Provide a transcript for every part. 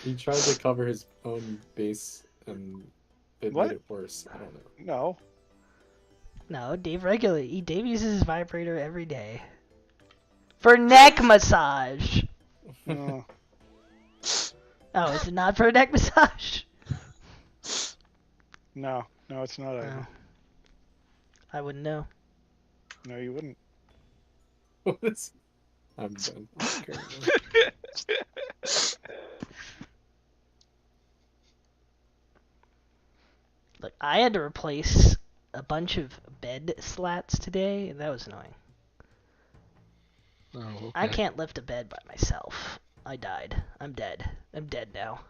He tried to cover his own base and it What? made it worse. I don't know. No. No, Dave uses his vibrator every day. For neck massage! Oh. Oh, is it not for a neck massage? No, it's not. Ivan. Oh. I wouldn't know. No, you wouldn't. What is... I'm done. Look, I had to replace a bunch of bed slats today, and that was annoying. Oh, okay. I can't lift a bed by myself. I died. I'm dead. I'm dead now.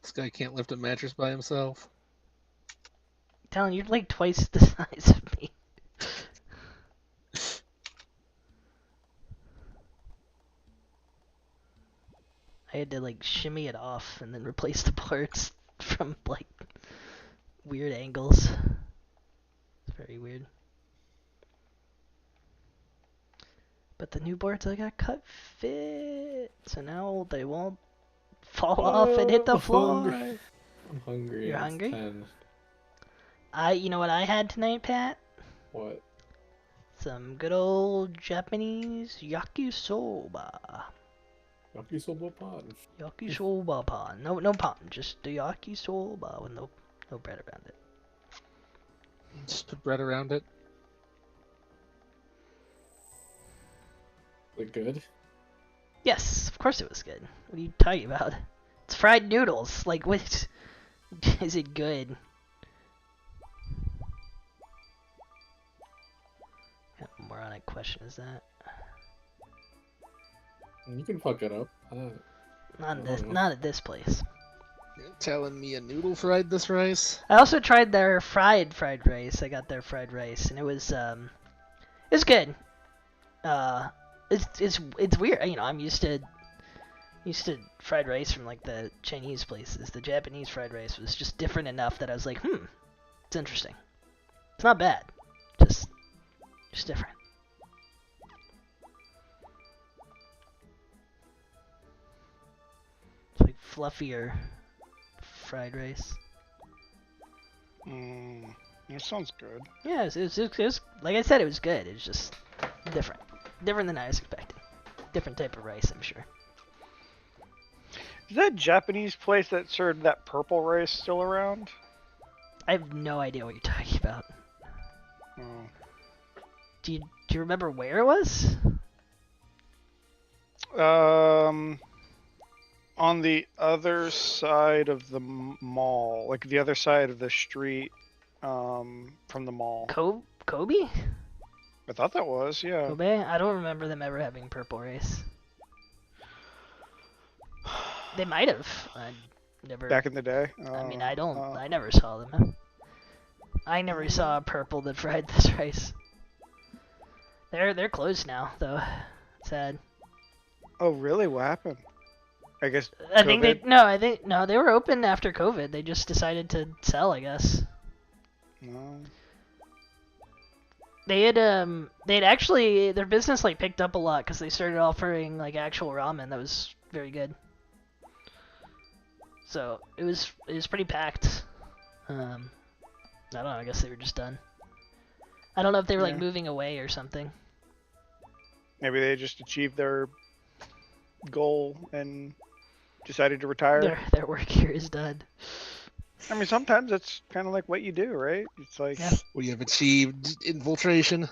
This guy can't lift a mattress by himself. I'm telling you, you're like twice the size of me. I had to like shimmy it off and then replace the parts from like weird angles. It's very weird. But the new boards I got cut fit, so now they won't fall off and hit the floor. I'm hungry. You're It's hungry? 10. You know what I had tonight, Pat? What? Some good old Japanese yakisoba. Yakisoba pan. Yakisoba pan. No pan, just the yakisoba with no bread around it. Just put bread around it. Is it good? Yes, of course it was good. What are you talking about? It's fried noodles. Like, what? Is it good? What kind of moronic question is that? You can fuck it up. Not at this place. You're telling me a noodle fried this rice? I also tried their fried rice. I got their fried rice, and it was good. It's weird. You know, I'm used to fried rice from like the Chinese places. The Japanese fried rice was just different enough that I was like, it's interesting. It's not bad, just different. It's like fluffier fried rice. That sounds good. Yeah, it was like I said, it was good. It was just different than I was expecting. Different type of rice, I'm sure. Is that Japanese place that served that purple rice still around? I have no idea what you're talking about. Oh. Do you remember where it was? On the other side of the mall, like the other side of the street, from the mall. Kobe? I thought that was, yeah. Kobe? I don't remember them ever having purple rice. They might have. I never. Back in the day. I mean, I never saw them. I never saw a purple that fried this rice. They're closed now, though. Sad. Oh, really? What happened? I guess. I think they were open after COVID. They just decided to sell, I guess. No. They had actually their business like picked up a lot because they started offering like actual ramen that was very good. So it was pretty packed. I don't know. I guess they were just done. I don't know if they were like moving away or something. Maybe they just achieved their goal and decided to retire. Their work here is done. I mean, sometimes that's kind of like what you do, right? It's like, We have achieved infiltration.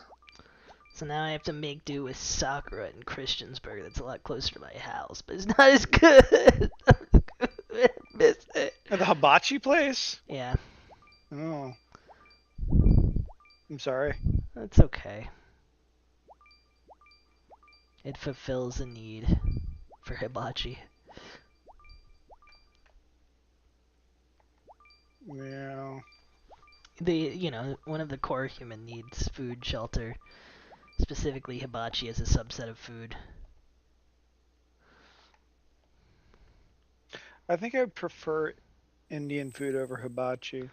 So now I have to make do with Sakura in Christiansburg. That's a lot closer to my house, but it's not as good. I miss it. the hibachi place? Yeah. Oh. I'm sorry. That's okay. It fulfills a need for hibachi. Yeah. One of the core human needs, food, shelter, specifically hibachi as a subset of food. I think I would prefer Indian food over hibachi.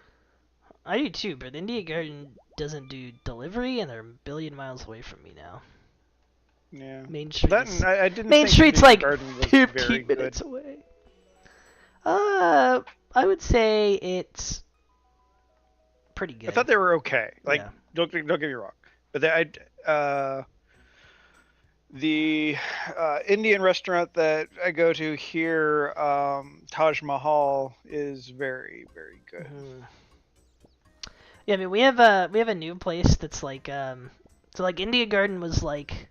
I do too, but India Garden doesn't do delivery, and they're a billion miles away from me now. Yeah. Main Street. That is- I didn't Main think Street's Indian like Garden was 15 very minutes good. away. I would say it's pretty good. I thought they were okay. Like, Yeah. don't get me wrong, but the Indian restaurant that I go to here, Taj Mahal, is very, very good. Mhm. Yeah, I mean we have a new place that's like so like India Garden was like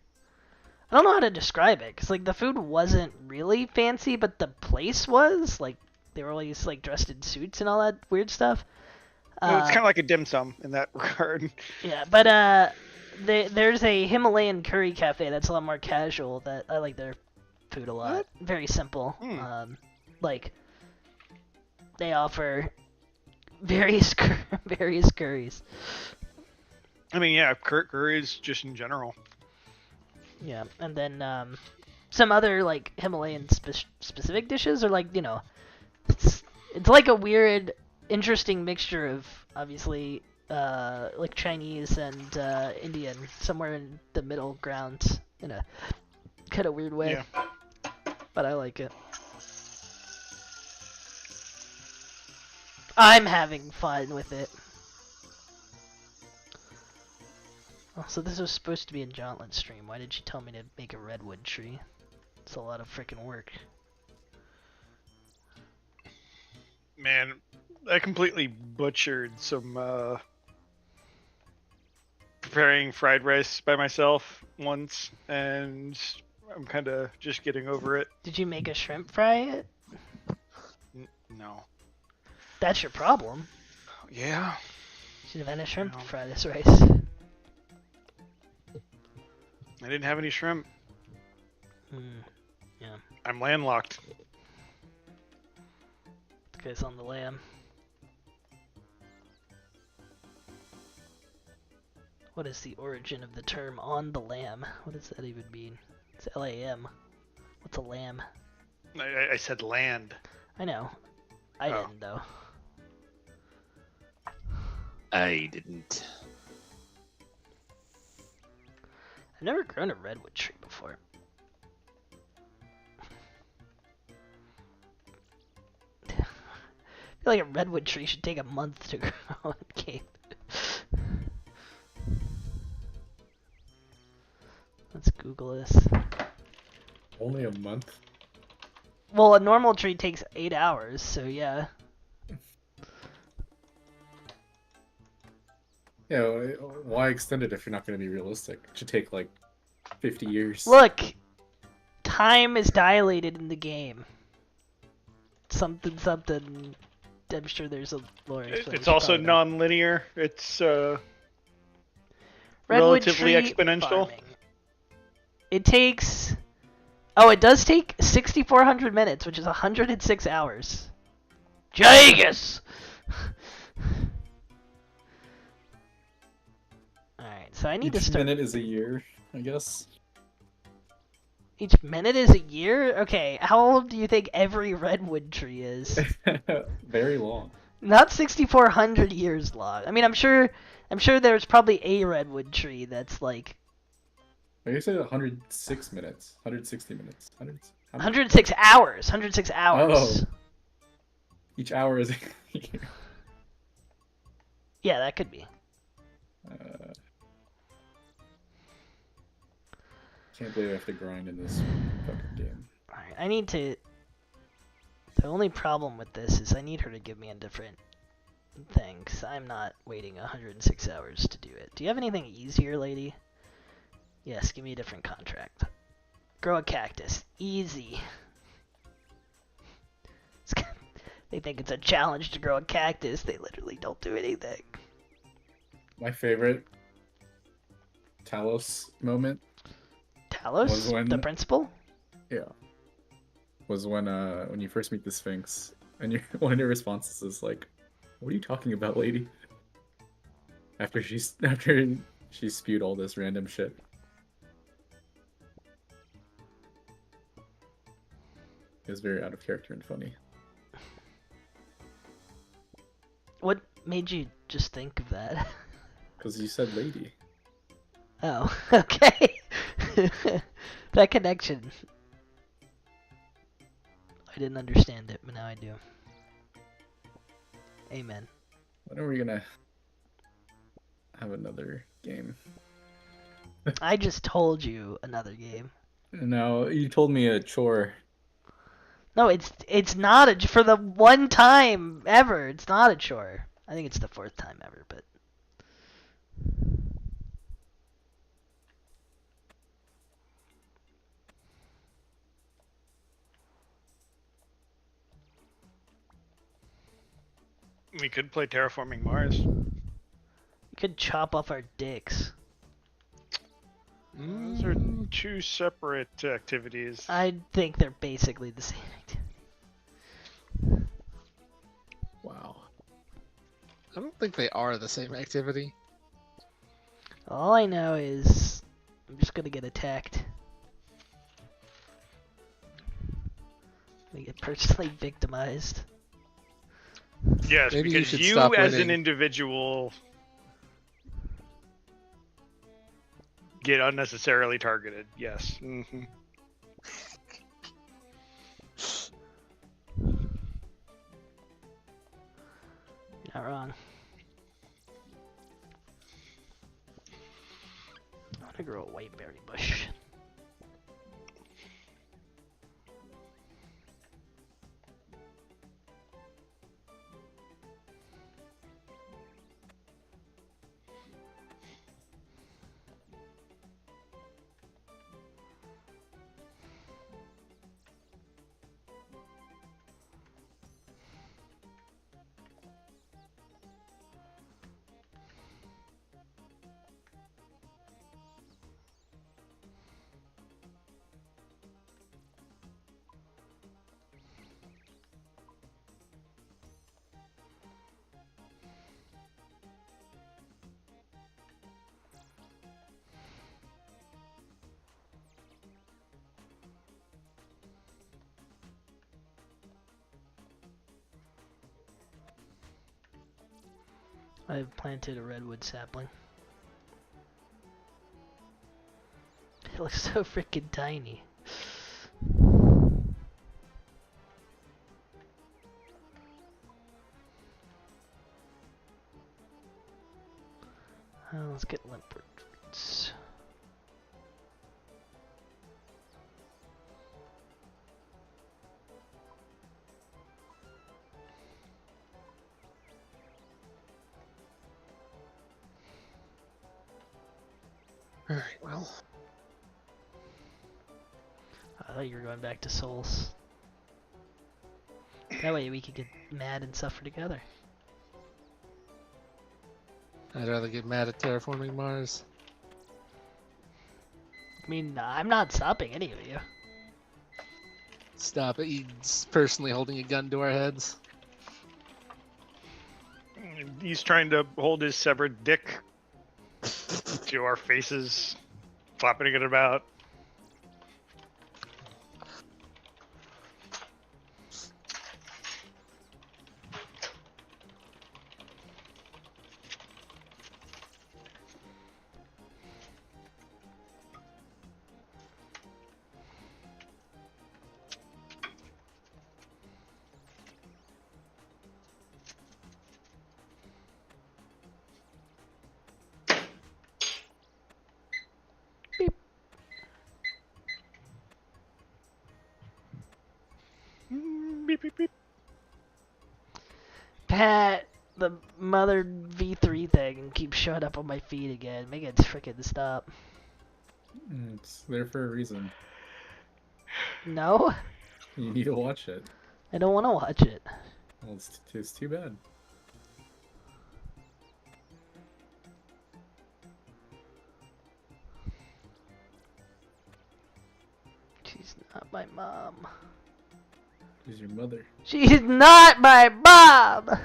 I don't know how to describe it because like the food wasn't really fancy, but the place was like they were always like dressed in suits and all that weird stuff. Well, it's kind of like a dim sum in that regard. Yeah, but there's a Himalayan curry cafe that's a lot more casual. That I like their food a lot. What? Very simple. Like they offer various various curries. I mean, yeah, curries just in general. Yeah, and then some other like Himalayan specific dishes are like it's like a weird, interesting mixture of obviously like Chinese and Indian, somewhere in the middle ground in a kind of weird way. Yeah. But I like it. I'm having fun with it. Oh, so this was supposed to be a Jauntlet stream. Why did you tell me to make a redwood tree? It's a lot of freaking work. Man, I completely butchered some preparing fried rice by myself once, and I'm kind of just getting over it. Did you make a shrimp fry it? No. That's your problem. Yeah. Should have had a shrimp No. fry this rice. I didn't have any shrimp. Yeah. I'm landlocked. The guy's on the lam. What is the origin of the term on the lam? What does that even mean? It's LAM. What's a lamb? I said land. I know. I Oh. didn't though. I didn't. I've never grown a redwood tree before. I feel like a redwood tree should take a month to grow in Cape. Let's Google this. Only a month? Well, a normal tree takes 8 hours, so yeah. Yeah, why extend it if you're not going to be realistic? It should take like 50 years. Look! Time is dilated in the game. Something. I'm sure there's a lore explanation. It's also probably. non-linear. It's Redwood relatively tree exponential. farming. It takes... Oh, it does take 6,400 minutes, which is 106 hours. Jagus! Alright, so I need to Each start... minute is a year, I guess. Each minute is a year? Okay, how old do you think every redwood tree is? Very long. Not 6,400 years long. I mean, I'm sure there's probably a redwood tree that's like... I guess 106 minutes. 160 minutes. 106 hours! 106 hours! Oh. Each hour is a year. Yeah, that could be. Can't believe I have to grind in this fucking game. Alright, I need to... The only problem with this is I need her to give me a different thing, because I'm not waiting 106 hours to do it. Do you have anything easier, lady? Yes, give me a different contract. Grow a cactus. Easy. They think it's a challenge to grow a cactus. They literally don't do anything. My favorite Talos moment, Talos? Was when- The principal? yeah, was when you first meet the Sphinx, and one of your responses is like, "What are you talking about, lady?" After she spewed all this random shit. It was very out of character and funny. What made you just think of that? Because you said lady. Oh, okay. That connection. I didn't understand it, but now I do. Amen. When are we gonna have another game? I just told you another game. No, you told me a chore. No, it's not a for the one time ever. It's not a chore. I think it's the fourth time ever, but We could play Terraforming Mars. you could chop off our dicks. Those are two separate activities. I think they're basically the same activity. Wow. I don't think they are the same activity. All I know is I'm just gonna get attacked. I get personally victimized. Yes, Maybe you because should you stop as an winning. individual get unnecessarily targeted. Yes. Mm-hmm. You're not wrong. I want to grow a white berry bush. I've planted a redwood sapling. It looks so freaking tiny. Let's get leopard roots. Alright, well. I thought you were going back to souls. That way we could get mad and suffer together. I'd rather get mad at Terraforming Mars. I mean, I'm not stopping any of you. Stop it, he's personally holding a gun to our heads. He's trying to hold his severed dick to our faces, flapping it about. Beep, beep, beep. Pat, the mother V3 thing keeps showing up on my feed again. Make it frickin' stop. It's there for a reason. No? You need to watch it. I don't want to watch it. Well, it's too bad. She's not my mom. Who's your mother? She's not my mom!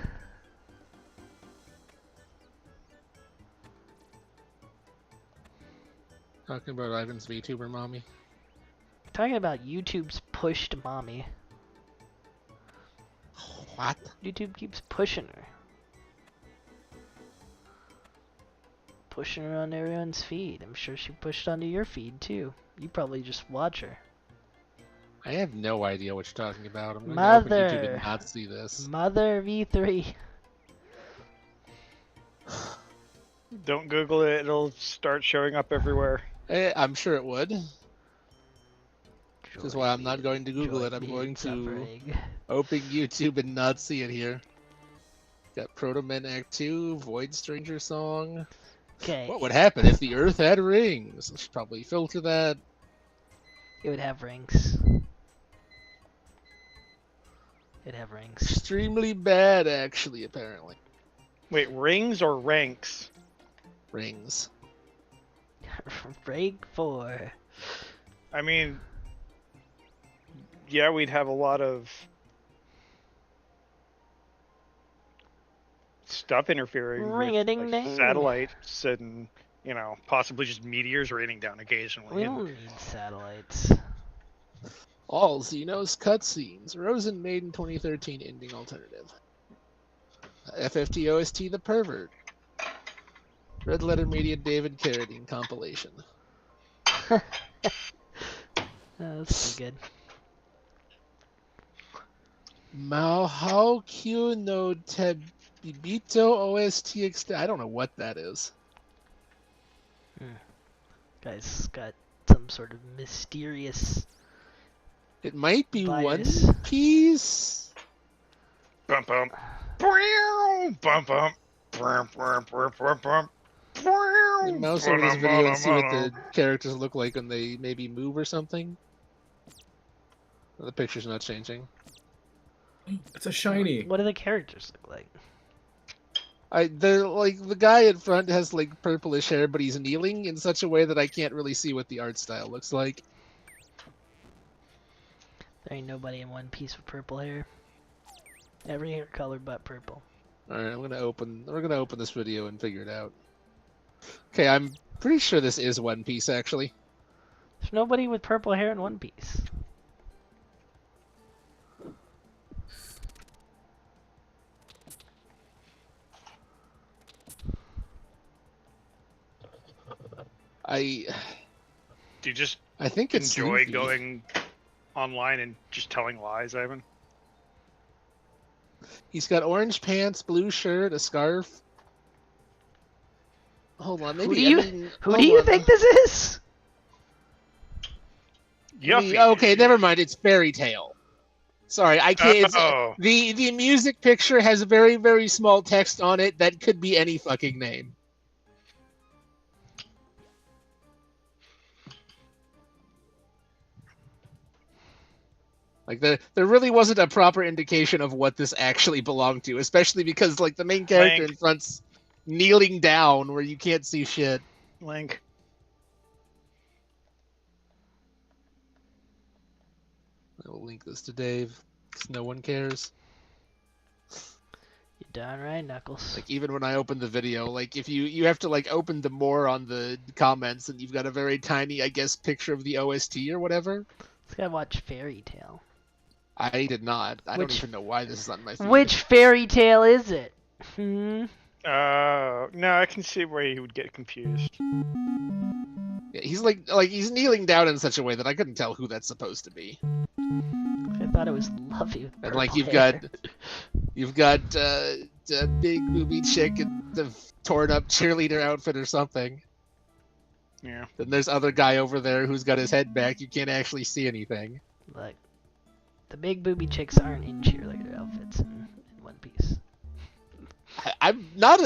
Talking about Ivan's VTuber mommy. Talking about YouTube's pushed mommy. What? YouTube keeps pushing her. Pushing her on everyone's feed. I'm sure she pushed onto your feed too. You probably just watch her. I have no idea what you're talking about. I'm going to open YouTube and not see this. Mother V3. Don't Google it; it'll start showing up everywhere. I'm sure it would. Which is why I'm not going to Google it. I'm going to Suffering. open YouTube and not see it here. Got Proto Men Act 2, Void Stranger Song. Okay. What would happen if the Earth had rings? I should probably filter that. It would have rings. It'd have rings. Extremely bad, actually, apparently. Wait, rings or ranks? Rings. Rank 4. I mean, yeah, we'd have a lot of stuff interfering with Ring-a-ding-ding. satellites and, possibly just meteors raining down occasionally. We don't need satellites. All Xenos cutscenes. Rosen Maiden 2013 ending alternative. FFT OST The Pervert. Red Letter Media David Carradine compilation. That's pretty good. Mahou no Tebibito OST extend. I don't know what that is. Guy's got some sort of mysterious It might be bias. One Piece. Bump bump. Bum bump. Bum bum bum bum bum. Mouse over this video and see what the characters look like when they maybe move or something. The picture's not changing. It's a shiny. What do the characters look like? They're like the guy in front has like purplish hair, but he's kneeling in such a way that I can't really see what the art style looks like. There ain't nobody in One Piece with purple hair. Every hair color but purple. All right, we're gonna open this video and figure it out. Okay, I'm pretty sure this is One Piece actually. There's nobody with purple hair in One Piece. Do you just I think it's enjoy Luffy. going online and just telling lies, Ivan? He's got orange pants, blue shirt, a scarf. Hold on, maybe. Who do you think this is? Yuffie. Okay, never mind. It's Fairy Tale. Sorry, I can't. Oh. The music picture has a very, very small text on it that could be any fucking name. Like there really wasn't a proper indication of what this actually belonged to, especially because like the main character in front's kneeling down where you can't see shit. Link. I will link this to Dave, because no one cares. You're darn right, Knuckles. Like even when I open the video, like if you have to like open the more on the comments, and you've got a very tiny, I guess, picture of the OST or whatever. This guy watched Fairy Tale. I did not. I don't Which- even know why this is on my feed. Which fairy tale is it? Hmm. No, I can see where he would get confused. Yeah, he's like he's kneeling down in such a way that I couldn't tell who that's supposed to be. I thought it was Luffy with And like purple you've hair. got a big booby chick in the torn up cheerleader outfit or something. Yeah. Then there's other guy over there who's got his head back. You can't actually see anything. Look, the big booby chicks aren't in cheerleader outfits in One Piece. I'm not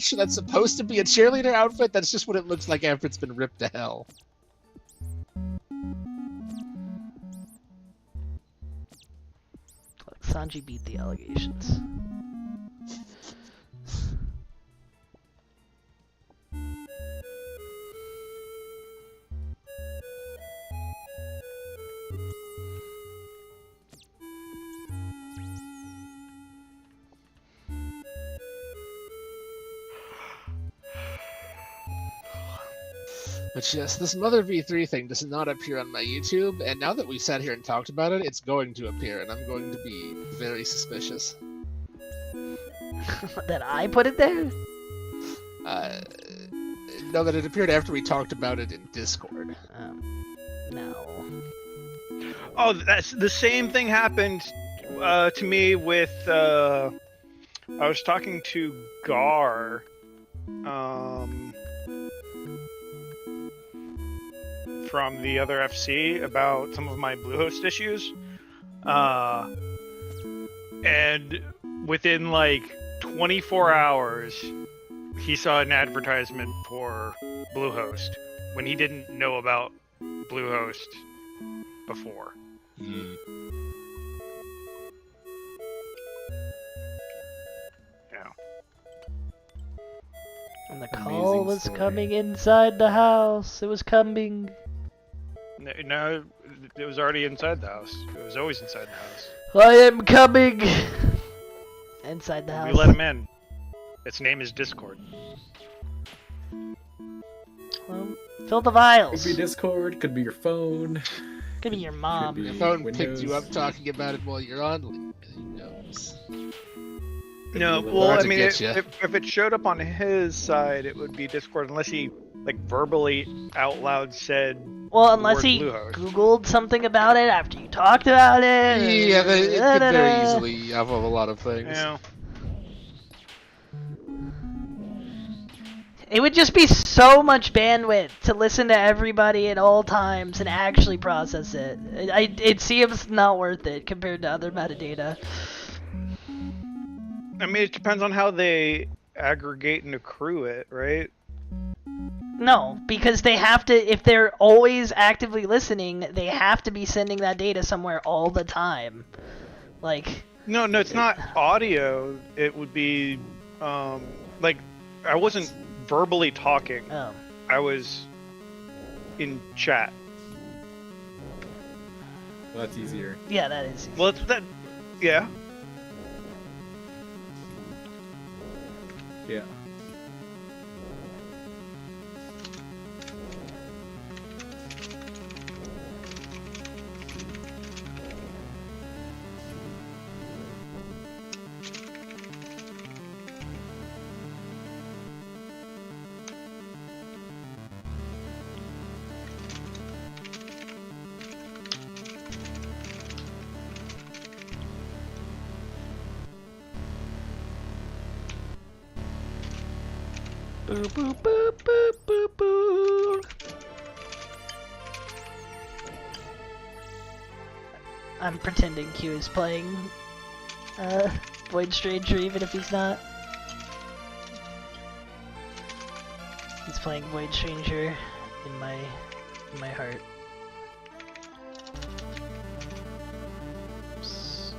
sure that's supposed to be a cheerleader outfit. That's just what it looks like after it's been ripped to hell. Look, Sanji beat the allegations. But yes, this Mother V3 thing does not appear on my YouTube, and now that we've sat here and talked about it, it's going to appear, and I'm going to be very suspicious. That I put it there? No, that it appeared after we talked about it in Discord. No. Oh, that's the same thing happened to me with. I was talking to Gar. From the other FC about some of my Bluehost issues. And within like 24 hours, he saw an advertisement for Bluehost when he didn't know about Bluehost before. Hmm. Yeah. And the Amazing call was story. coming inside the house. It was coming. No, it was already inside the house. It was always inside the house. I am coming. Inside the house. We let him in. Its name is Discord. Well, fill the vials. Could be Discord, could be your phone. Could be your mom. be- Your phone picked Windows. you up talking about it while you're on. Who knows? could No, be a well, little- I to mean, get ya. if it showed up on his side, it would be Discord, unless he like verbally out loud said. Well, the unless word he Bluehost. Googled something about it after you talked about it. Yeah, it could very easily off of a lot of things. Yeah. It would just be so much bandwidth to listen to everybody at all times and actually process it. It seems not worth it compared to other metadata. I mean, it depends on how they aggregate and accrue it, right? No, because they have to, if they're always actively listening, they have to be sending that data somewhere all the time. Like, No, it's not audio. It would be, like, I wasn't verbally talking. oh. I was in chat. Well, that's easier. Yeah, that is. Well, it's that, yeah. Yeah. Boo boo boo boo boo boo. I'm pretending Q is playing Void Stranger even if he's not. He's playing Void Stranger in my heart. Oops.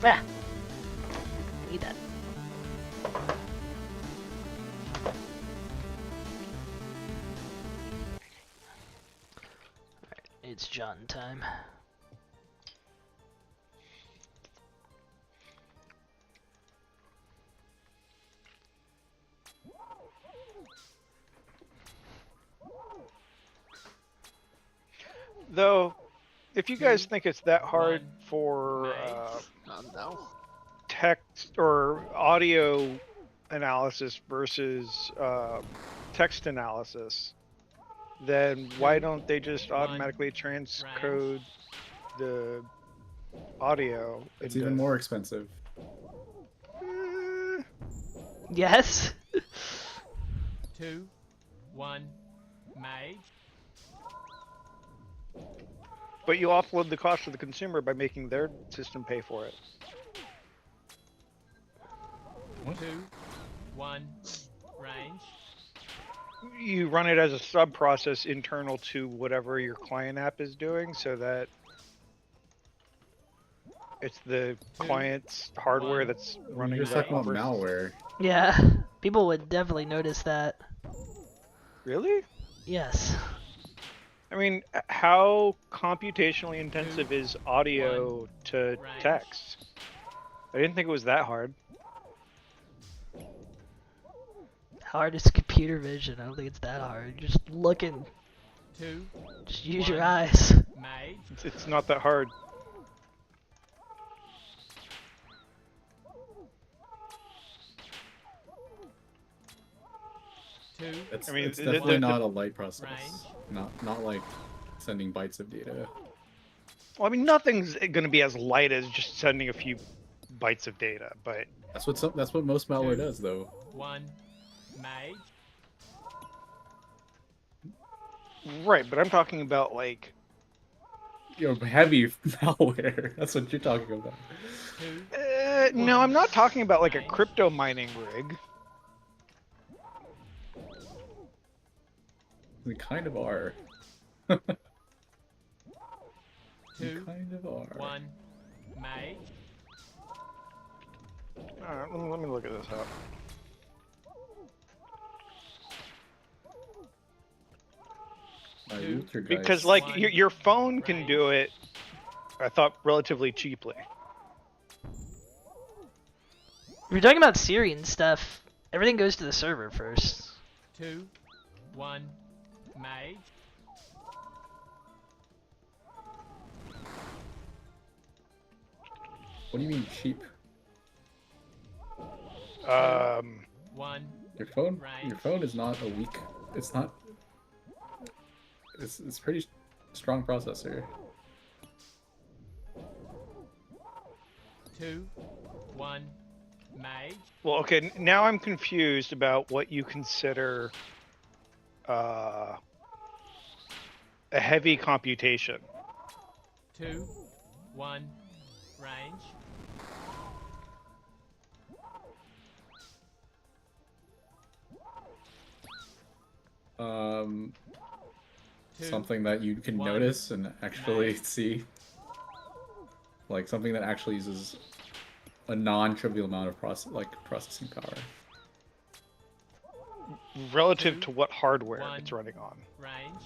Ah! Need that. Alright, it's Jaunt time. Though, if you guys think it's that hard One. for No. text or audio analysis versus text analysis, then why don't they just automatically transcode the audio It's into... even more expensive. Yes. 2, 1, mage. But you offload the cost to the consumer by making their system pay for it. 2, 1, range. You run it as a sub process internal to whatever your client app is doing, so that it's the client's hardware that's running. You're just the talking about operating system. malware. Yeah. People would definitely notice that. Really? Yes. I mean, how computationally intensive is audio to text? I didn't think it was that hard. Hard is computer vision. I don't think it's that hard. Just looking. 2, Just use your 1. eyes. mage. It's not that hard. It's, I mean, it's definitely the- not a light process. range. Not like sending bytes of data. Well, I mean, nothing's going to be as light as just sending a few bytes of data, but That's what most malware 2, does, though. 1, mage. right. But I'm talking about like, Heavy malware. That's what you're talking about. 2, no, I'm not talking about like a crypto mining rig. We kind of are. 2, We kind of are. 1, mage. All right, let me look at this up. My Two. router guys- Because like One. your phone can Range. do it, I thought relatively cheaply. If you're talking about Siri and stuff, everything goes to the server first. 2, 1, mage. What do you mean cheap? 1, Your phone? Right. Your phone is not a weak. It's not. It's pretty strong processor. 2, 1, mage. well, okay, now I'm confused about what you consider a heavy computation. 2, 1, range. Um, 2, something that you can One. notice and actually Nine. see. Like something that actually uses a non-trivial amount of processing power. Relative 2, to what hardware 1. it's running on. range.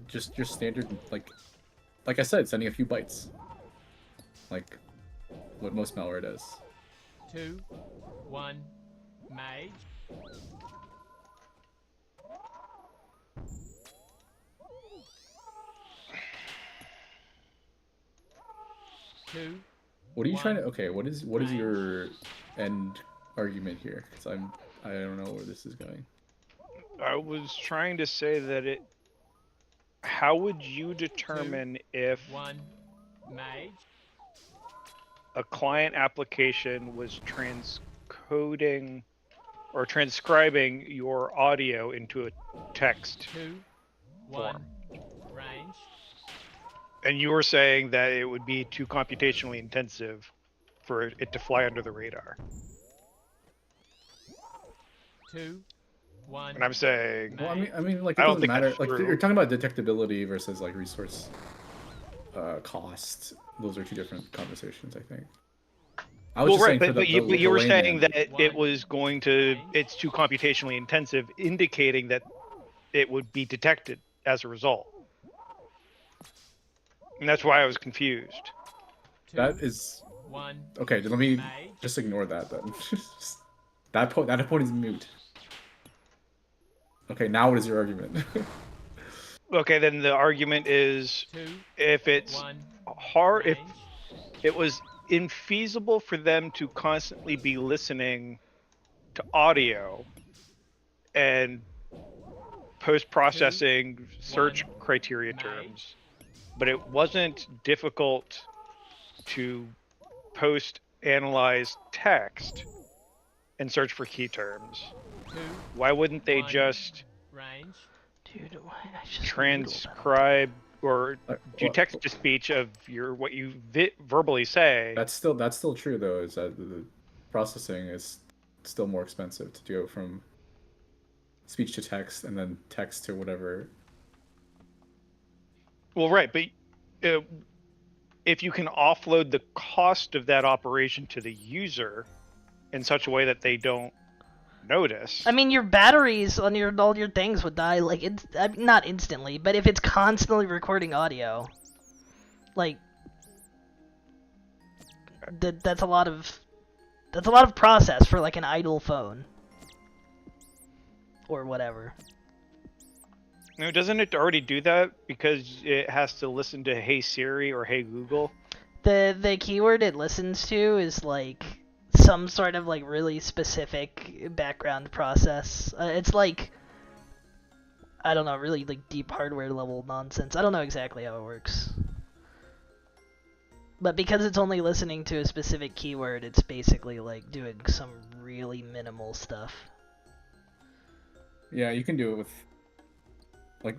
Just your standard, like I said, sending a few bytes. Like what most malware does. 2, 1, mage. 2, What are you trying to? One. Okay, what is Range. your end argument here? Because I don't know where this is going. I was trying to say that it. How would you determine if 1, mage. a client application was transcoding or transcribing your audio into a text 2, form? 1, range. And you were saying that it would be too computationally intensive for it to fly under the radar. 2, 1. And I'm saying, Well, I mean, like I it don't doesn't think matter. that's Like true. you're talking about detectability versus like resource cost. Those are two different conversations, I think. I was well, just right, saying for but you the were saying layman. that it was going to, it's too computationally intensive, indicating that it would be detected as a result. And that's why I was confused. 2, That is 1, okay. Let me mage. just ignore that then. That point is moot. Okay, now what is your argument? Okay, then the argument is 2, if it's 1, hard, if range. it was infeasible for them to constantly be listening to audio and post-processing search criteria made. terms, but it wasn't difficult to post-analyze text and search for key terms. 2, Why wouldn't they 1, just range. Dude, why I just noodled. transcribe or do Well, text to speech of what you verbally say? that's still true though. Is that the processing is still more expensive to go from speech to text and then text to whatever. Well, right, but if you can offload the cost of that operation to the user in such a way that they don't notice. I mean, your batteries on all your things would die like not instantly, but if it's constantly recording audio, like that's a lot of process for like an idle phone or whatever. No, doesn't it already do that because it has to listen to Hey Siri or Hey Google? The keyword it listens to is like some sort of like really specific background process. It's like, I don't know, really like deep hardware level nonsense. I don't know exactly how it works. But because it's only listening to a specific keyword, it's basically like doing some really minimal stuff. Yeah, you can do it with like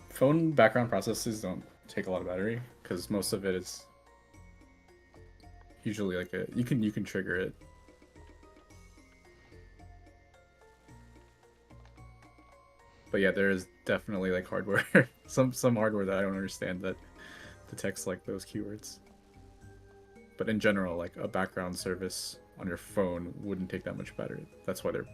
phone background processes don't take a lot of battery because most of it is usually like you can trigger it. But yeah, there is definitely like hardware, some hardware that I don't understand that detects like those keywords. But in general, like a background service on your phone wouldn't take that much battery. That's why they're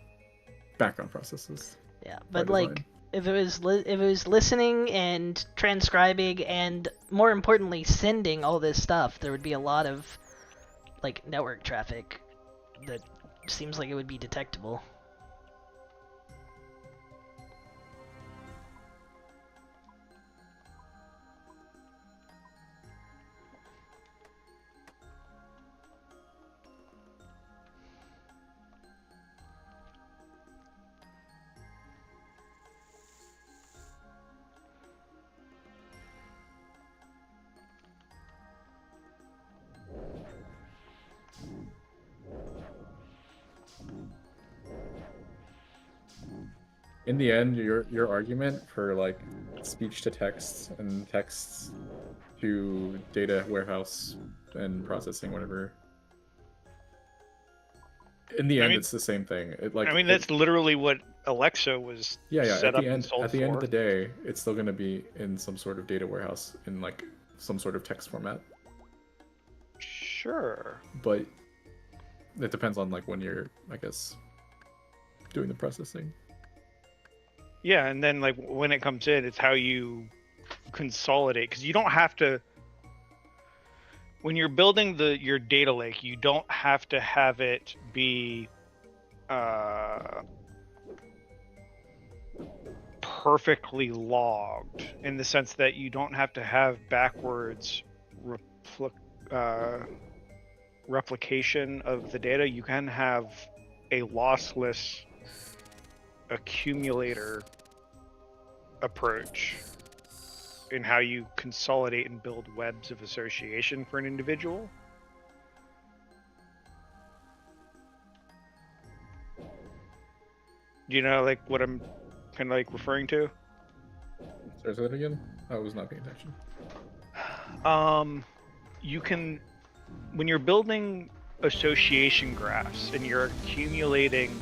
background processes. Yeah, but like if it was listening and transcribing and more importantly sending all this stuff, there would be a lot of like network traffic that seems like it would be detectable. In the end, your argument for like speech to text and text to data warehouse and processing, whatever. In the end, it's the same thing. That's literally what Alexa was set up and sold at the end of for. the day, it's still going to be in some sort of data warehouse in like some sort of text format. Sure. But it depends on like when you're, I guess, doing the processing. Yeah, and then like when it comes in, it's how you consolidate, because you don't have to. When you're building your data lake, you don't have to have it be perfectly logged, in the sense that you don't have to have backwards replication of the data. You can have a lossless accumulator approach in how you consolidate and build webs of association for an individual. Do you know like what I'm kind of like referring to? Sorry, say that again? I was not paying attention. You can, when you're building association graphs and you're accumulating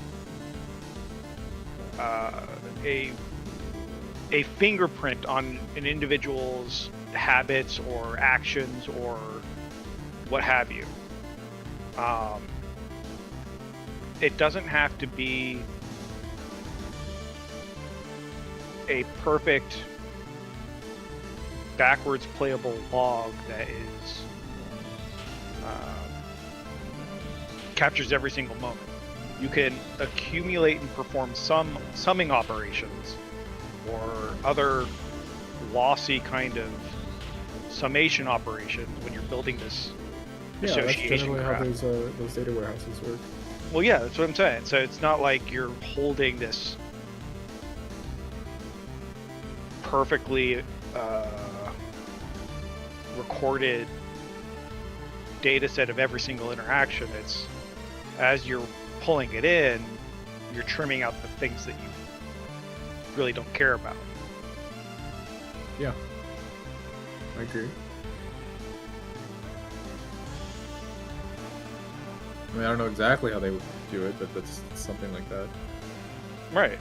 a fingerprint on an individual's habits or actions or what have you. It doesn't have to be a perfect backwards playable log that is captures every single moment. you can accumulate and perform some summing operations or other lossy kind of summation operations when you're building this Yeah, that's association generally how graph. those data warehouses work. Well, yeah, that's what I'm saying. So it's not like you're holding this perfectly recorded data set of every single interaction. It's as you're pulling it in, you're trimming out the things that you really don't care about. Yeah, I agree. I mean, I don't know exactly how they would do it, but that's something like that. Right.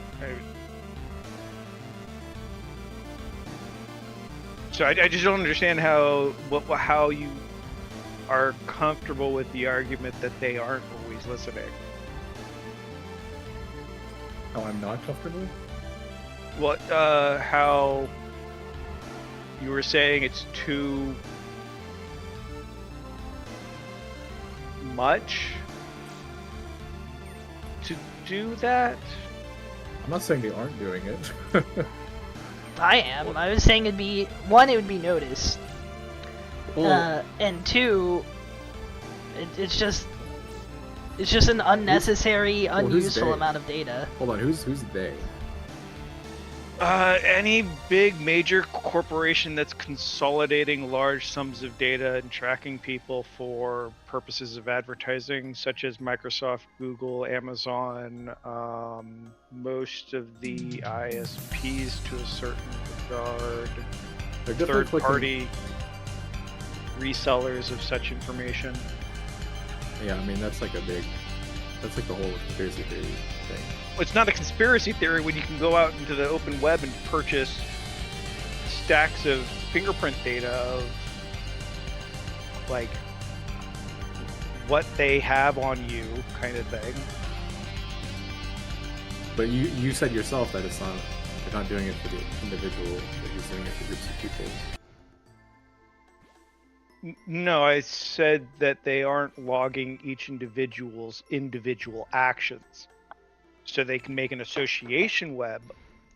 So I just don't understand how you are comfortable with the argument that they aren't always listening. How I'm not comfortable? What? How you were saying it's too much to do that? I'm not saying they aren't doing it. I am. I was saying it'd be one, it would be noticed, and two, it's just an unnecessary, unuseful they? amount of data. Hold on, who's they? Any big major corporation that's consolidating large sums of data and tracking people for purposes of advertising, such as Microsoft, Google, Amazon, most of the ISPs to a certain regard, They're definitely third-party resellers of such information. Yeah, I mean that's like the whole conspiracy theory thing. It's not a conspiracy theory when you can go out into the open web and purchase stacks of fingerprint data of like what they have on you, kind of thing. But you said yourself that they're not doing it for the individual, they're just doing it for groups of people. No, I said that they aren't logging each individual's individual actions. So they can make an association web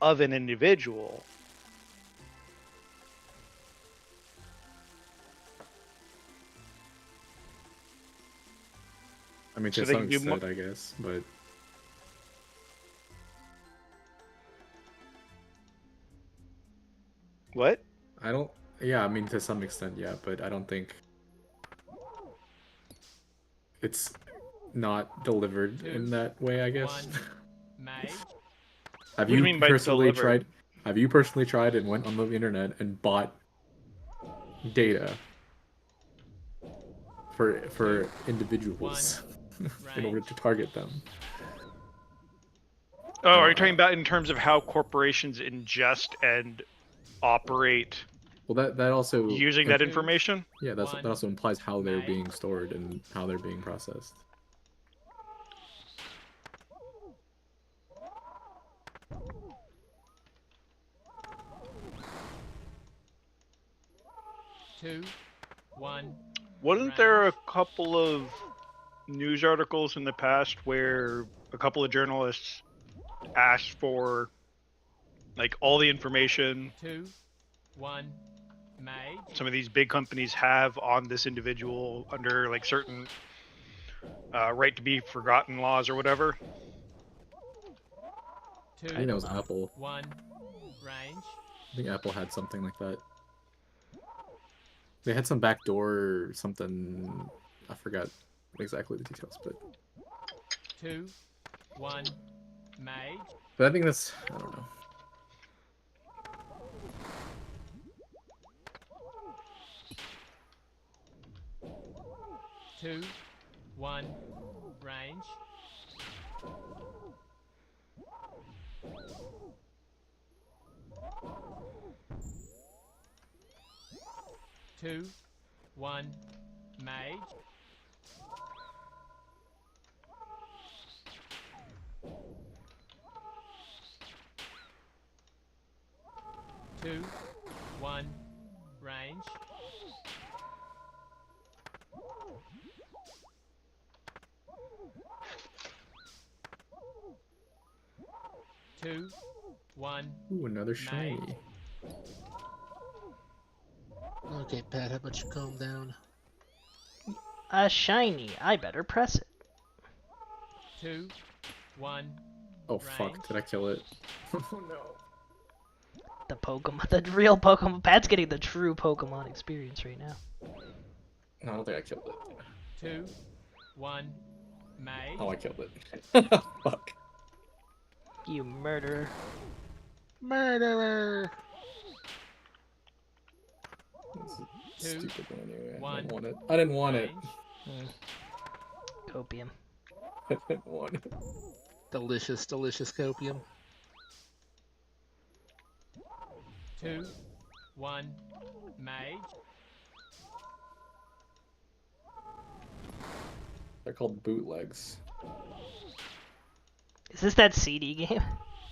of an individual. I mean, So to they some can do extent, I guess, but What? I don't. Yeah, I mean, to some extent, yeah, but I don't think it's not delivered in that way, I guess. Mage. Have What do you you mean by personally delivered? tried? Have you personally tried and went on the internet and bought data for individuals in order to target them? Oh, are you talking about in terms of how corporations ingest and operate Well, that also using that information? Yeah, that also implies how they're being stored and how they're being processed. Two. One. Wasn't there a couple of news articles in the past where a couple of journalists asked for like all the information 2. 1. Mage. some of these big companies have on this individual under like certain right to be forgotten laws or whatever? 2. I think that was Apple. 1. Range. I think Apple had something like that. They had some backdoor or something. I forgot exactly the details, but 2. 1. Mage. but I think that's, I don't know. 2. 1. Range. 2. 1. Mage. 2. 1. Range. 2, 1. Ooh, another shiny. Okay, Pat, how about you calm down? A shiny. I better press it. 2, 1. Oh fuck, did I kill it? Oh no. The Pokemon, the real Pokemon. Pat's getting the true Pokemon experience right now. No, I don't think I killed it. 2, 1. Mage. Oh, I killed it. Fuck. You murderer. Murderer! This is 2, stupid one anyway. I 1. didn't want it. I didn't want it. Range. Copium. I didn't want it. Delicious, delicious copium. 2, 1. Mage. They're called bootlegs. Is this that CD game?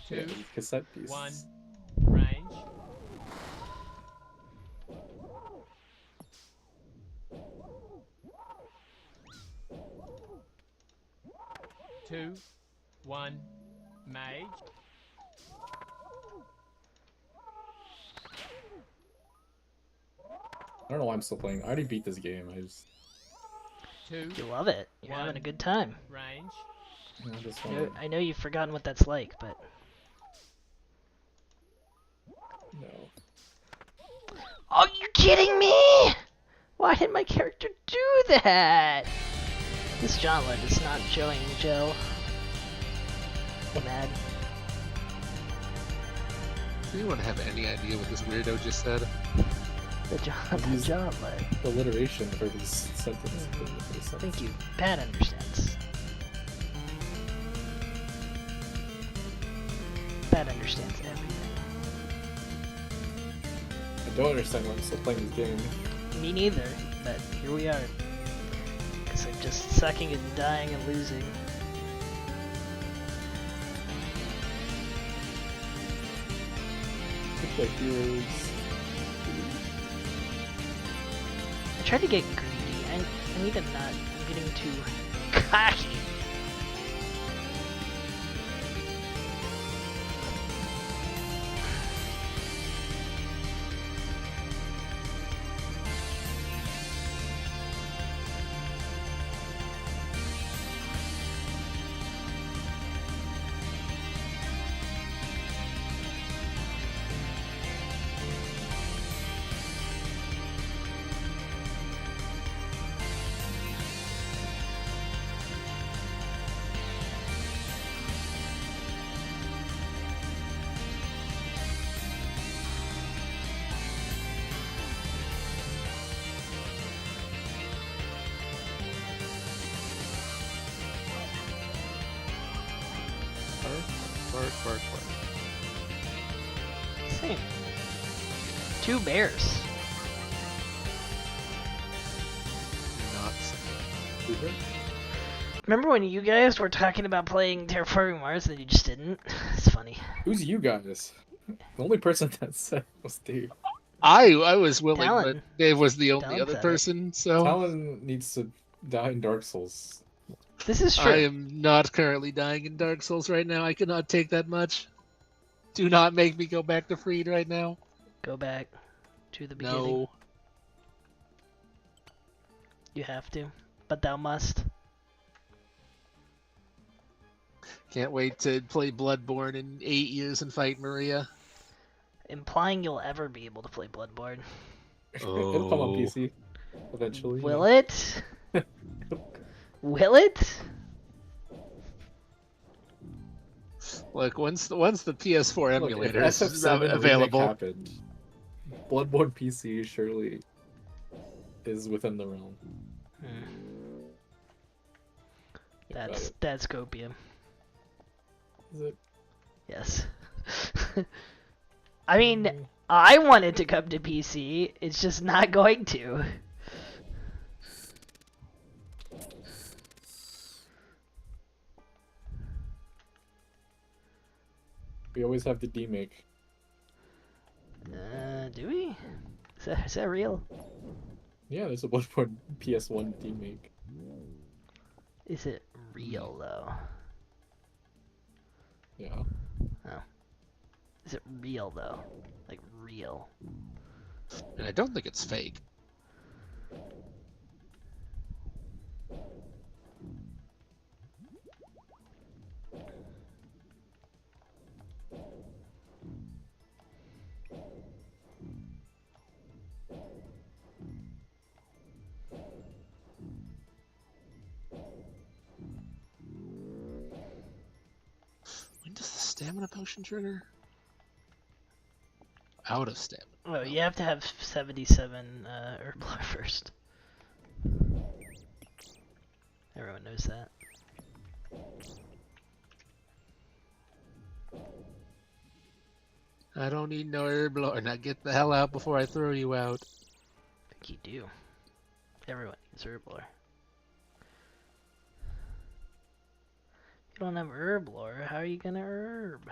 2, Cassette pieces. 1. Range. 2, 1. Mage. I don't know why I'm still playing. I already beat this game. I just, 2, You love it. You're having a good time. range. I just I want know, I know you've forgotten what that's like, but no. are you kidding me? Why did my character do that? This Jauntlet is not showing Joe. Mad. Does anyone have any idea what this weirdo just said? The Jauntlet. Alliteration for this sentence. Thank you. Pat understands. Pat understands everything. I don't understand why I'm still playing this game. Me neither, but here we are. Because I'm just sucking and dying and losing. It's like heroes. I tried to get greedy. I need to not. I'm getting too cocky. Bark. Same. 2 bears. Not saying. Remember when you guys were talking about playing Terraforming Mars and you just didn't? It's funny. Who's you guys? The only person that said was Dave. I was willing, Talon. but Dave was the only Talon other said it. person, so Talon needs to die in Dark Souls. This is true. I am not currently dying in Dark Souls right now. I cannot take that much. Do not make me go back to Freed right now. Go back to the beginning. No. You have to, but thou must. Can't wait to play Bloodborne in 8 years and fight Maria. Implying you'll ever be able to play Bloodborne. It'll come on PC eventually. Will it? Will it? Look, once the PS4 Look, emulator if is SF7 remake available, happened, Bloodborne PC surely is within the realm. That's copium. Is it? Yes. I mean, I want it to come to PC. It's just not going to. We always have the demake. Do we? Is that real? Yeah, there's a Bloodborne PS1 demake. Is it real though? Yeah. Oh. Is it real though? Like real? And I don't think it's fake. When does the stamina potion trigger? Out of stamina. Oh, you have to have 77 Herblar first. Everyone knows that. I don't need no herb lord. Now get the hell out before I throw you out. I think you do. Everyone needs Herblar. You don't have Herblar, how are you gonna herb?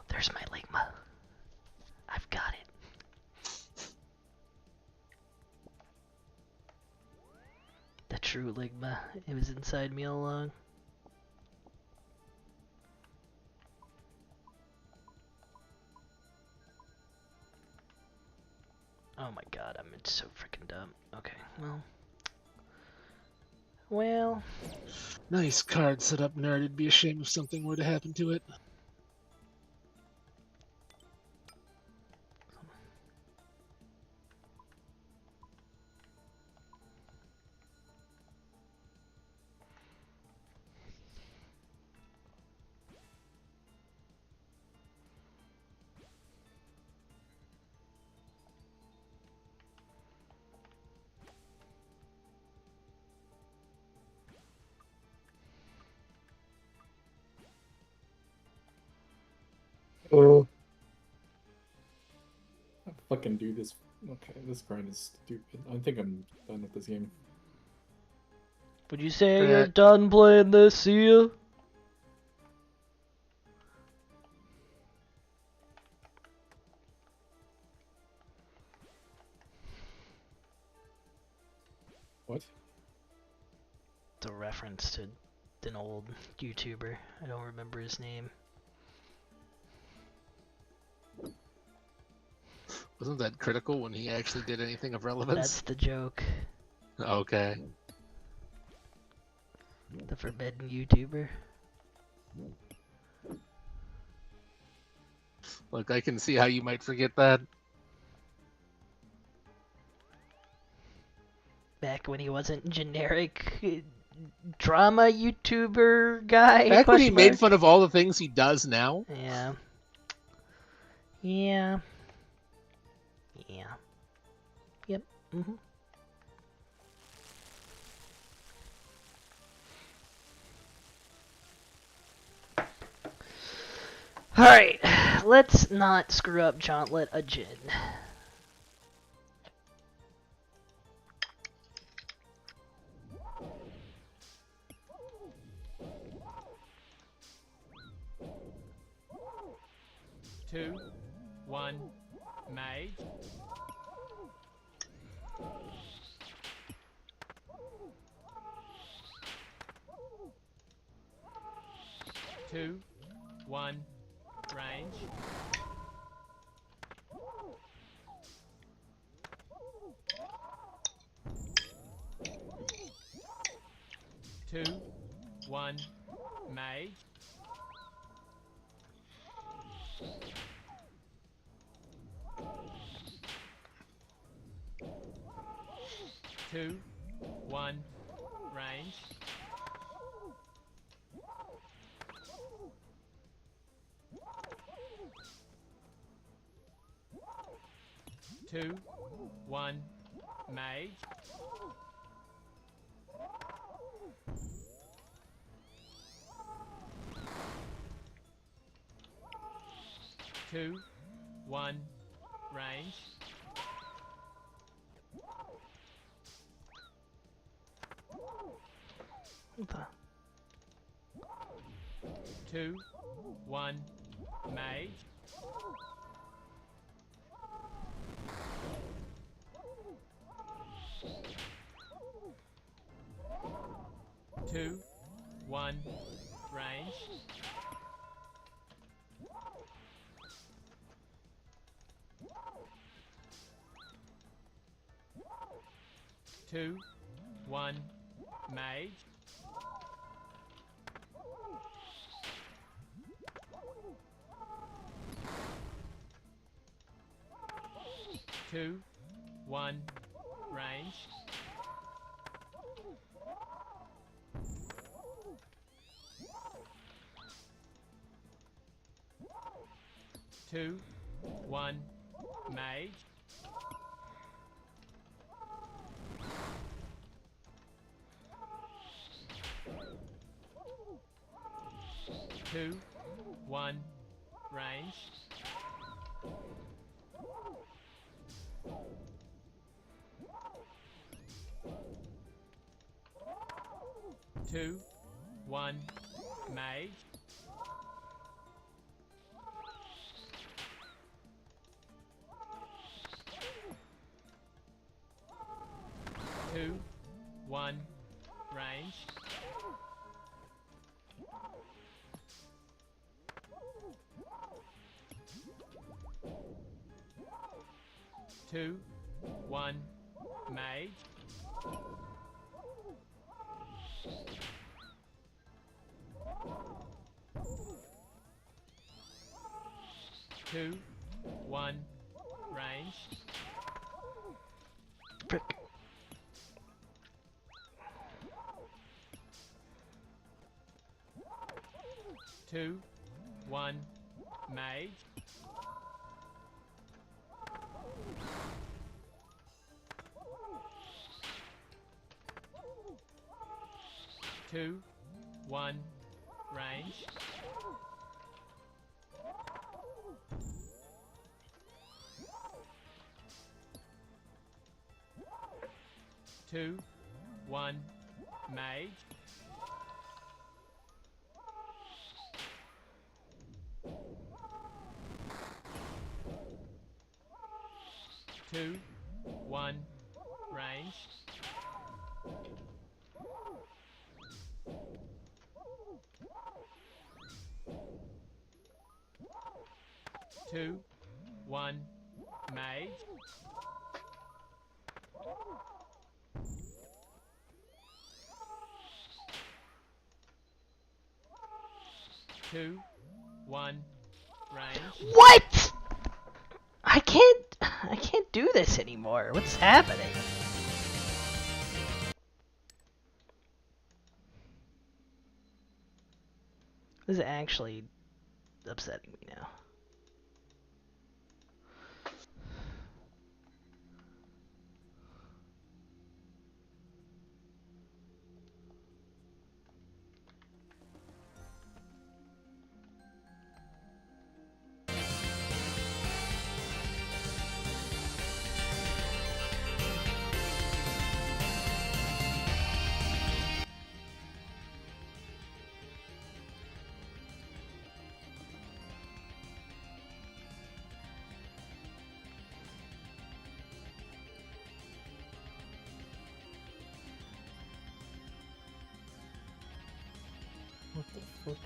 There's my Ligma. I've got it. The true Ligma. It was inside me all along. Oh my god, I'm so freaking dumb. Okay, well. Well. Nice card set up, nerd. It'd be a shame if something were to happen to it. Oh. I fucking do this. Okay, this grind is stupid. I think I'm done with this game. Would you say you're done playing this, see ya? What? It's a reference to an old YouTuber. I don't remember his name. Wasn't that critical when he actually did anything of relevance? That's the joke. Okay. The forbidden YouTuber. Look, I can see how you might forget that. Back when he wasn't generic drama YouTuber guy. Back when he question made mark? fun of all the things he does now. Yeah. Yeah. Yeah. Yep. Mm-hmm. Alright, let's not screw up Jauntlet again. Two, one, mage. Two, one, range. Two, one, mage. Two, one, range. Two, one, mage. Two, one, range. What the? Two, one, mage. Two, one, range. 2, 1, mage. 2, 1, range. 2, 1, mage. 2, 1, range. 2, 1, mage. 2, 1, range. 2, 1, mage. 2, 1, range. Frick. 2, 1, mage. 2, 1, range. 2, 1, mage. 2, 1, range. 2, 1, mage. 2, 1, range. What? I can't do this anymore. What's happening? This is actually upsetting me now. What the fuck?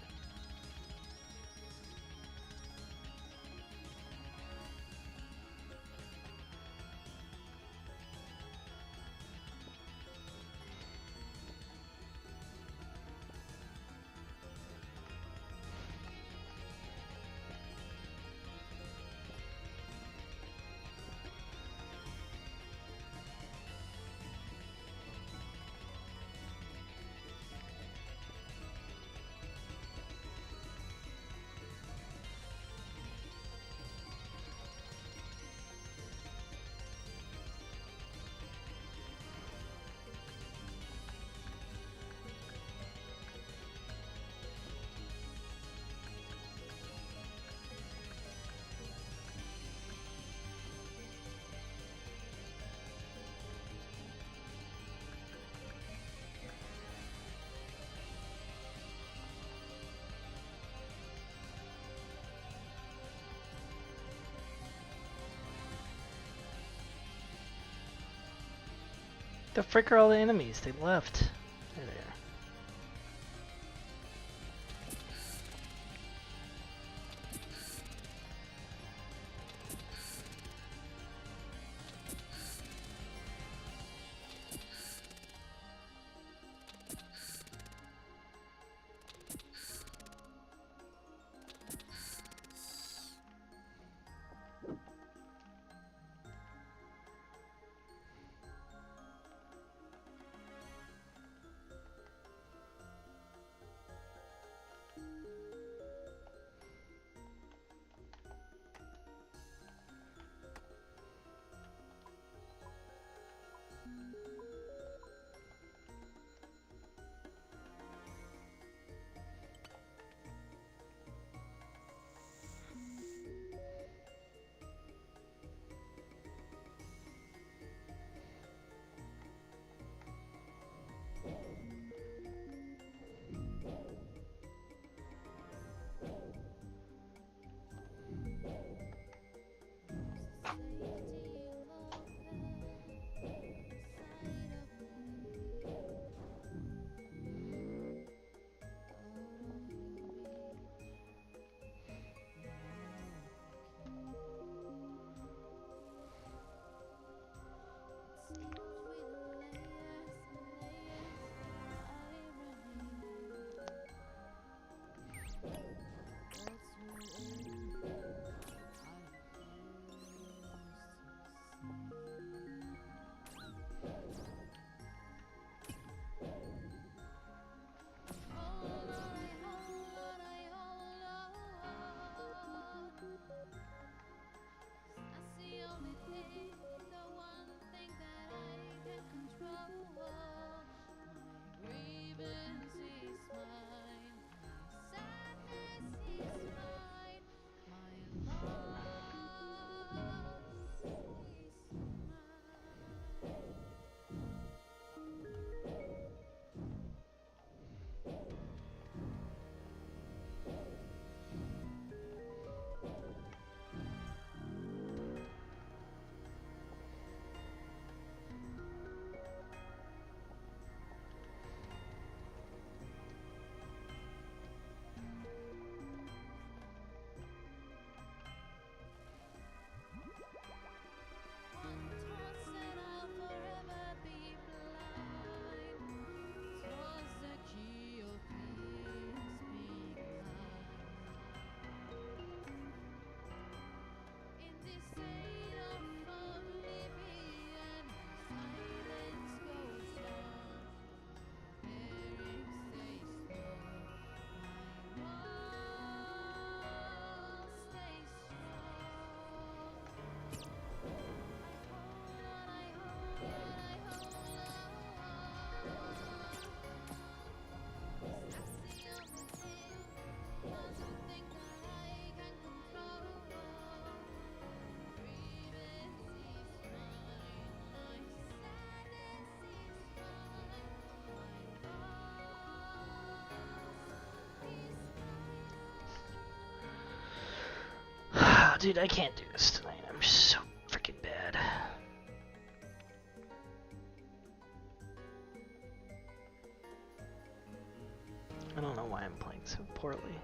The frick are all the enemies? They left. There they are. dude, I can't do this tonight. I'm just so freaking bad. I don't know why I'm playing so poorly.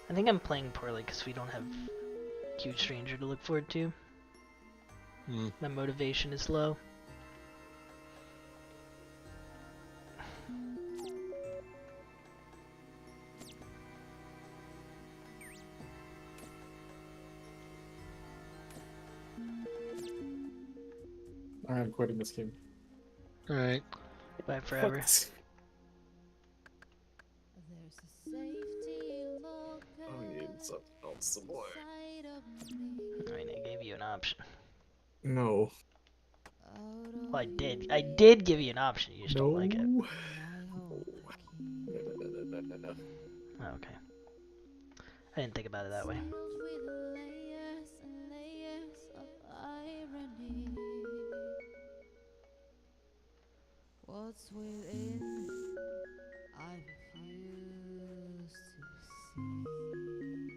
I think I'm playing poorly because we don't have Huge Stranger to look forward to. My motivation is low. I'm quitting this game. All right. Bye forever. Fuck this. I need something else, boy. Alright, I gave you an option. No. Well, I did give you an option. You just No. don't like it. No. Oh, okay. I didn't think about it that way. What's within, I refuse to see.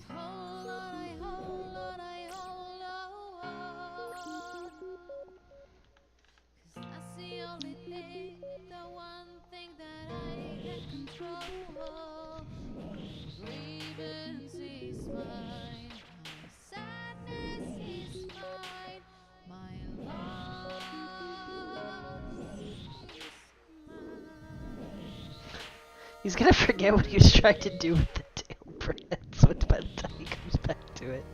I hold on, I hold on, I hold on. 'Cause that's the only thing, the one thing that I can control. Grievance is mine, my sadness is mine, my loss is mine. He's gonna forget what he was trying to do with the tail brands by the time he comes back to it.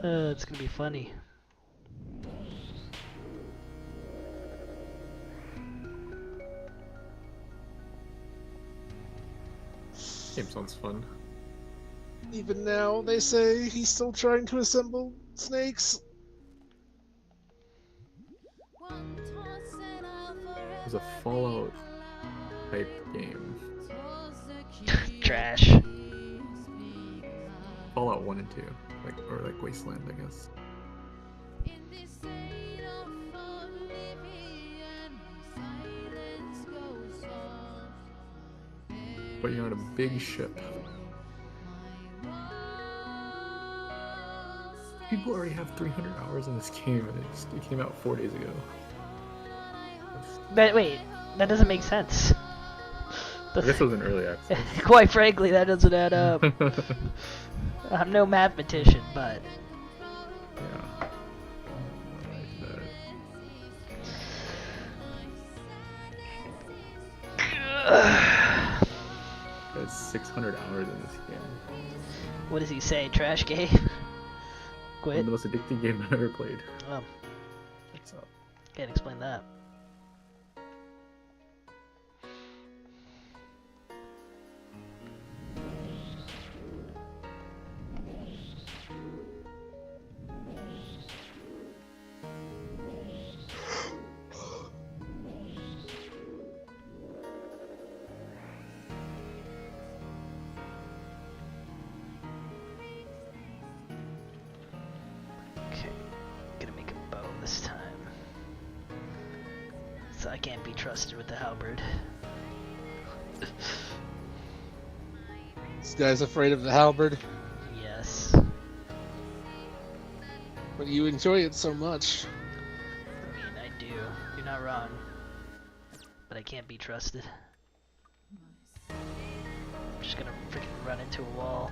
It's gonna be funny. Game sounds fun. Even now, they say he's still trying to assemble snakes. One toss and I'll It was a forever Fallout be type game. toss the Trash. keys behind. Fallout 1 and 2. Or like Wasteland, I guess. In this state of oblivion, silence goes on. But you're on a big ship. People already have 300 hours in this game, and it came out 4 days ago. But wait, that doesn't make sense. I guess it was an early access. Quite frankly, that doesn't add up. I'm no mathematician, but Yeah. There's 600 hours in this game. what does he say? Trash game? One Quit? of the most addicting games I've ever played. Oh, So, can't explain that. Okay, gonna make a bow this time. So I can't be trusted with the halberd. This guy's afraid of the halberd, Yes. but you enjoy it so much. I mean, I do. You're not wrong. But I can't be trusted. gonna freaking run into a wall.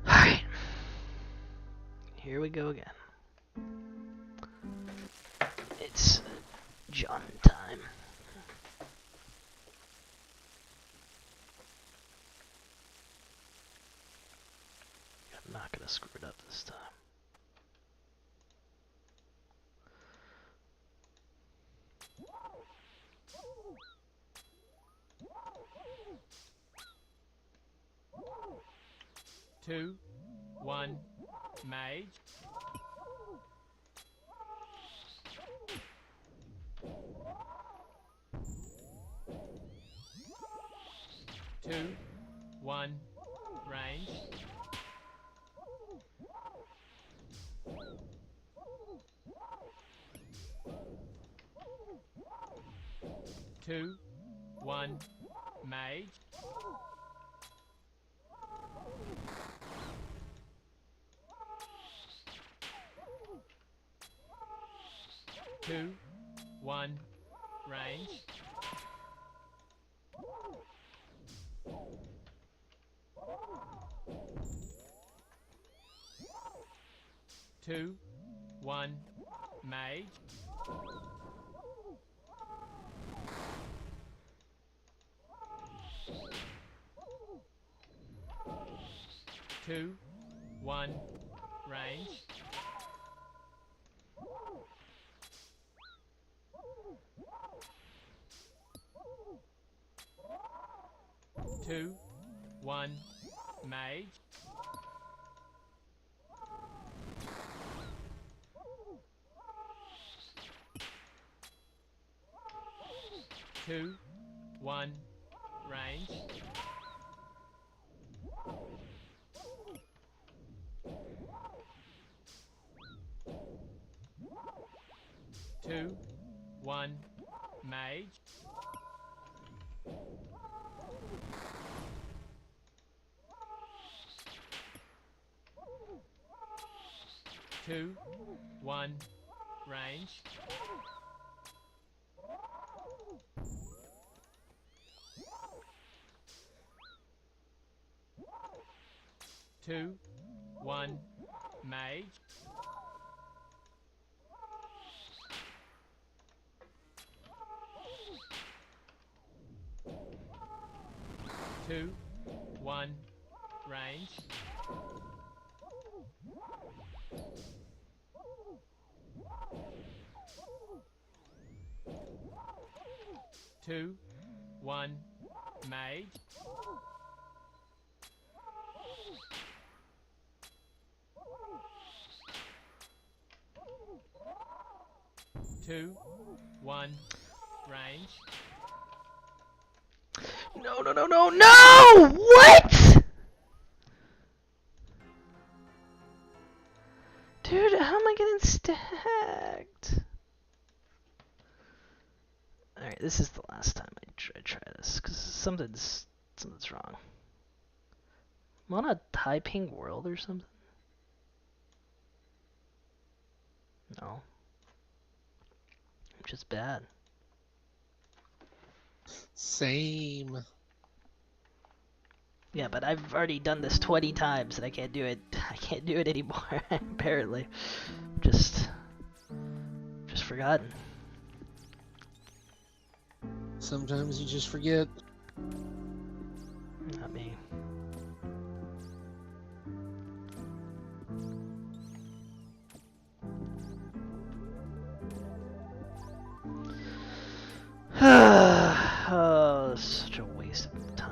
Alright. Here we go again. It's Jaunt time. I'm not gonna screw it up this time. Two, one, mage. Two, one, range. Two, one, mage. Two, one, range. Two, one, mage. Two, one, range. Two, one, mage. Two, one, range. Two, one, mage. Two, one, range. Two, one, mage. Two, one, range. Two, one, mage. Two, one, range. No, no, no, no, no! What? Dude, how am I getting stacked? Alright, this is the last time I try this, because something's wrong. I'm on a high ping world or something? No. I'm just bad. Same. Yeah, but I've already done this 20 times and I can't do it. I can't do it anymore, apparently. Just forgotten. Sometimes you just forget. Not me. Oh, this is such a waste of time.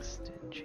Stingy.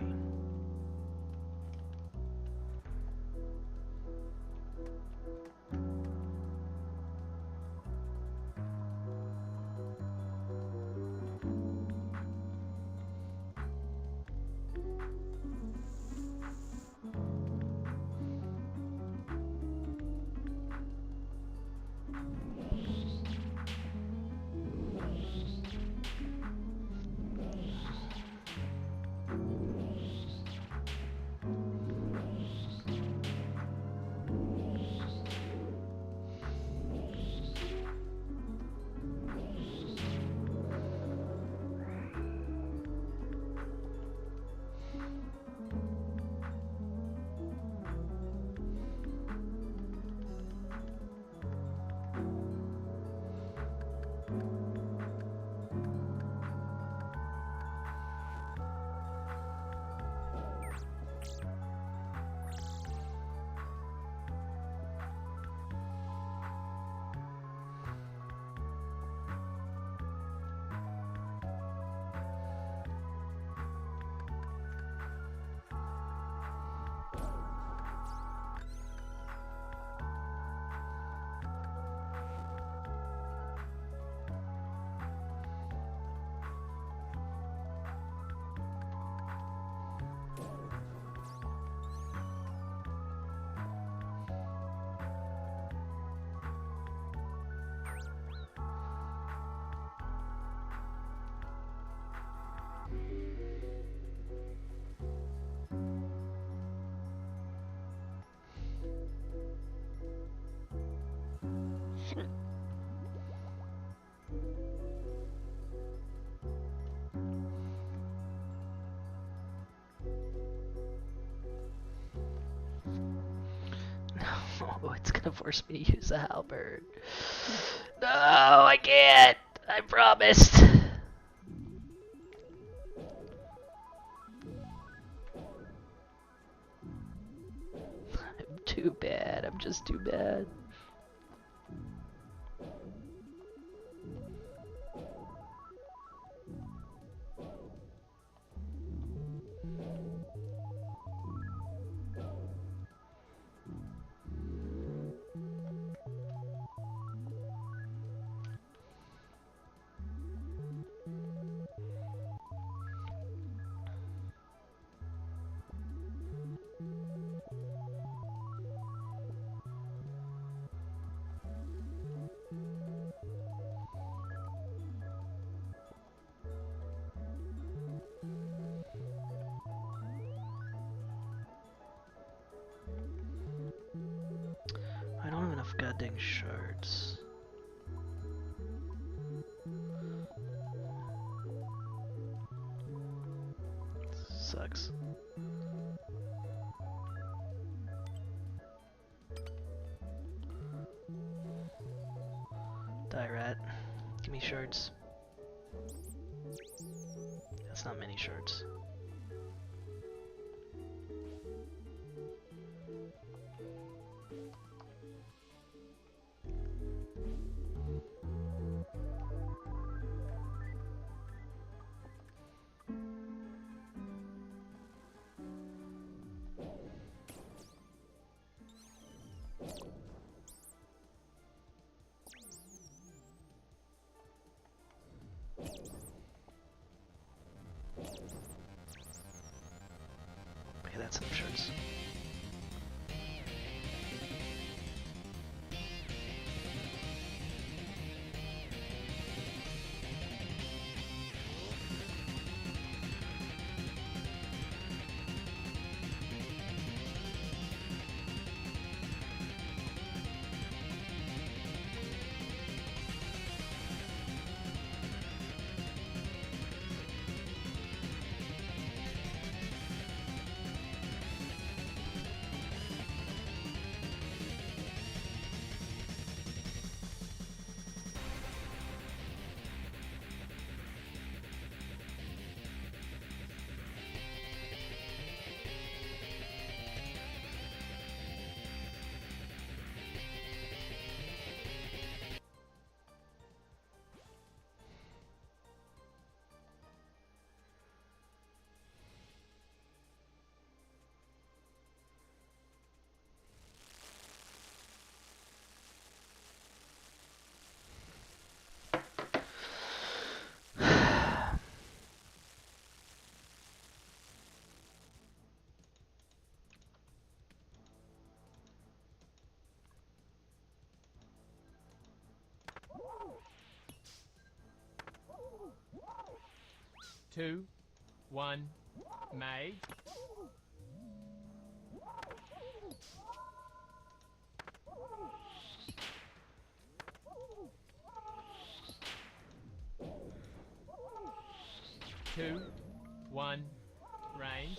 No, it's gonna force me to use a halberd. No, I can't. I promised. I'm too bad. I'm just too bad. adding shards. Sucks. Die rat. Give me shards. That's not many shards. Okay, that's enough shards. Two, one, made. Two, one, range.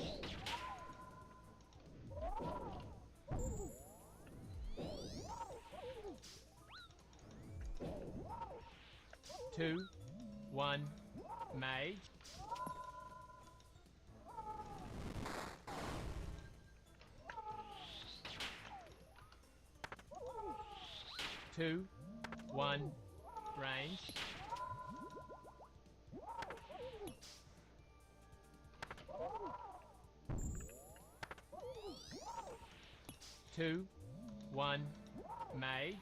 Two, one, mage. Two, one, range. Two, one, mage.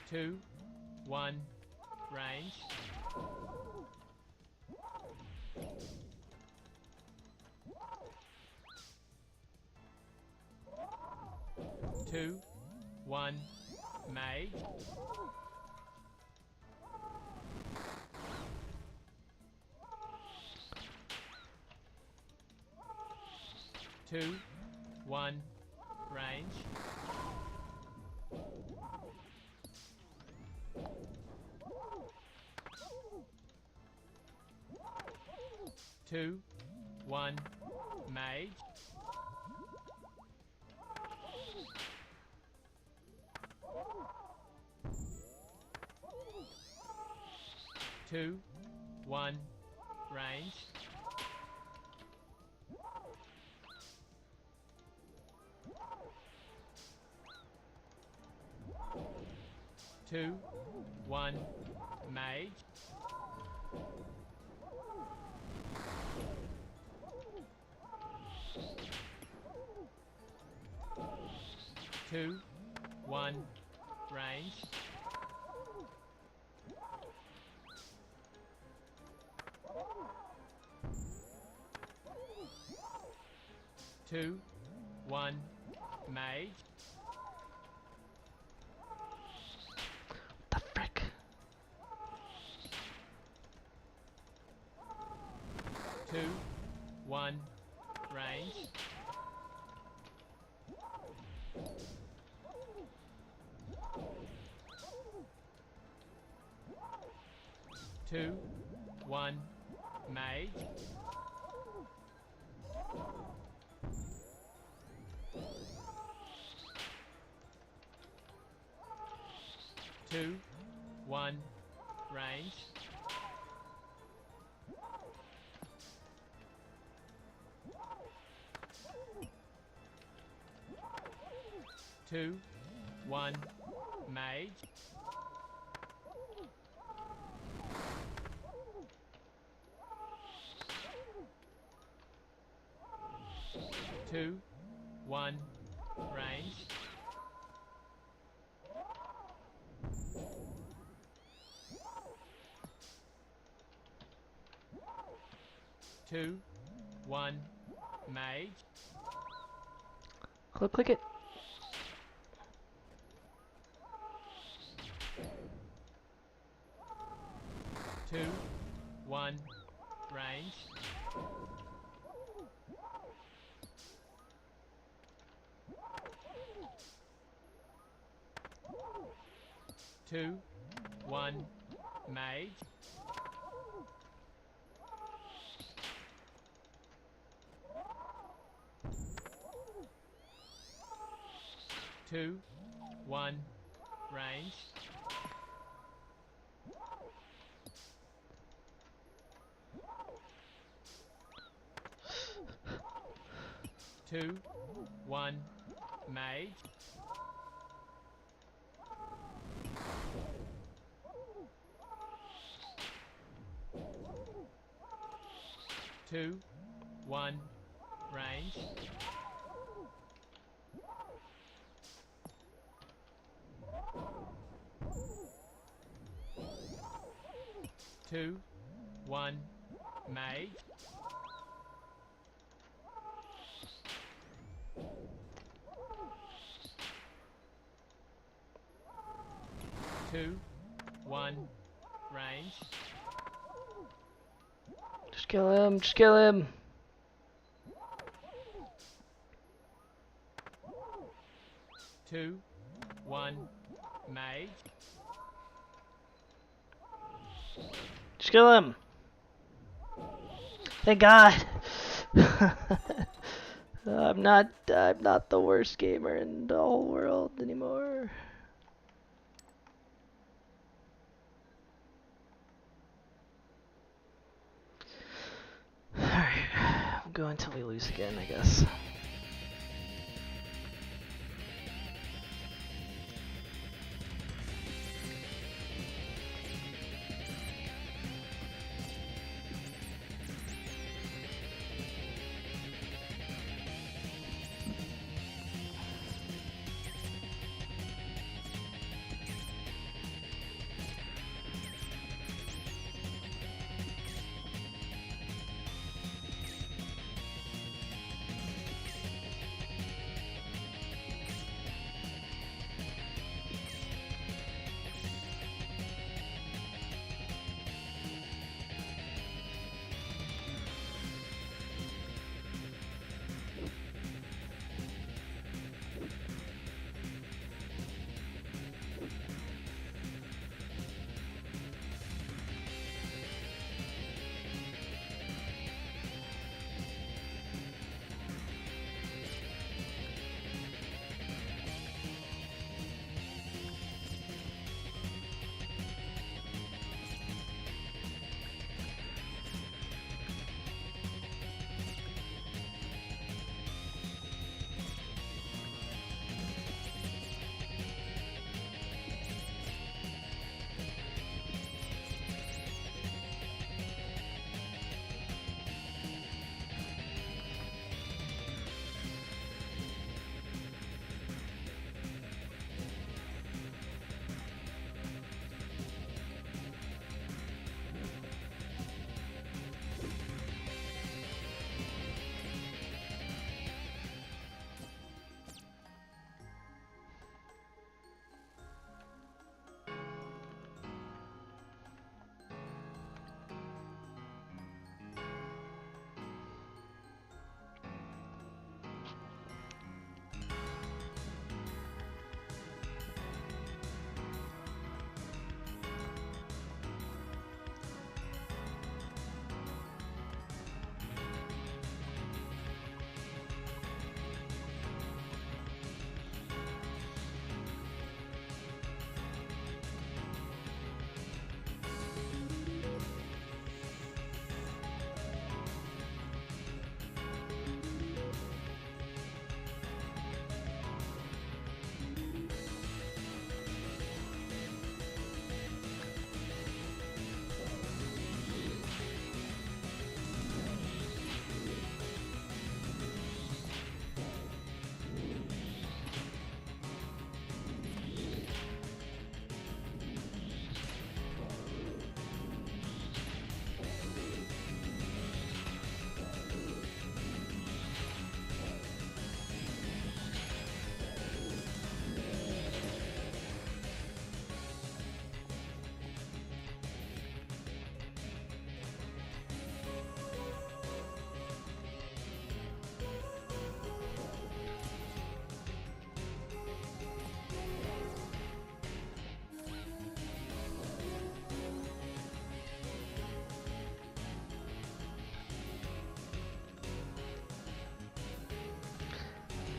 Two, one, range. Two, one, mage. Two, one, range. Two, one, mage. Two, one, range. Two, one, mage. Two, one, range. Two, one, mage. The frick? range. 2, 1, mage. 2, 1, range. 2, 1, mage. 2, 1, range. 2, 1, mage. Click it. 2, 1, range. 2, 1, mage. 2, 1, range. 2, 1, mage. 2, 1, range. 2, 1, mage. 2, 1, range. Just kill him. Just kill him. 2, 1, mage. Just kill him. Thank God. I'm not the worst gamer in the whole world anymore. Alright, we'll go until we lose again, I guess.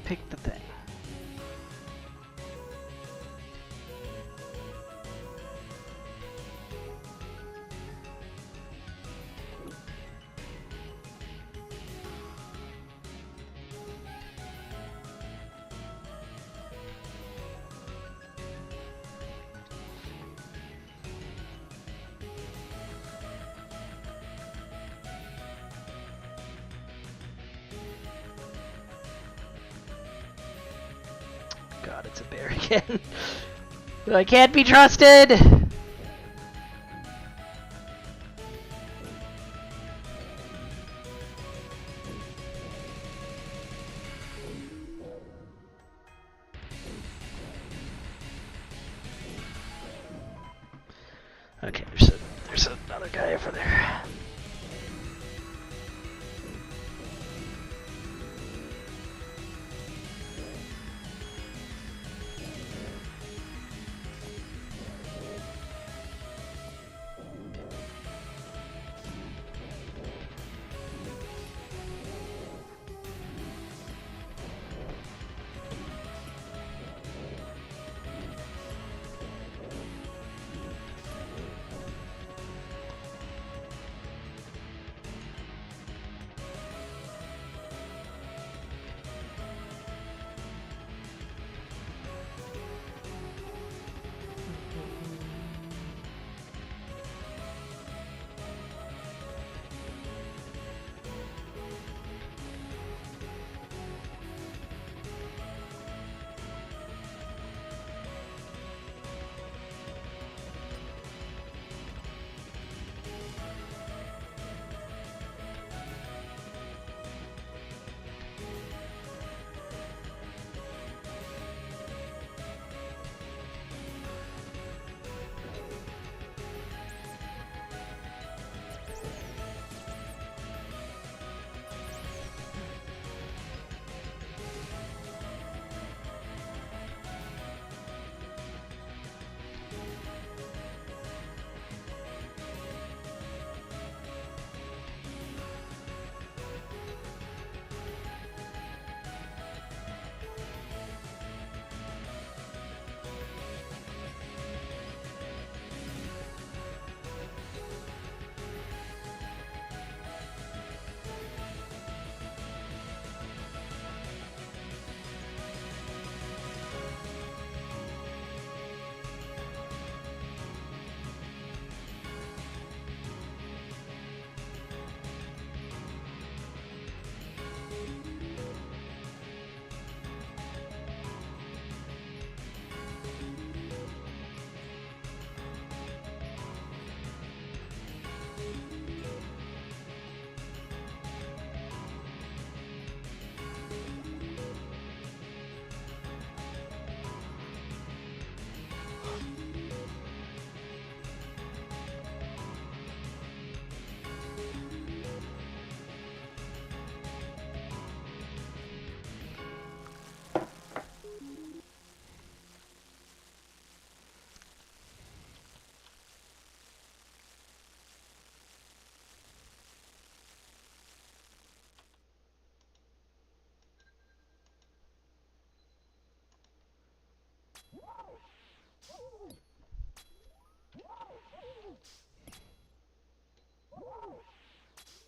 pick the thing. God, it's a bear again. I can't be trusted! Okay, there's another guy over there.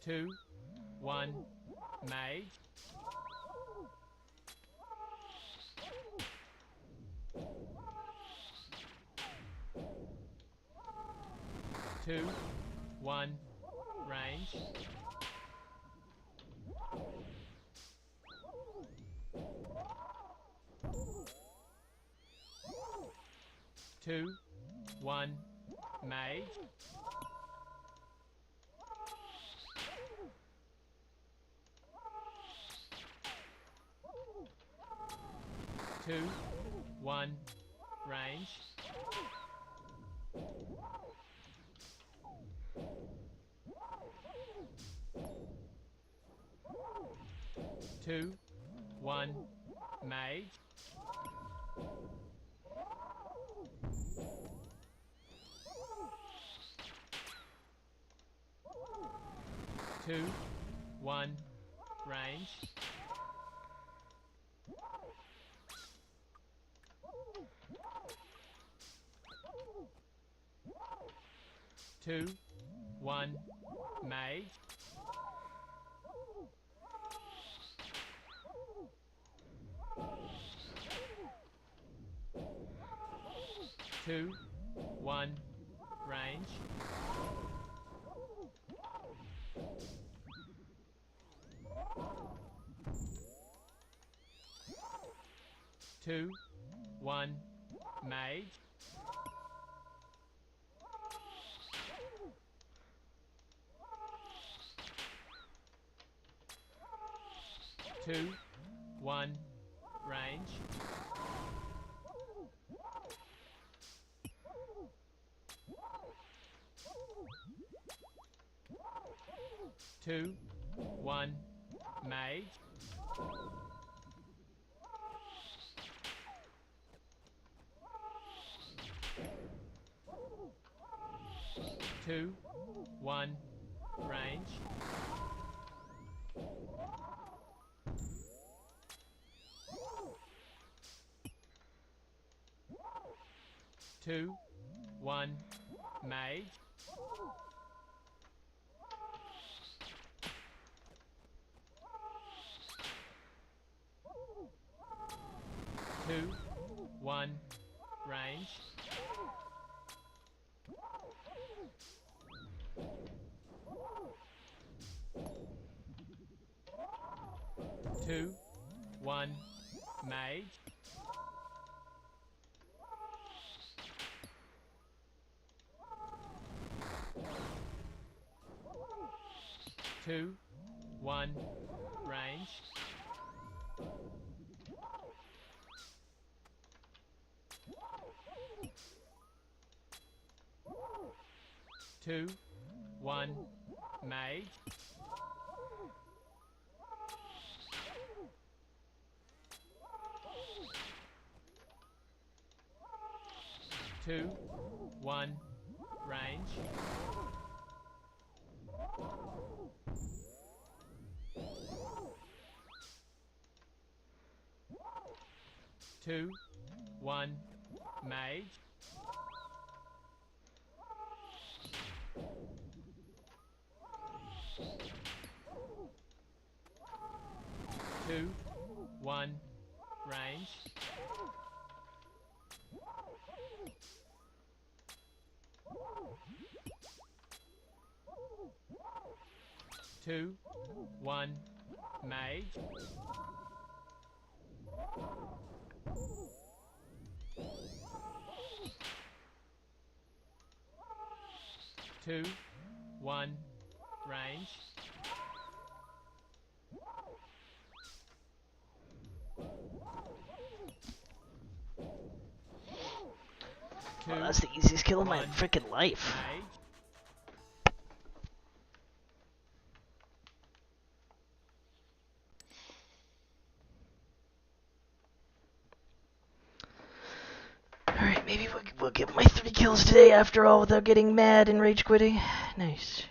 Two, one, mage. Two, one, range. Two, one, mage. Two, one, range. Two, one, mage. Two, one, range. 2, 1, mage. 2, 1, range. 2, 1, mage. 2, 1, range. 2, 1, mage. 2, 1, range. 2, 1, mage. 2, 1, range. 2, 1, mage. 2, 1, range. 2, 1, mage. 2, 1, range. 2, 1, mage. 2, 1, range. 2, 1, mage. 2, 1, range. 2, Wow, that's the easiest kill of my 1, freaking life. mage. Alright, maybe we'll get my 3 kills today after all without getting mad and rage quitting. Nice.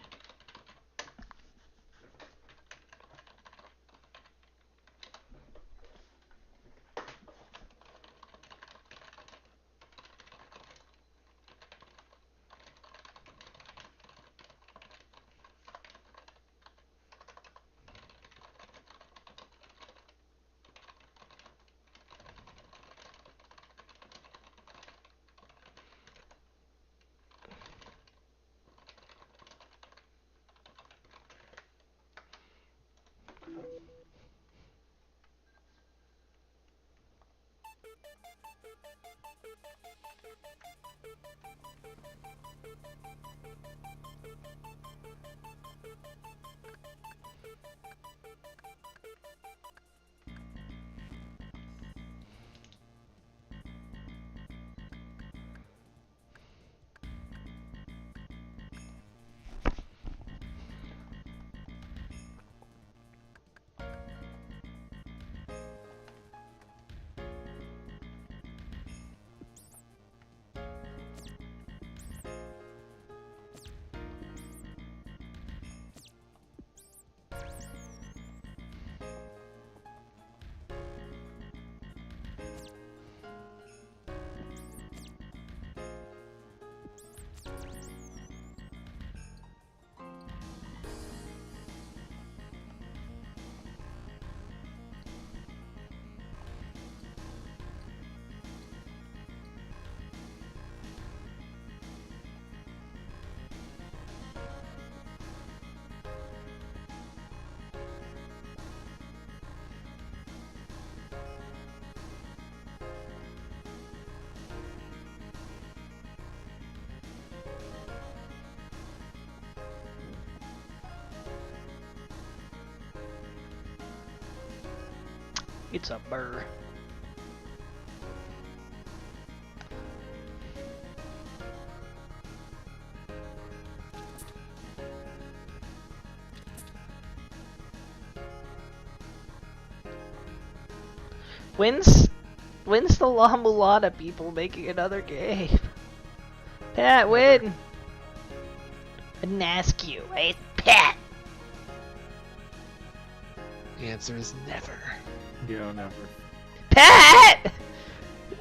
It's a burr. When's the La Mulana people making another game? Pat, win! I didn't ask you. I asked Pat! The answer is never. Yeah, never. Pat!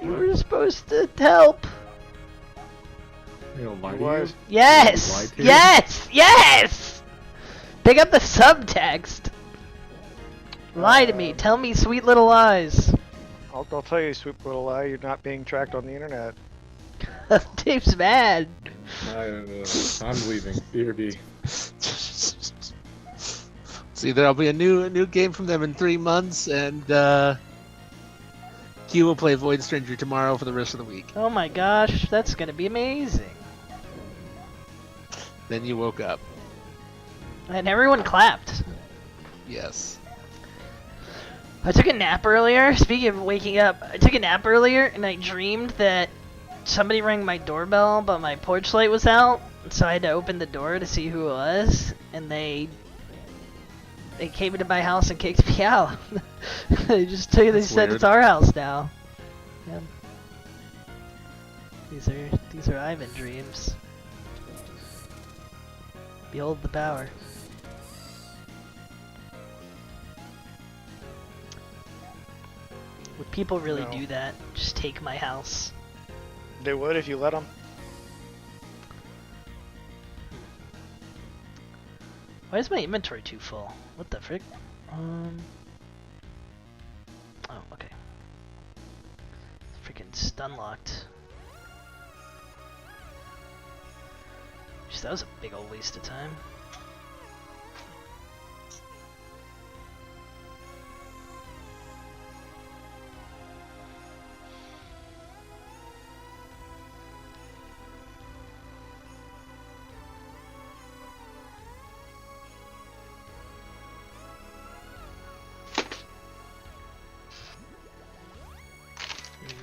You were supposed to help. You know, lie He to was. you? Yes! Lied to you? Yes! Yes! Pick up the subtext. Lie to me. Tell me sweet little lies. I'll tell you, sweet little lie, you're not being tracked on the internet. Dave's mad. I'm leaving. BRB. See, there'll be a new game from them in 3 months, and Q will play Void Stranger tomorrow for the rest of the week. Oh my gosh, that's gonna be amazing. Then you woke up. And everyone clapped. Yes. I took a nap earlier. Speaking of waking up, I took a nap earlier and I dreamed that somebody rang my doorbell, but my porch light was out. So I had to open the door to see who it was, and they came into my house and kicked me out. They said That's it's weird. our house now. Yeah. These are Ivan dreams. Behold the power. Would people really No. do that? Just take my house? They would if you let them. Why is my inventory too full? What the frick? Oh, okay. Freaking stun locked. Jeez, that was a big old waste of time.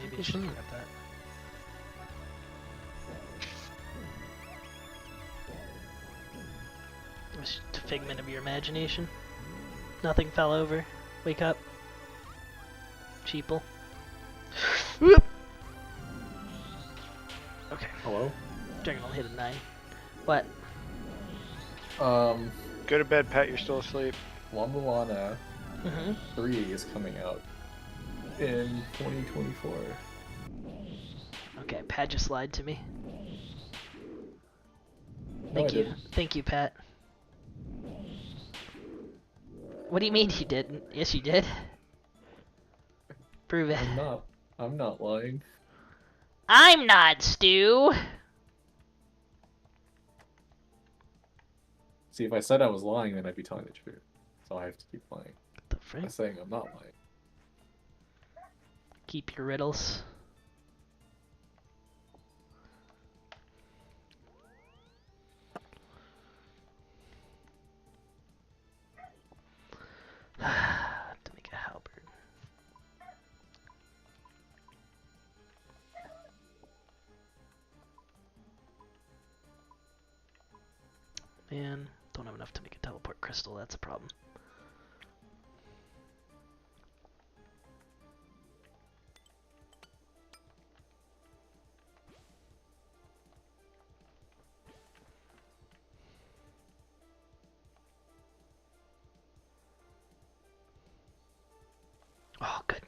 Maybe I should grab that. It was just a figment of your imagination. Nothing fell over. Wake up. Cheeple. Whoop! Okay, Hello? Dragon Ball hit a 9. What? Go to bed, Pat, you're still asleep. La Mulana Mm-hmm. 3 is coming out in 2024. Okay, Pat just lied to me. No, Thank I you. didn't. Thank you, Pat. What do you mean you didn't? Yes, you did. Prove it. I'm not lying. I'm not, Stu! See, if I said I was lying, then I'd be telling the truth. So I have to keep lying. What the I'm frick? saying I'm not lying. Keep your riddles. To make a halberd. Man, don't have enough to make a teleport crystal, that's a problem. Oh, good.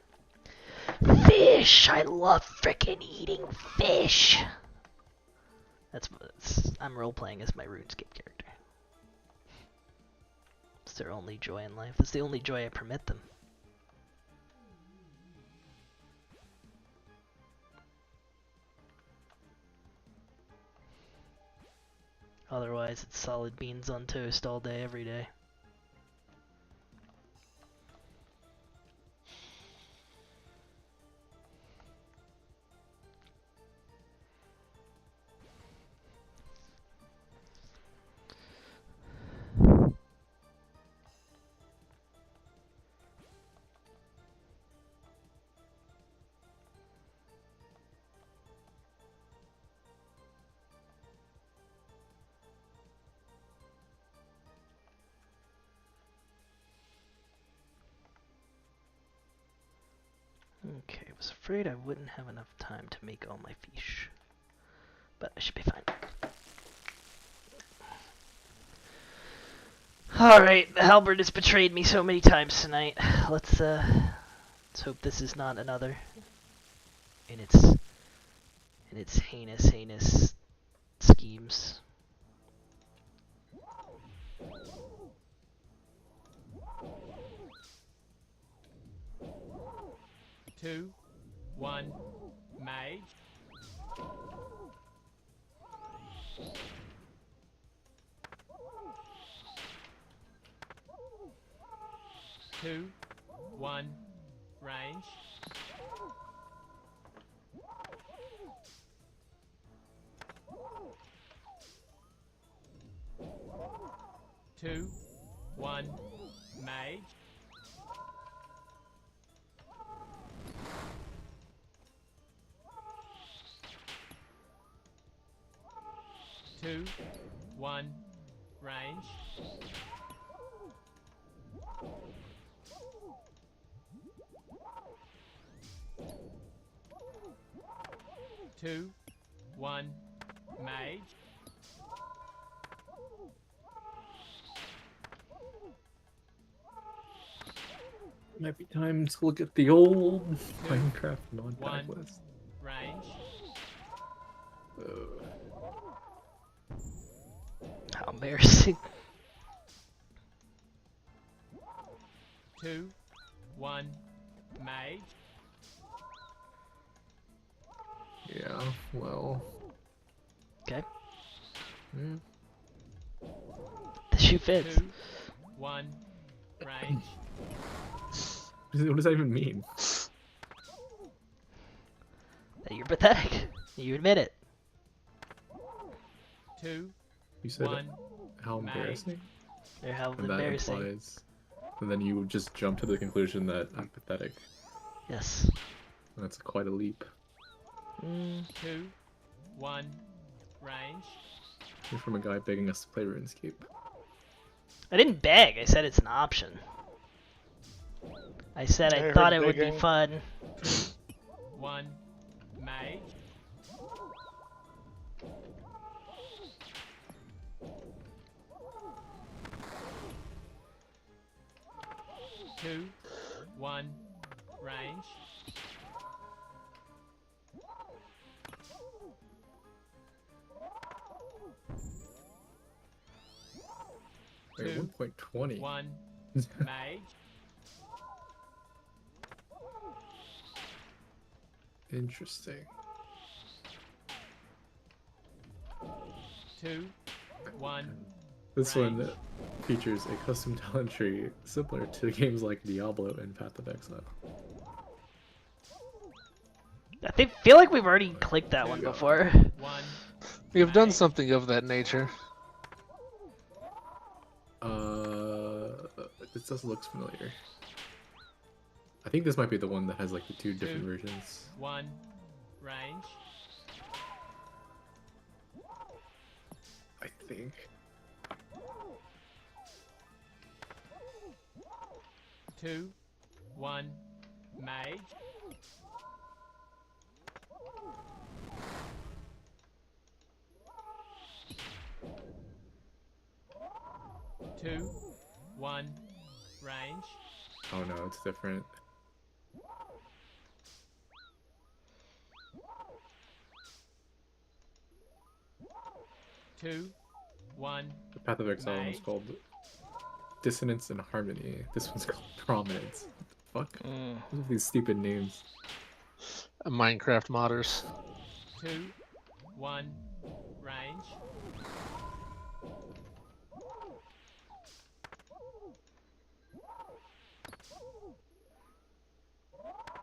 Fish! I love frickin' eating fish! I'm role-playing as my RuneScape character. It's their only joy in life. That's the only joy I permit them. Otherwise, it's solid beans on toast all day, every day. Okay, I was afraid I wouldn't have enough time to make all my fish. But I should be fine. Alright, the halberd has betrayed me so many times tonight. Let's hope this is not another in its heinous schemes. Two, one, mage. Two, one, range. Two, one, mage. Two, one, range. Two, one, mage. Might be time to look at the old Minecraft mod pack One. list. Range. How embarrassing. Two, one, mage. Yeah, well. Okay. Hmm. The shoe fits. Two, one, range. What does that even mean? That you're pathetic. You admit it. Two, You said one, how mage. embarrassing? You're how And that embarrassing. implies. And then you just jump to the conclusion that I'm pathetic. Yes. And that's quite a leap. Two, one, range. You're from a guy begging us to play RuneScape. I didn't beg. I said it's an option. I said I I heard thought it would be begging. fun. One, mage. Two, one, range. Wait, Two, 1.20. one, mage. Interesting. Two, one, This range. one features a custom talent tree similar to games like Diablo and Path of Exile. Feel like we've already clicked that one before. One, We have done mage. something of that nature. This does look familiar. I think this might be the one that has like the two different Two. versions. One, range. I think. Two, one, mage. Two, one, range. Oh no, it's different. Two, one, The Path of Exile one was Mage. called Dissonance and Harmony. This one's called Prominence. What the fuck? What are these stupid names? Minecraft modders. two, one, range.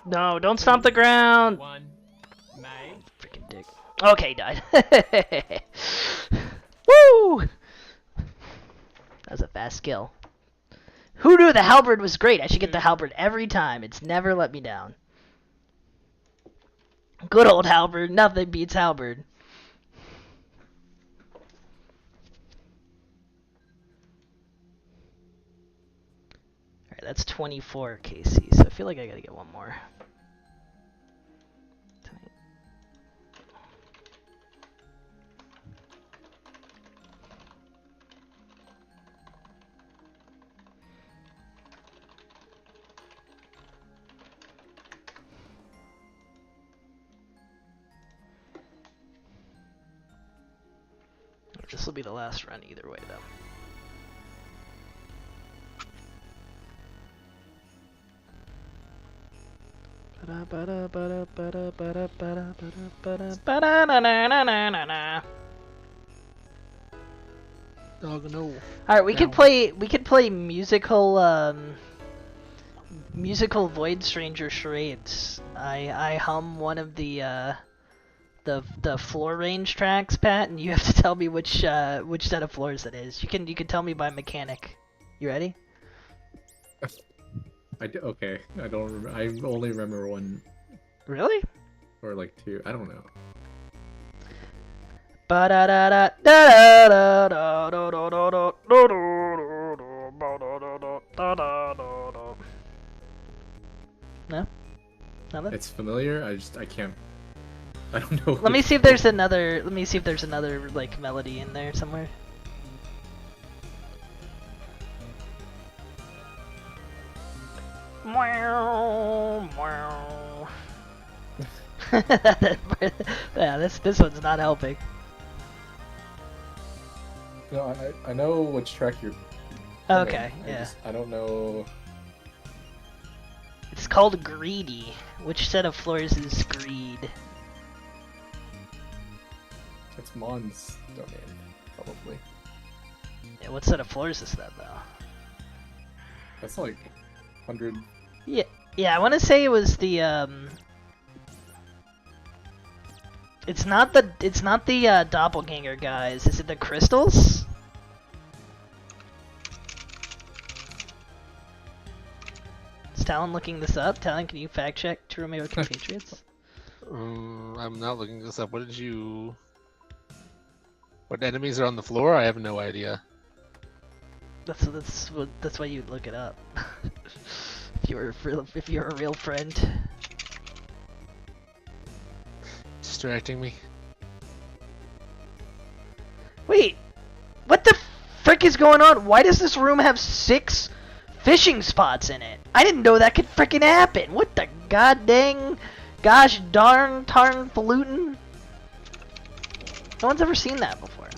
No, don't stomp the ground. One, mage. Freaking dick. Okay, died. Woo! That was a fast kill. Who knew the halberd was great? I should get the halberd every time. It's never let me down. Good old halberd. Nothing beats halberd. Alright, that's 24 KC, so I feel like I gotta get one more. This will be the last run either way, though. Dog no. All right, we could Down. play. We could play musical Void Stranger charades. I hum one of the floor range tracks, Pat, and you have to tell me which set of floors it is. You can tell me by mechanic. You ready? Okay. I don't. I only remember one Really? or like two. I don't know. No? Nothing? It's familiar. I can't. I don't know. Let me which see if there's another like melody in there somewhere. Yeah, this one's not helping. No, I know which track you're. Okay, I yeah. I don't know. It's called Greedy. Which set of floors is Greed? It's Mon's domain, probably. Yeah, what set of floors is that though? That's like 100. Yeah, I want to say it was the It's not the doppelganger guys. Is it the crystals? Is Talon looking this up? Talon, can you fact check True American Patriots? I'm not looking this up. What did you? What enemies are on the floor? I have no idea. That's why you'd look it up. if you're a real friend. Distracting me. Wait, what the frick is going on? Why does this room have 6 fishing spots in it? I didn't know that could frickin' happen. What the god dang, gosh darn tarn falutin? No one's ever seen that before.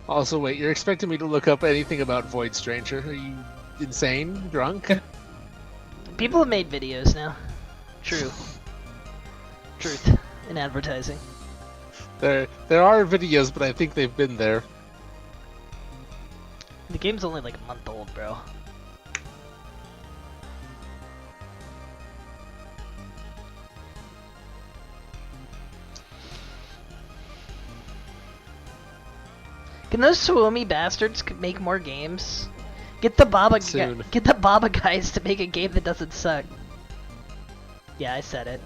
Also, wait, you're expecting me to look up anything about Void Stranger? Are you insane? Drunk? People have made videos now. True. Truth in advertising. There are videos, but I think they've been there. The game's only like a month old, bro. Can those Suomi bastards make more games? Get the Baba Soon. get the Baba guys to make a game that doesn't suck. Yeah, I said it.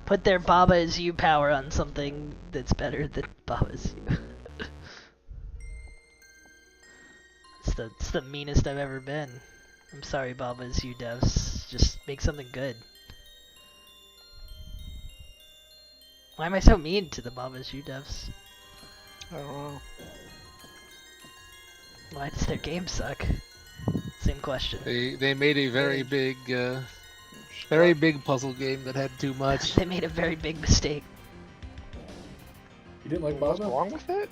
Put their Baba is you power on something that's better than Baba is you. It's the meanest I've ever been. I'm sorry, Baba is you devs. Just make something good. Why am I so mean to the Baba is you devs? I don't know. Why does their game suck? Same question. They made a very big puzzle game that had too much. They made a very big mistake. You didn't like What's Baba? wrong with it?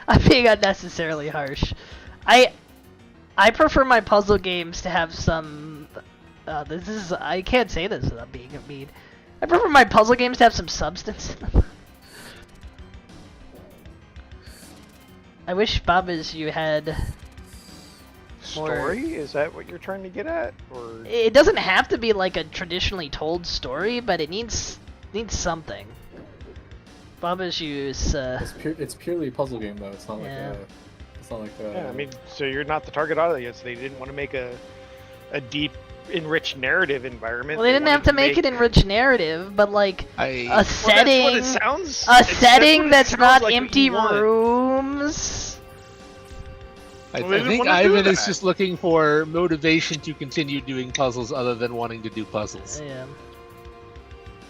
I'm being unnecessarily harsh. I prefer my puzzle games to have some. I can't say this without being mean. I prefer my puzzle games to have some substance in them. I wish Baba's you had more. Story? Is that what you're trying to get at? Or It doesn't have to be like a traditionally told story, but it needs something. Baba's you is It's purely a puzzle game though. It's not like Yeah. It's not like yeah, I mean, so you're not the target audience. They didn't want to make a deep, enriched narrative environment. well, they didn't have to make it enriched narrative, but like a Well, setting, that's what it sounds. a setting what it that's sounds not like what empty you want. rooms. I Well, they didn't think wanna do Ivan is that. just looking for motivation to continue doing puzzles other than wanting to do puzzles. Yeah.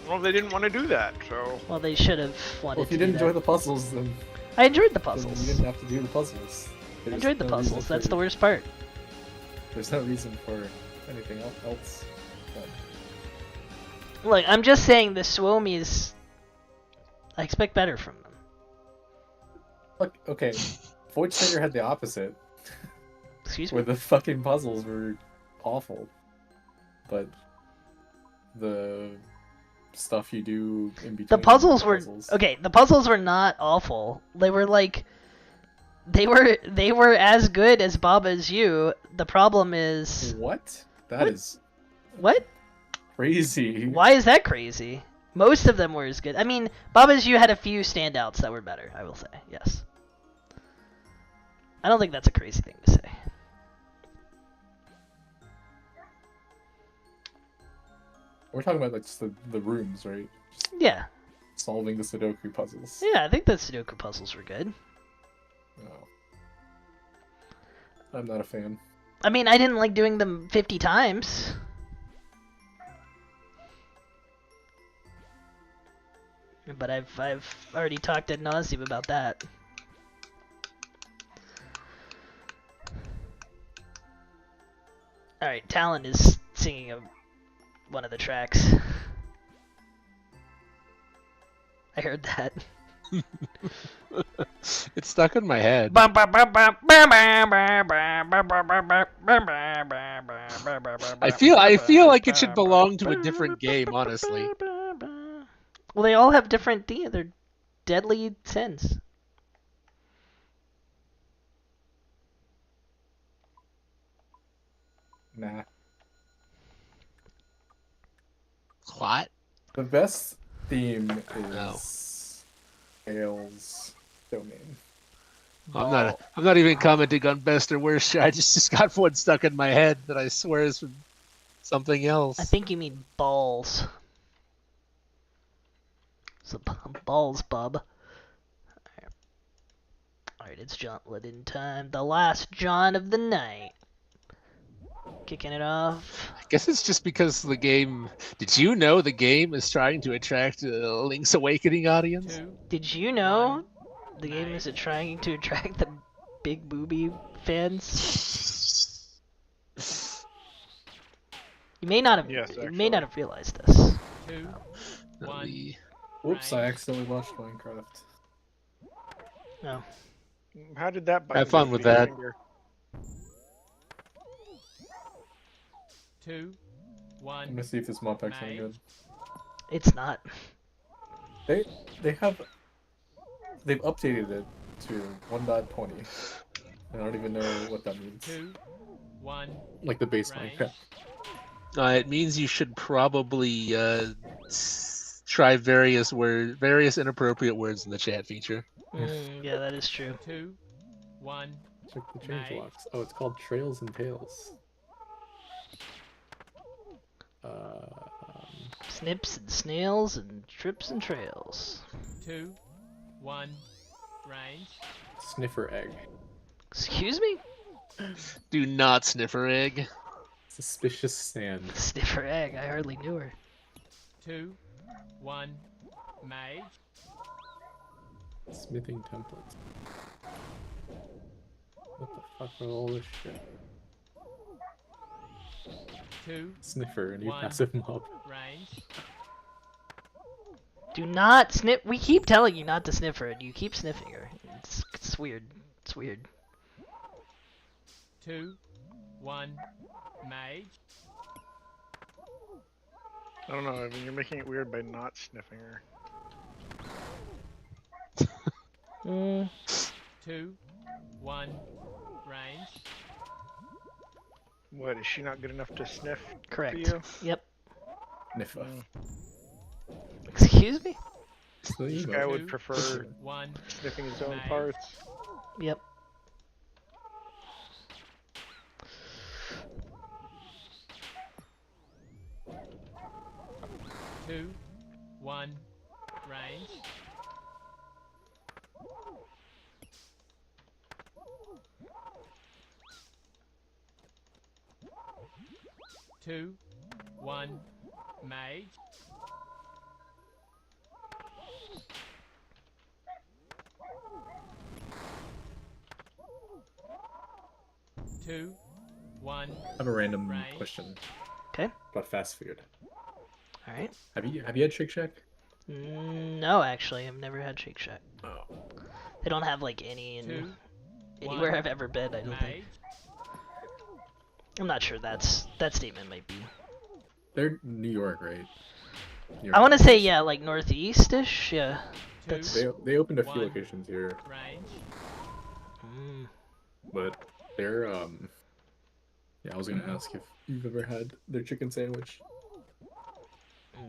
Well, they didn't want to do that, so. Well, they should have wanted Well, if you to didn't do enjoy that. the puzzles, then I enjoyed the you puzzles. didn't have to do the puzzles. I There's enjoyed the no reason puzzles. That's for- the worst part. There's no reason for anything else. But Look, I'm just saying the Suomis. I expect better from them. look, okay, Void Trader had the opposite, Excuse where me. the fucking puzzles were awful, but the stuff you do in between The puzzles were puzzles- okay. The puzzles were not awful. They were like, they were as good as Baba's You. The problem is What? That What? is what? crazy. Why is that crazy? Most of them were as good. I mean, Baba's You had a few standouts that were better. I will say, yes. I don't think that's a crazy thing to say. We're talking about like just the rooms, right? Just Yeah, solving the Sudoku puzzles. yeah. I think the Sudoku puzzles were good. No. I'm not a fan. I mean, I didn't like doing them 50 times. But I've already talked ad nauseum about that. All right, Talon is singing one of the tracks. I heard that. It's stuck in my head. I feel like it should belong to a different game, honestly. Well, they all have different they're deadly sins. Nah. What? The best theme No. is Tails' domain. I'm not even commenting on best or worst. I just got one stuck in my head that I swear is from something else. I think you mean balls. So balls, bub. Alright, it's Jauntlet in time. The last Jaunt of the night. Kicking it off. I guess it's just because the game. Did you know the game is trying to attract a Link's Awakening audience? 2, Did you know One. the game is Nice. trying to attract the big booby fans? You may not have. Yes, you may actually. not have realized this. 2, No, 1. the- Whoops, I Right. accidentally watched Minecraft. No. How did that button Have fun go with through your that. finger? 2, I'm 1. gonna see if this mod pack's any Nice. good. It's not. They've updated it to 1.20. I don't even know what that means. 2, 1. Like the base Range. Minecraft. It means you should probably try various inappropriate words in the chat feature. Yeah, that is true. 2, 1. Check the change Nice. locks. Oh, it's called Trails and Tails. Snips and snails and trips and trails. 2, 1. Range. Sniffer egg. Excuse me? Do not sniffer egg. Suspicious sand. Sniffer egg. I hardly knew her. 2, 1. Mage. Smithing template. What the fuck are all this shit? 2, Sniffer, a new One. passive mob. range. Do not sniff. We keep telling you not to sniff her, and you keep sniffing her. It's weird. It's weird. 2, 1. Mage. I don't know. I mean, you're making it weird by not sniffing her. 2, 1. Range. What, is she not good enough to sniff Correct. for you? Yep. Niffa. Excuse me? It's the This emo. guy would 2, prefer 1. sniffing his own Nice. parts. Yep. 2, 1. Range. 2, 1. Mage. 2, 1. I have a random Right. question Okay. about fast food. All right. Have you had Shake Shack? No, actually, I've never had Shake Shack. Oh, They don't have like any in 2, anywhere 1. I've ever been. I don't think. Mage. I'm not sure that statement might be. they're New York, right? New I York want to say based. yeah, like northeast-ish. Yeah. 2, That's. They opened a few 1. locations here, Range. Mm. but they're Yeah, I was gonna ask if you've ever had their chicken sandwich.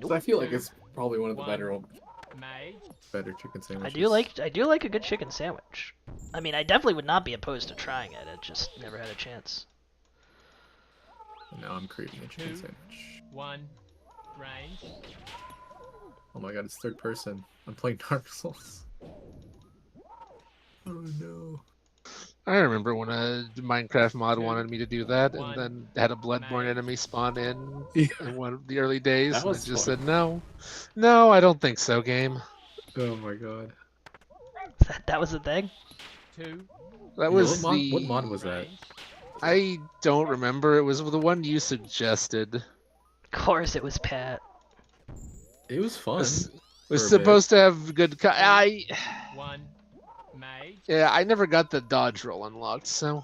'Cause I feel like it's probably one of the Mage. better chicken I sandwiches. do like a good chicken sandwich. I mean, I definitely would not be opposed to trying it. I just never had a chance. And now I'm craving a chicken 2, sandwich. 1. Range. Oh my god, it's third person. I'm playing Dark Souls. Oh no. I remember when a Minecraft mod 2, wanted me to do that, and 1. then had a Bloodborne Mage. enemy spawn in Yeah, one of the early days, that and I was just fun. said no, no, I don't think so, game. Oh my god. That was the thing. 2. That Yeah, was what mod was that? Range. I don't remember. It was the one you suggested. Of course, it was Pat. It was fun. Was for a bit. supposed to have good. 1. Mage. Yeah, I never got the dodge roll unlocked, so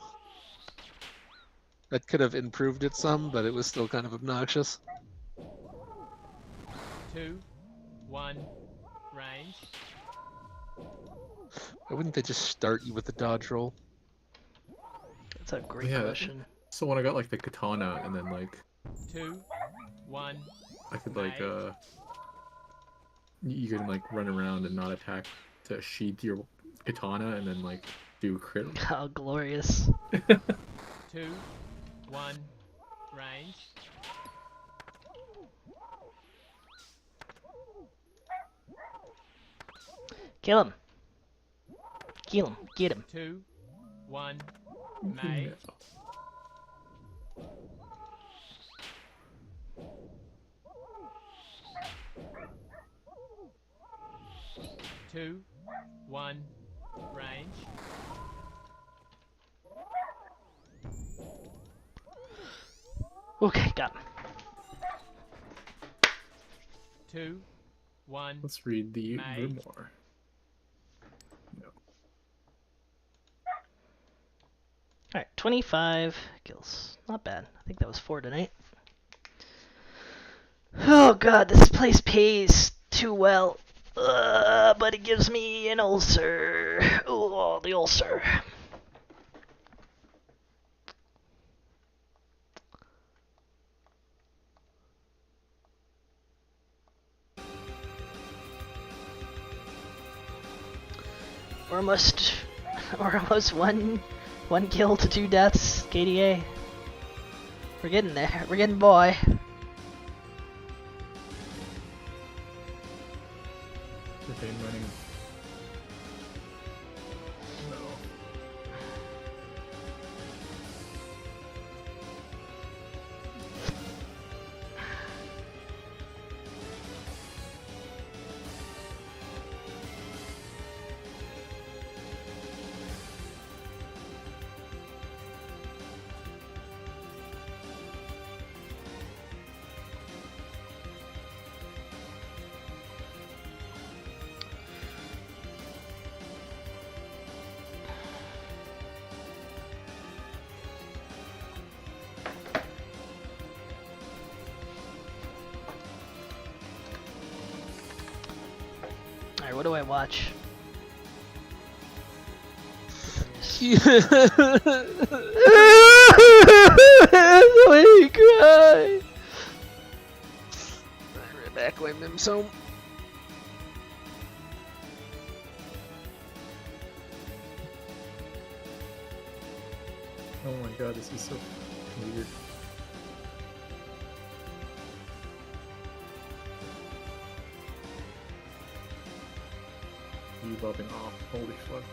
that could have improved it some, but it was still kind of obnoxious. 2, 1. Range. Why wouldn't they just start you with the dodge roll? That's a great Yeah. question. So when I got like the katana and then like 2, 1. I could like Mage. you can like run around and not attack to sheath your katana and then like do crit. How glorious. 2, 1. Range. Kill him. Kill him. Get him. 2, 1. Mage. 2, 1. Range. Okay, got him. 2, 1. Let's read the Mage. grimoire. No. Alright, 25 kills. Not bad. I think that was 4 tonight. Oh god, this place pays too well. But it gives me an ulcer. Oh, the ulcer. We're almost one kill to 2 deaths, KDA. We're getting there. We're getting boy. Retain running. No. Alright, what do I watch? The way he cried. Right back when them so. Oh my god, this is so weird. You bobbing off. Holy fuck.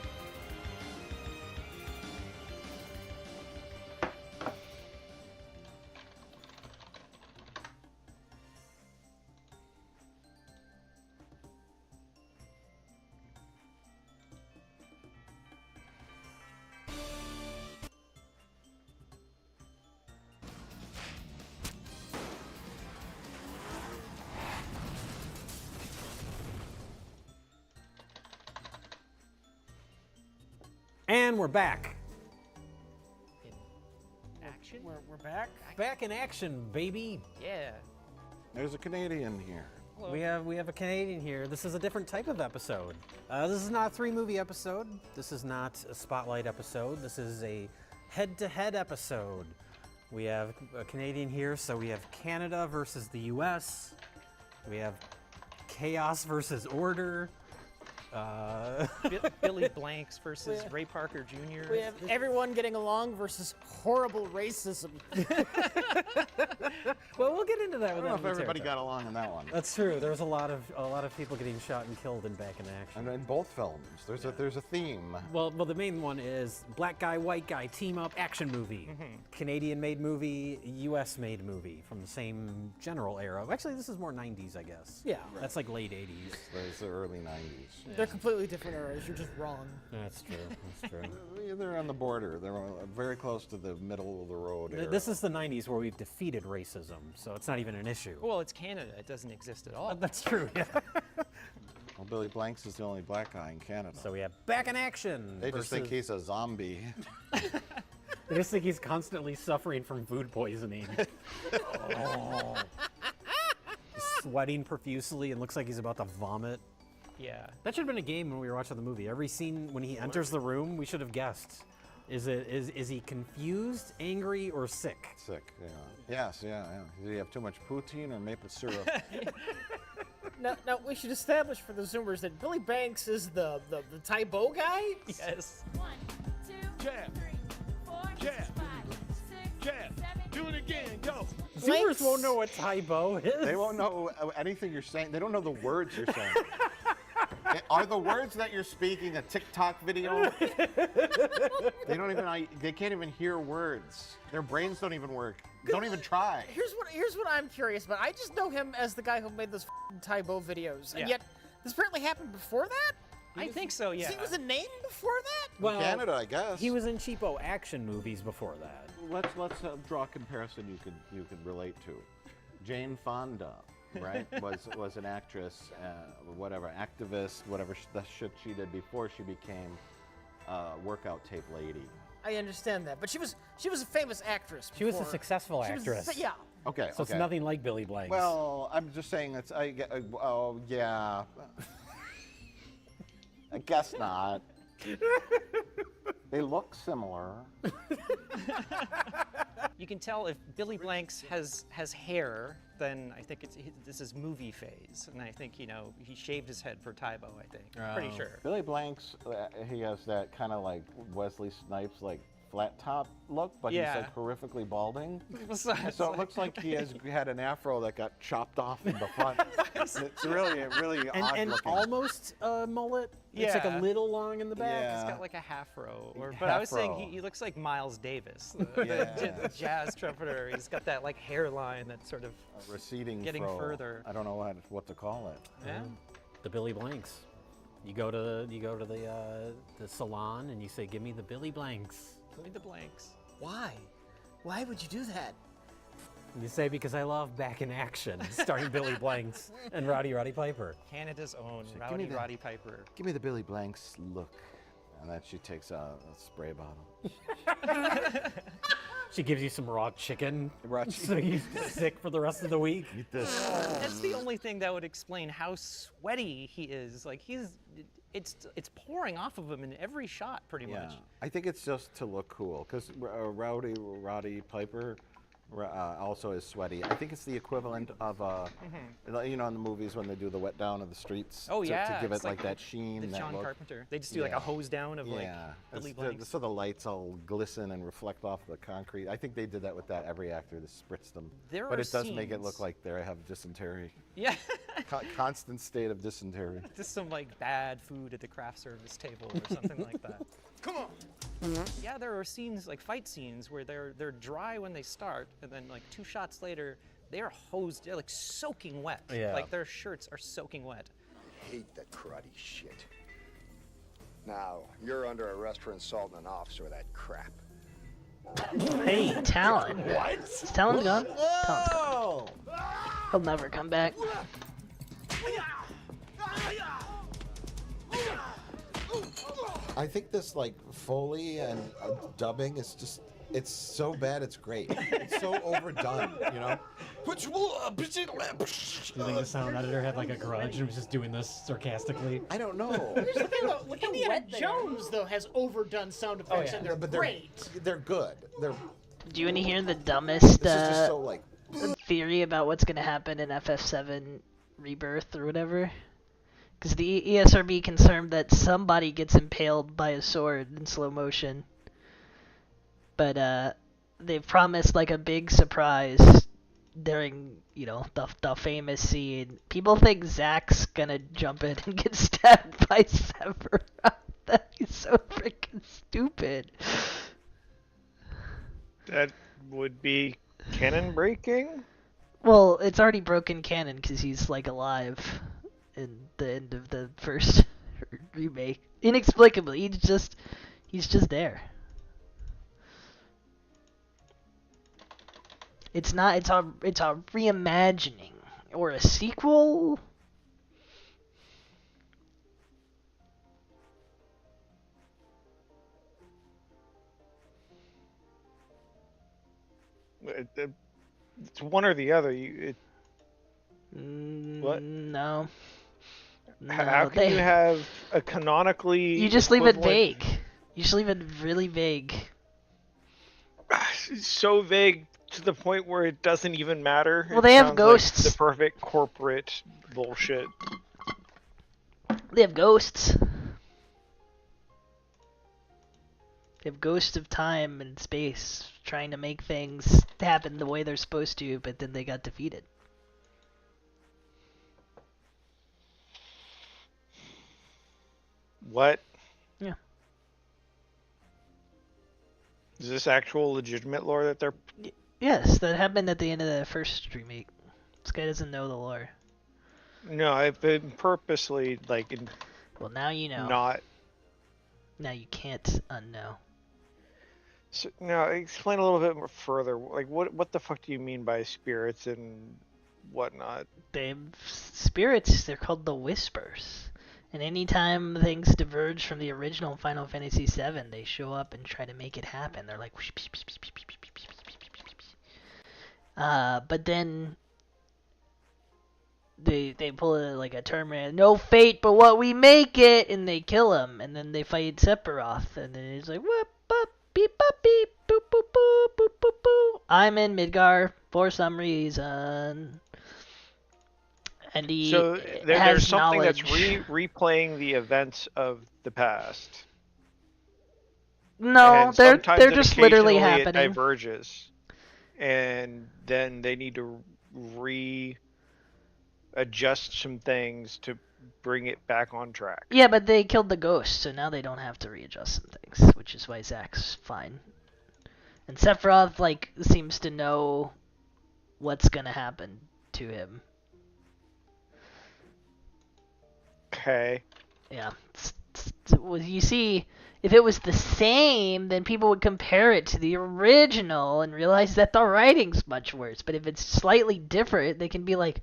And we're back. Action? We're back. Back in action, baby. Yeah. There's a Canadian here. Hello. We have a Canadian here. This is a different type of episode. This is not a 3-movie episode. This is not a spotlight episode. This is a head-to-head episode. We have a Canadian here, so we have Canada versus the U.S. We have chaos versus order. Billy Blanks versus Ray Parker Jr. We have everyone getting along versus horrible racism. Well, we'll get into that. I don't know if everybody got along in that one. That's true. There's a lot of people getting shot and killed in Back in Action. And in both films, there's a theme. Well, the main one is black guy, white guy, team up, action movie. Canadian-made movie, U.S.-made movie from the same general era. Actually, this is more 90s, I guess. Yeah. That's like late 80s. There's the early 90s. They're completely different eras. You're just wrong. That's true. That's true. They're on the border. They're very close to the middle of the road era. This is the 90s where we've defeated racism, so it's not even an issue. Well, it's Canada. It doesn't exist at all. That's true, yeah. Well, Billy Blanks is the only black guy in Canada. So we have Back in Action. They just think he's a zombie. They just think he's constantly suffering from food poisoning. Oh. He's sweating profusely and looks like he's about to vomit. Yeah. That should have been a game when we were watching the movie. Every scene when he enters the room, we should have guessed. Is he confused, angry, or sick? Sick, yeah. Yes, yeah. Did he have too much poutine or maple syrup? Now we should establish for the Zoomers that Billy Banks is the Tybo guy. Yes. 1, 2, Jab. 3, 4, Jab. 5, 6, Jab. 7, Do it again, go. Zoomers won't know what Tybo is. They won't know anything you're saying. They don't know the words you're saying. Are the words that you're speaking a TikTok video? They don't even. They can't even hear words. Their brains don't even work. Don't even try. Here's what I'm curious about. I just know him as the guy who made those Tybo videos, and Yeah. yet this apparently happened before that. I think so, yeah. He was a name before that. Well, Canada, I guess. he was in cheapo action movies before that. Let's draw a comparison you could relate to. Jane Fonda, right? was an actress, whatever, activist, whatever the shit she did before she became a workout tape lady. I understand that, but she was a famous actress. She was a before. successful She was- actress. yeah. Okay. So it's nothing like Billy Blanks. Well, I'm just saying it's. Oh yeah. I guess not. They look similar. You can tell if Billy Blanks has hair, then I think this is movie phase, and I think he shaved his head for Tybo. I think. Pretty sure. Billy Blanks, he has that kind of like Wesley Snipes, like flat top look, but he's like horrifically balding. So it looks like he had an afro that got chopped off in the front. It's really odd and looking. almost a mullet. It's like a Yeah. little long in the back. Yeah. He's got like a half-row. But I was saying Half-row. he looks like Miles Davis, the jazz trumpeter. He's got that like hairline that's sort of A receding getting fro. further. I don't know what to call it. Yeah. The Billy Blanks. You go to the salon and you say, "Give me the Billy Blanks." Give me the Blanks. Why? Why would you do that? And you say, "Because I love Back in Action," starring Billy Blanks and Roddy Piper. Canada's own give me Roddy Piper. Give me the Billy Blanks look. And then she takes a spray bottle. She gives you some raw chicken, Raw so you're sick for the rest of the week. Eat this. That's the only thing that would explain how sweaty he is. Like it's pouring off of him in every shot, pretty much. I think it's just to look cool, because Roddy Piper also is sweaty. I think it's the equivalent of, in the movies when they do the wet down of the streets. Oh, to yeah, give it it's like like that sheen, The that John look. Carpenter. They just do like a hose down of like Billy Blanks. So the lights all glisten and reflect off the concrete. I think they did that with that every actor. They spritzed them. There But are it does make it scenes- look like they have dysentery. Yeah. Constant state of dysentery. Just some like bad food at the craft service table or something like that. Come on. Yeah, there are scenes like fight scenes where they're dry when they start, and then like 2 shots later, they are hosed. They're like soaking wet. Yeah. Like their shirts are soaking wet. Hate that karate shit. Now, you're under arrest for insulting an officer with that crap. Hey, Talon. What? Is Talon gone? Talon's gone. He'll never come back. I think this like Foley and dubbing is just. It's so bad, it's great. It's so overdone, you know? Do you think the sound editor had like a grudge and was just doing this sarcastically? I don't know. Here's the thing though, Indiana Jones though has overdone sound effects and they're great. They're good. They're. Do you want to hear the dumbest This is just so like. theory about what's gonna happen in FF7 Rebirth or whatever? Because the ESRB confirmed that somebody gets impaled by a sword in slow motion. But they've promised like a big surprise during, you know, the famous scene. People think Zack's gonna jump in and get stabbed by Sephiroth. That is so freaking stupid. That would be canon breaking? Well, it's already broken canon because he's like alive in the end of the first remake. Inexplicably, he's just there. It's not. It's a reimagining or a sequel. It's one or the other. What? No. How can you have a canonically? You just leave it vague. You just leave it really vague. So vague to the point where it doesn't even matter. Well, they have ghosts. Like the perfect corporate bullshit. They have ghosts. They have ghosts of time and space trying to make things happen the way they're supposed to, but then they got defeated. What? Yeah. Is this actual legitimate lore that they're... Yes, that happened at the end of the first remake. This guy doesn't know the lore. No, I've been purposely, like... Well, now you know. Not... Now you can't unknow. So, now, explain a little bit more further. Like, what the fuck do you mean by spirits and whatnot? Spirits, they're called the Whispers. And anytime things diverge from the original Final Fantasy VII, they show up and try to make it happen. They're like... but then... They pull like a Terminator, no fate but what we make it, and they kill him, and then they fight Sephiroth, and then it's like, whoop, bop, beep, bop, beep, boop, boop, boop, boop, boop, boop. I'm in Midgar for some reason. And he So has there's something knowledge. that's replaying the events of the past. No, And they're sometimes just literally occasionally happening. It diverges, and then they need to adjust some things to bring it back on track. Yeah, but they killed the ghost, so now they don't have to readjust some things, which is why Zack's fine. And Sephiroth, like, seems to know what's gonna happen to him. Okay. Yeah. Well, you see, if it was the same, then people would compare it to the original and realize that the writing's much worse. But if it's slightly different, they can be like,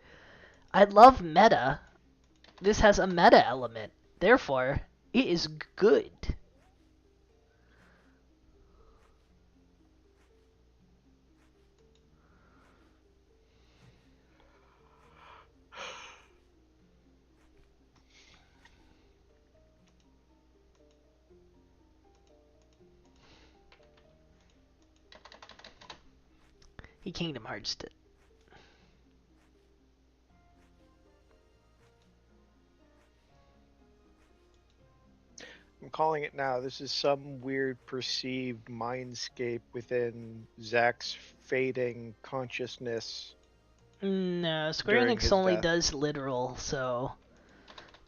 I love meta. This has a meta element. Therefore, it is good. He Kingdom Hearts did. I'm calling it now. This is some weird perceived mindscape within Zack's fading consciousness. No, Square during Enix his only death. does literal, so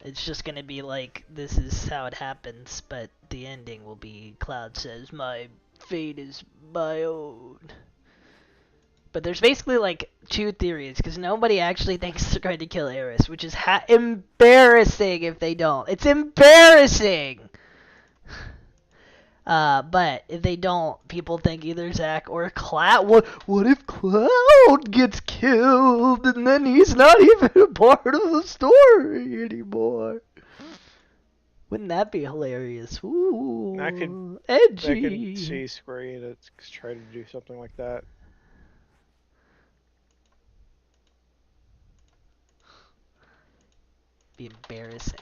it's just gonna be like, this is how it happens, but the ending will be Cloud says, my fate is my own. But there's basically like two theories, because nobody actually thinks they're going to kill Aerith, which is embarrassing if they don't. It's embarrassing! But if they don't, people think either Zack or Cloud. What if Cloud gets killed and then he's not even a part of the story anymore? Wouldn't that be hilarious? Ooh, I could edgy. see Square Enix try to do something like that. Be embarrassing.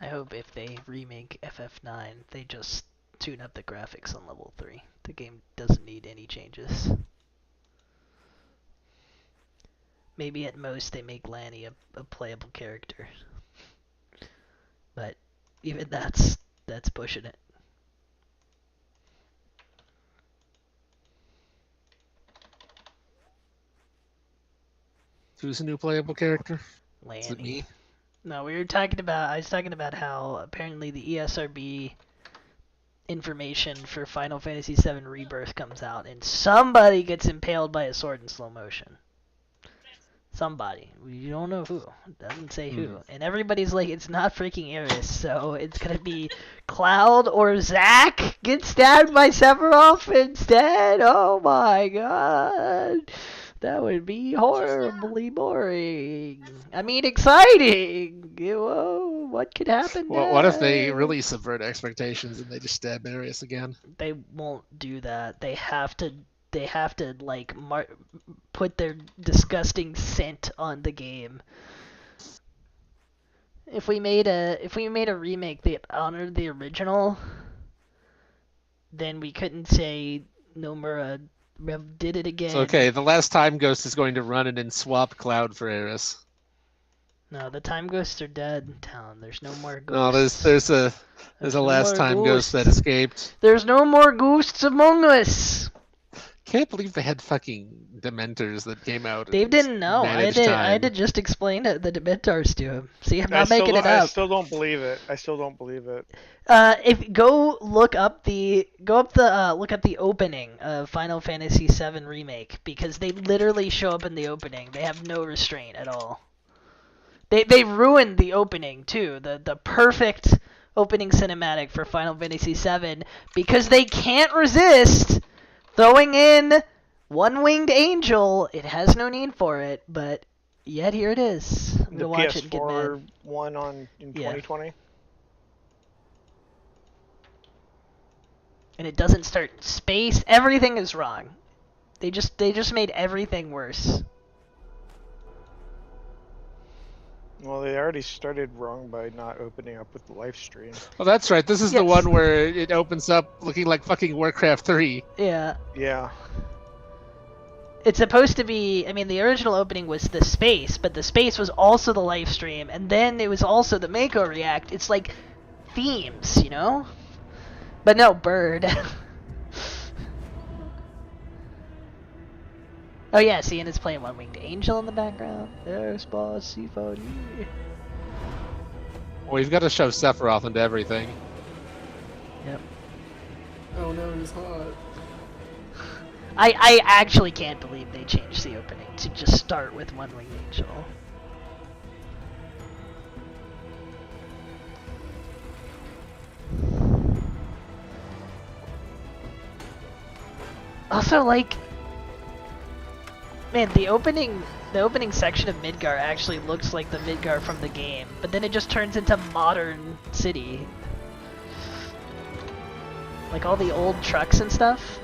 I hope if they remake FF9, they just tune up the graphics on level 3. The game doesn't need any changes. Maybe at most they make Lanny a playable character. But even that's pushing it. Who's a new playable character? Lanny. Is it me? No, I was talking about how apparently the ESRB information for Final Fantasy VII Rebirth comes out and somebody gets impaled by a sword in slow motion. Somebody. We don't know who. It doesn't say who. And everybody's like, it's not freaking Aeris, so it's gonna be Cloud or Zack get stabbed by Sephiroth instead. Oh my god. That would be horribly boring. I mean, exciting. Whoa, what could happen Well, what if they really subvert expectations and they just stab Aeris again? They won't do that. They have to like put their disgusting scent on the game. If we made a remake that honored the original, then we couldn't say Nomura did it again. So, okay, the last time Ghost is going to run and then swap Cloud for Aeris. No, the time ghosts are dead in town. There's no more ghosts. No, there's a no last time ghosts. Ghost that escaped. There's no more ghosts among us. Can't believe they had fucking Dementors that came out. Dave didn't know. I had to just explain the Dementors to him. See, I'm not making it up. I still don't believe it. If look up the opening of Final Fantasy VII Remake, because they literally show up in the opening. They have no restraint at all. They ruined the opening too, the perfect opening cinematic for Final Fantasy VII, because they can't resist throwing in One-Winged Angel. It has no need for it, but yet here it is. I'm gonna watch it and get mad. One in 2020. And it doesn't start in space. Everything is wrong. They just made everything worse. Well, they already started wrong by not opening up with the live stream. Oh, that's right. This is the one where it opens up looking like fucking Warcraft 3. Yeah. Yeah. It's supposed to be, I mean, the original opening was the space, but the space was also the live stream, and then it was also the Mako React. It's like themes, you know? But no, bird. Oh yeah, see, and it's playing One-Winged Angel in the background. There's Boss C4. Well, you've got to shove Sephiroth into everything. Yep. Oh no, he's hot. I actually can't believe they changed the opening to just start with One-Winged Angel. Also, like, man, the opening section of Midgar actually looks like the Midgar from the game, but then it just turns into modern city. Like all the old trucks and stuff,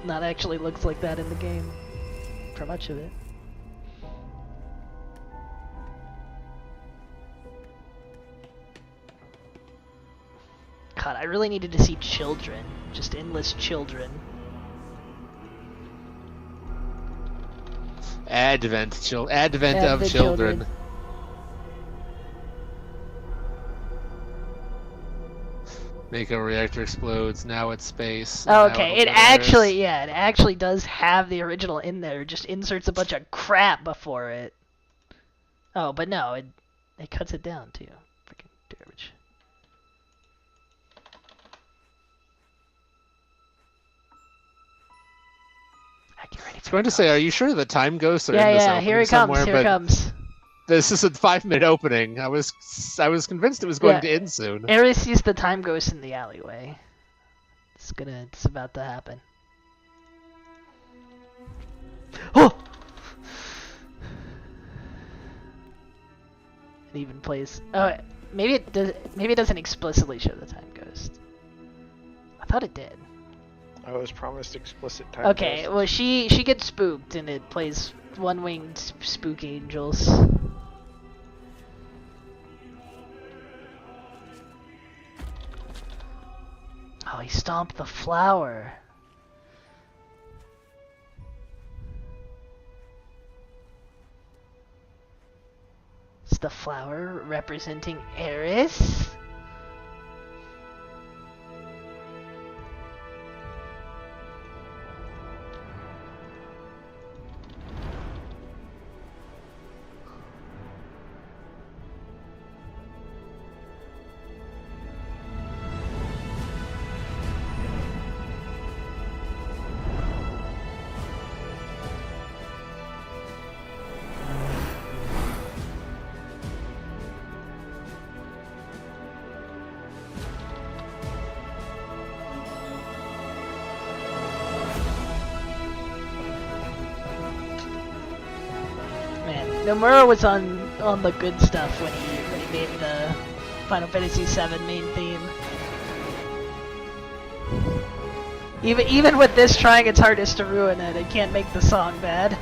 not actually looks like that in the game, for much of it. God, I really needed to see children, just endless children. Advent of children. Mako reactor explodes. Now it's space. Oh, now okay, it'll it let actually, Eris. it actually does have the original in there. Just inserts a bunch of crap before it. Oh, but no, it cuts it down too. Freaking garbage. I was going to say, are you sure the time ghosts are Yeah, in this yeah, opening here it somewhere? comes, here it but comes. This is a 5-minute opening. I was convinced it was going to end soon. Eris sees the time ghost in the alleyway. It's about to happen. Oh! It even plays. Oh, maybe it does. Maybe it doesn't explicitly show the time ghost. I thought it did. I was promised explicit time. Okay, ghost. well she gets spooked and it plays one-winged spook angels. Oh, he stomped the flower. It's the flower representing Eris? Nomura was on the good stuff when he made the Final Fantasy VII main theme. Even with this trying its hardest to ruin it, it can't make the song bad.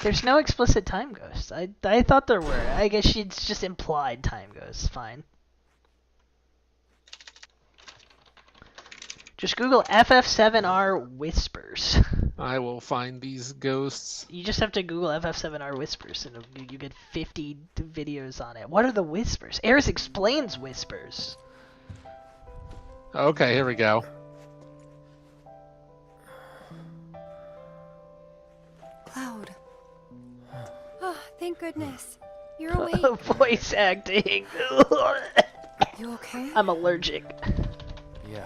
There's no explicit time ghosts. I thought there were. I guess she's just implied time ghosts. Fine. Just Google FF7R Whispers. I will find these ghosts. You just have to Google FF7R Whispers and you get 50 videos on it. What are the whispers? Eris explains whispers. Okay, here we go. Cloud. Oh, thank goodness. You're awake. Voice acting. You okay? I'm allergic. Yeah.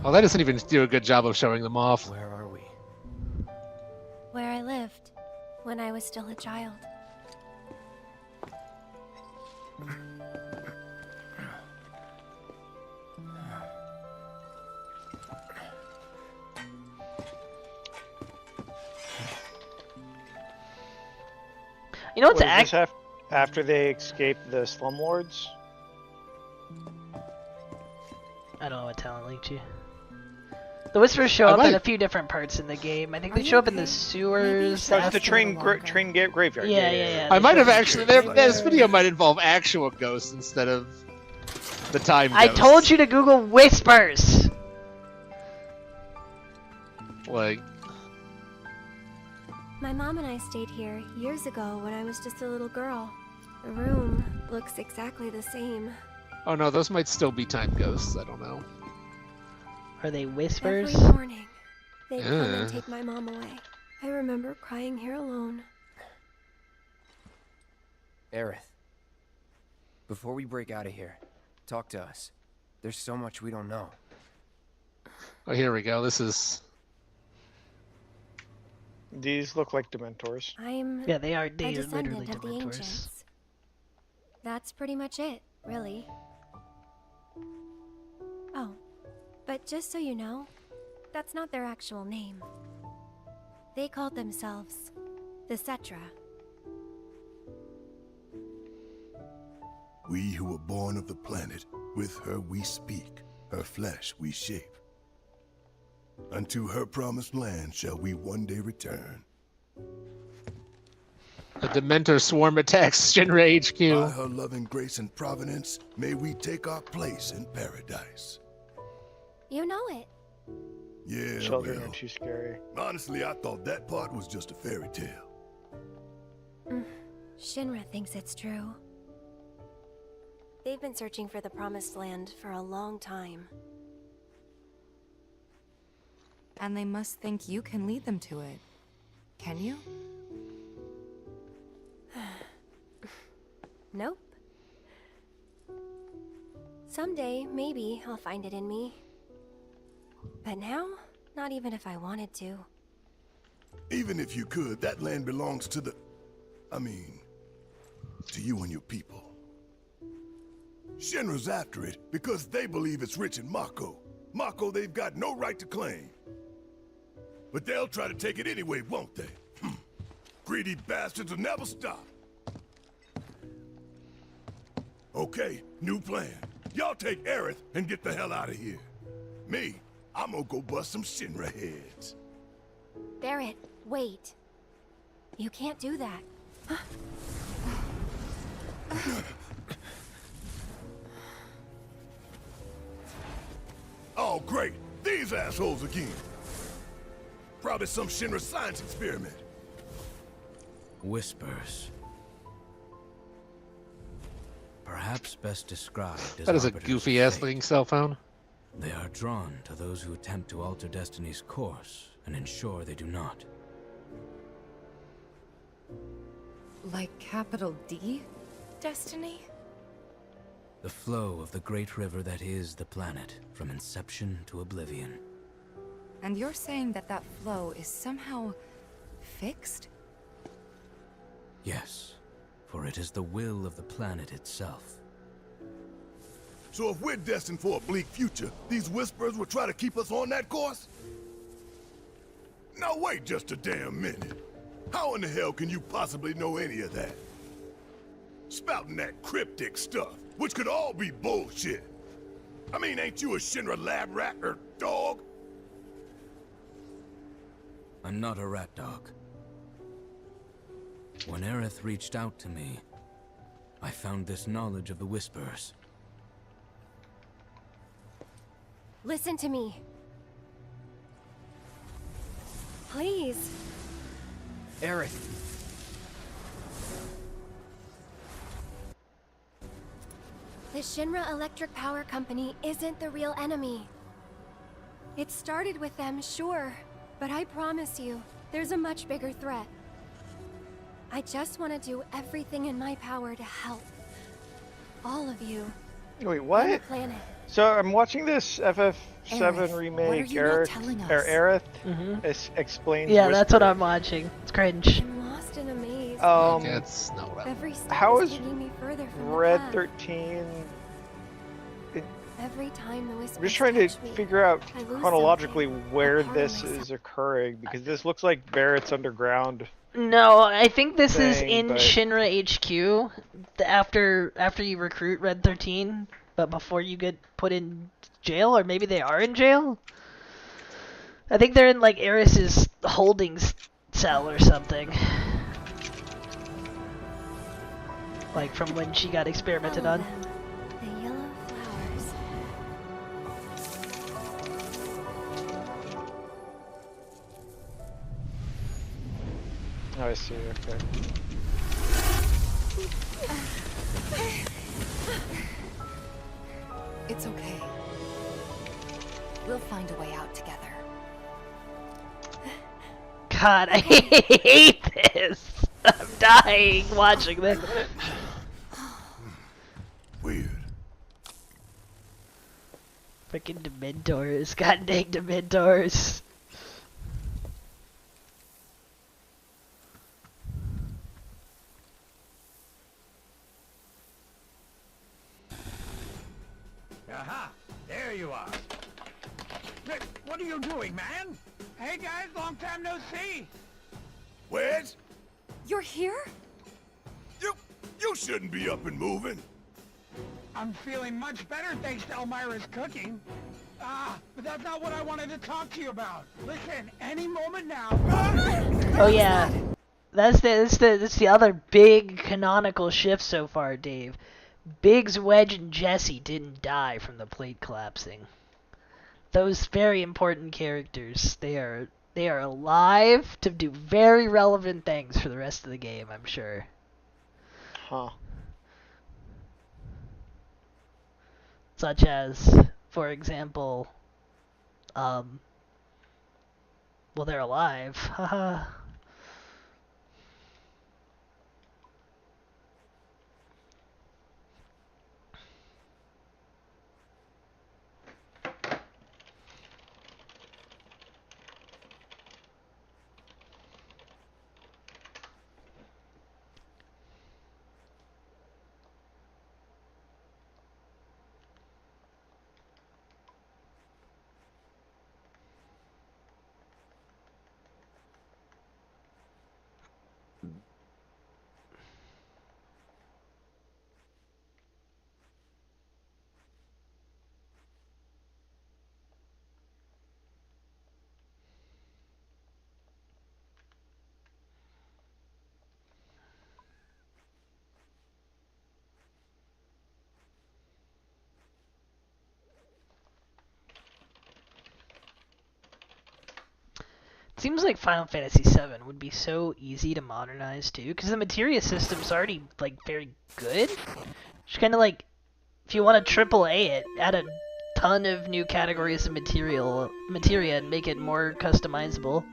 Oh, that doesn't even do a good job of showing them off. Where are we? Where I lived when I was still a child. You know what's Was this after they escaped the slumlords? I don't know what talent linked you. The whispers show up in a few different parts in the game. I think they show up in the sewers. That's the train graveyard. Yeah. I might have actually. This video might involve actual ghosts instead of the time ghosts. I told you to Google whispers. Like. My mom and I stayed here years ago when I was just a little girl. The room looks exactly the same. Oh no, those might still be time ghosts. I don't know. Are they whispers? Every morning, they'd come and take my mom away. I remember crying here alone. Aerith, before we break out of here, talk to us. There's so much we don't know. Oh, here we go. This is. These look like Dementors. Yeah, they are. a They are literally descendant of the Dementors. ancients. That's pretty much it, really. Oh, but just so you know, that's not their actual name. They called themselves the Cetra. We who were born of the planet, with her we speak, her flesh we shape. Unto her promised land shall we one day return. The Dementor swarm attacks Shinra HQ. By her loving grace and providence, may we take our place in paradise. You know it. Yeah, Children well, are too scary. honestly, I thought that part was just a fairy tale. Shinra thinks it's true. They've been searching for the Promised Land for a long time. And they must think you can lead them to it. Can you? Nope. Someday, maybe, I'll find it in me. But now, not even if I wanted to. Even if you could, that land belongs to the... I mean, to you and your people. Shinra's after it because they believe it's rich in Mako. Mako they've got no right to claim. But they'll try to take it anyway, won't they? Greedy bastards will never stop. Okay, new plan. Y'all take Aerith and get the hell out of here. Me, I'm gonna go bust some Shinra heads. Barrett, wait. You can't do that. Oh, great. These assholes again. Probably some Shinra science experiment. Whispers. Perhaps best described as That is a arbiters of goofy-ass fate. looking cell phone. They are drawn to those who attempt to alter destiny's course and ensure they do not. Like capital D? Destiny? The flow of the great river that is the planet, from inception to oblivion. And you're saying that that flow is somehow fixed? Yes, for it is the will of the planet itself. So if we're destined for a bleak future, these Whispers will try to keep us on that course? Now wait just a damn minute. How in the hell can you possibly know any of that? Spouting that cryptic stuff, which could all be bullshit. I mean, ain't you a Shinra lab rat or dog? I'm not a rat dog. When Aerith reached out to me, I found this knowledge of the Whispers. Listen to me. Please. Aerith! The Shinra Electric Power Company isn't the real enemy. It started with them, sure, but I promise you, there's a much bigger threat. I just want to do everything in my power to help. All of you. Wait, On what? the planet. So I'm watching this FF7 Aerith, remake. what are you not telling us? Aerith explains. Yeah, that's what Whisper. I'm watching. It's cringe. I'm lost in a maze. It's no Every step how is is taking me further from the Red path. 13? Every time the whispers I'm just trying to touch me, figure out I lose chronologically where part of this myself. is occurring because this looks like Barrett's underground. No, I think this is thing, in but- Shinra HQ after you recruit Red 13, but before you get put in jail, or maybe they are in jail. I think they're in like Eris's holding cell or something. Like from when she got experimented on. The yellow flowers. Oh, I see. Okay. It's okay. We'll find a way out together. God, I hate this. I'm dying watching this. Weird. Freaking Dementors. God dang Dementors. Aha! There you are. Hey, what are you doing, man? Hey guys, long time no see. Wedge? You're here? You shouldn't be up and moving. I'm feeling much better thanks to Elmira's cooking. But that's not what I wanted to talk to you about. Listen, any moment now. Oh yeah, that's the other big canonical shift so far, Dave. Biggs, Wedge, and Jesse didn't die from the plate collapsing. those very important characters, they are alive to do very relevant things for the rest of the game, I'm sure. Huh. Such as, for example, well, they're alive. Haha. Seems like Final Fantasy VII would be so easy to modernize too, because the materia system's already like very good. Just kind of like, if you want to AAA it, add a ton of new categories of materia and make it more customizable.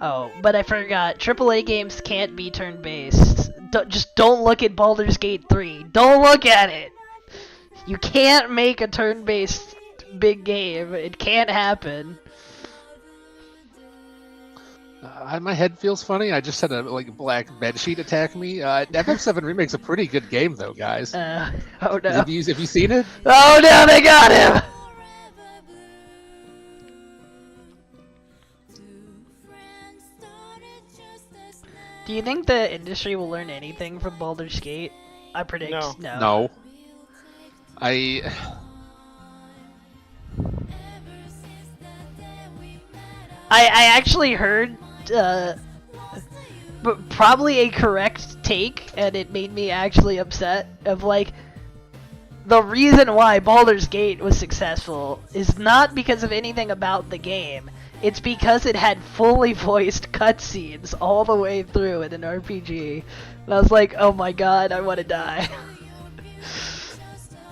Oh, but I forgot, AAA games can't be turn-based. Just don't look at Baldur's Gate 3. Don't look at it! You can't make a turn-based big game. It can't happen. My head feels funny. I just had a black bedsheet attack me. FF7 Remake's a pretty good game, though, guys. Oh no! Have you seen it? Oh no! They got him! Do you think the industry will learn anything from Baldur's Gate? I predict no. No. I actually heard, but probably a correct take, and it made me actually upset, of like, the reason why Baldur's Gate was successful is not because of anything about the game, it's because it had fully voiced cutscenes all the way through in an RPG. And I was like, oh my god, I want to die.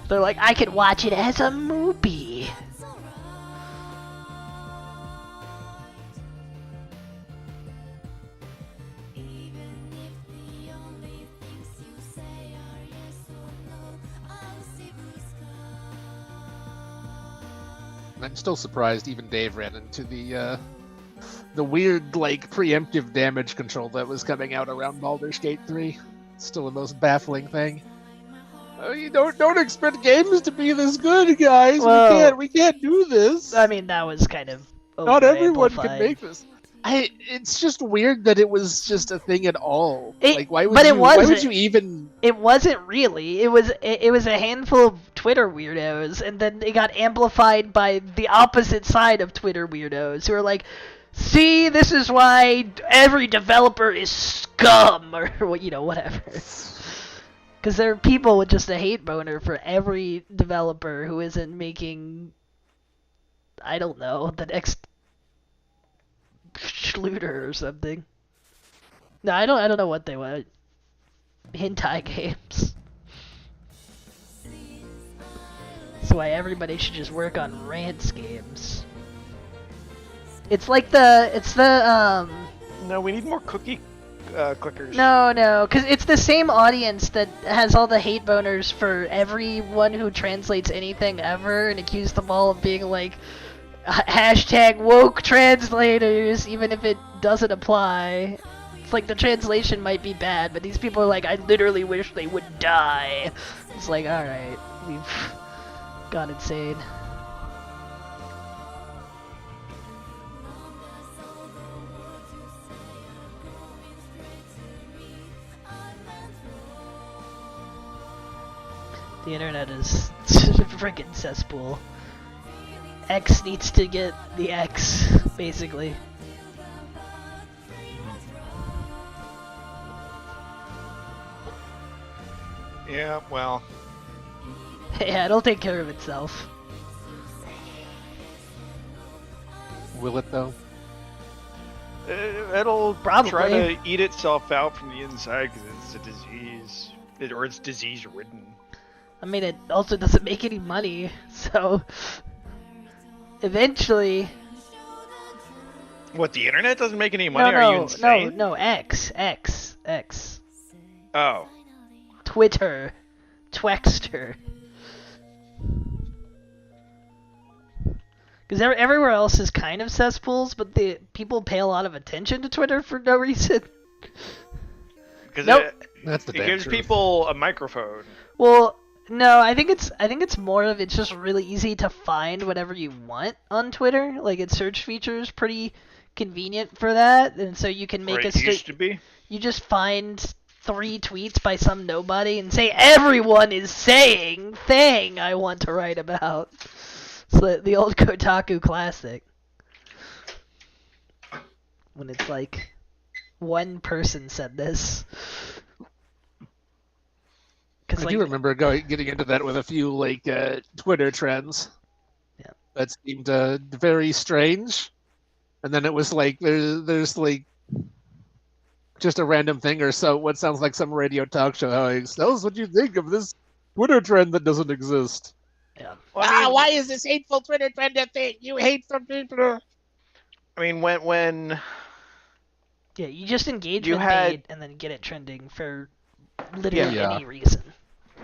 They're like, I could watch it as a movie. I'm still surprised even Dave ran into the weird, like, preemptive damage control that was coming out around Baldur's Gate 3. It's still the most baffling thing. You don't expect games to be this good, guys. Well, we can't do this. I mean, that was kind of not everyone can over-amplified. make this. It's just weird that it was just a thing at all. Why would you even? It wasn't really. It was a handful of Twitter weirdos, and then it got amplified by the opposite side of Twitter weirdos who are like, "See, this is why every developer is scum," or whatever. Because there are people with just a hate boner for every developer who isn't making, I don't know, the next Schluter or something. No, I don't know what they want. Hentai games. That's why everybody should just work on rants games. It's like the No, we need more cookie clickers. No, because it's the same audience that has all the hate boners for everyone who translates anything ever and accuse them all of being like hashtag woke translators, even if it doesn't apply. It's like the translation might be bad, but these people are like, I literally wish they would die. It's like, alright, we've gone insane. The internet is a freaking cesspool. X needs to get the X, basically. Yeah, well. Yeah, it'll take care of itself. Will it though? It'll Probably. try to eat itself out from the inside because it's a disease, or it's disease-ridden. I mean, it also doesn't make any money, so eventually. What, the internet doesn't make any money? Are you insane? No, X. Oh. Twitter. Twexter. Because everywhere else is kind of cesspools, but the people pay a lot of attention to Twitter for no reason. Because That's the it damn gives truth. people a microphone. Well, no, I think it's more of it's just really easy to find whatever you want on Twitter. Like its search feature is pretty convenient for that, and so you can make Or it used to be. You just find 3 tweets by some nobody and say everyone is saying thing I want to write about. It's the old Kotaku classic. When it's like one person said this. I do remember getting into that with a few Twitter trends. Yeah. That seemed very strange, and then it was like there's like just a random thing or so. What sounds like some radio talk show. Tell us what you think of this Twitter trend that doesn't exist. Yeah. Well, why is this hateful Twitter trend a thing? You hate some people. I mean, when yeah, you just engage you with had- bait and then get it trending for literally Yeah. any reason.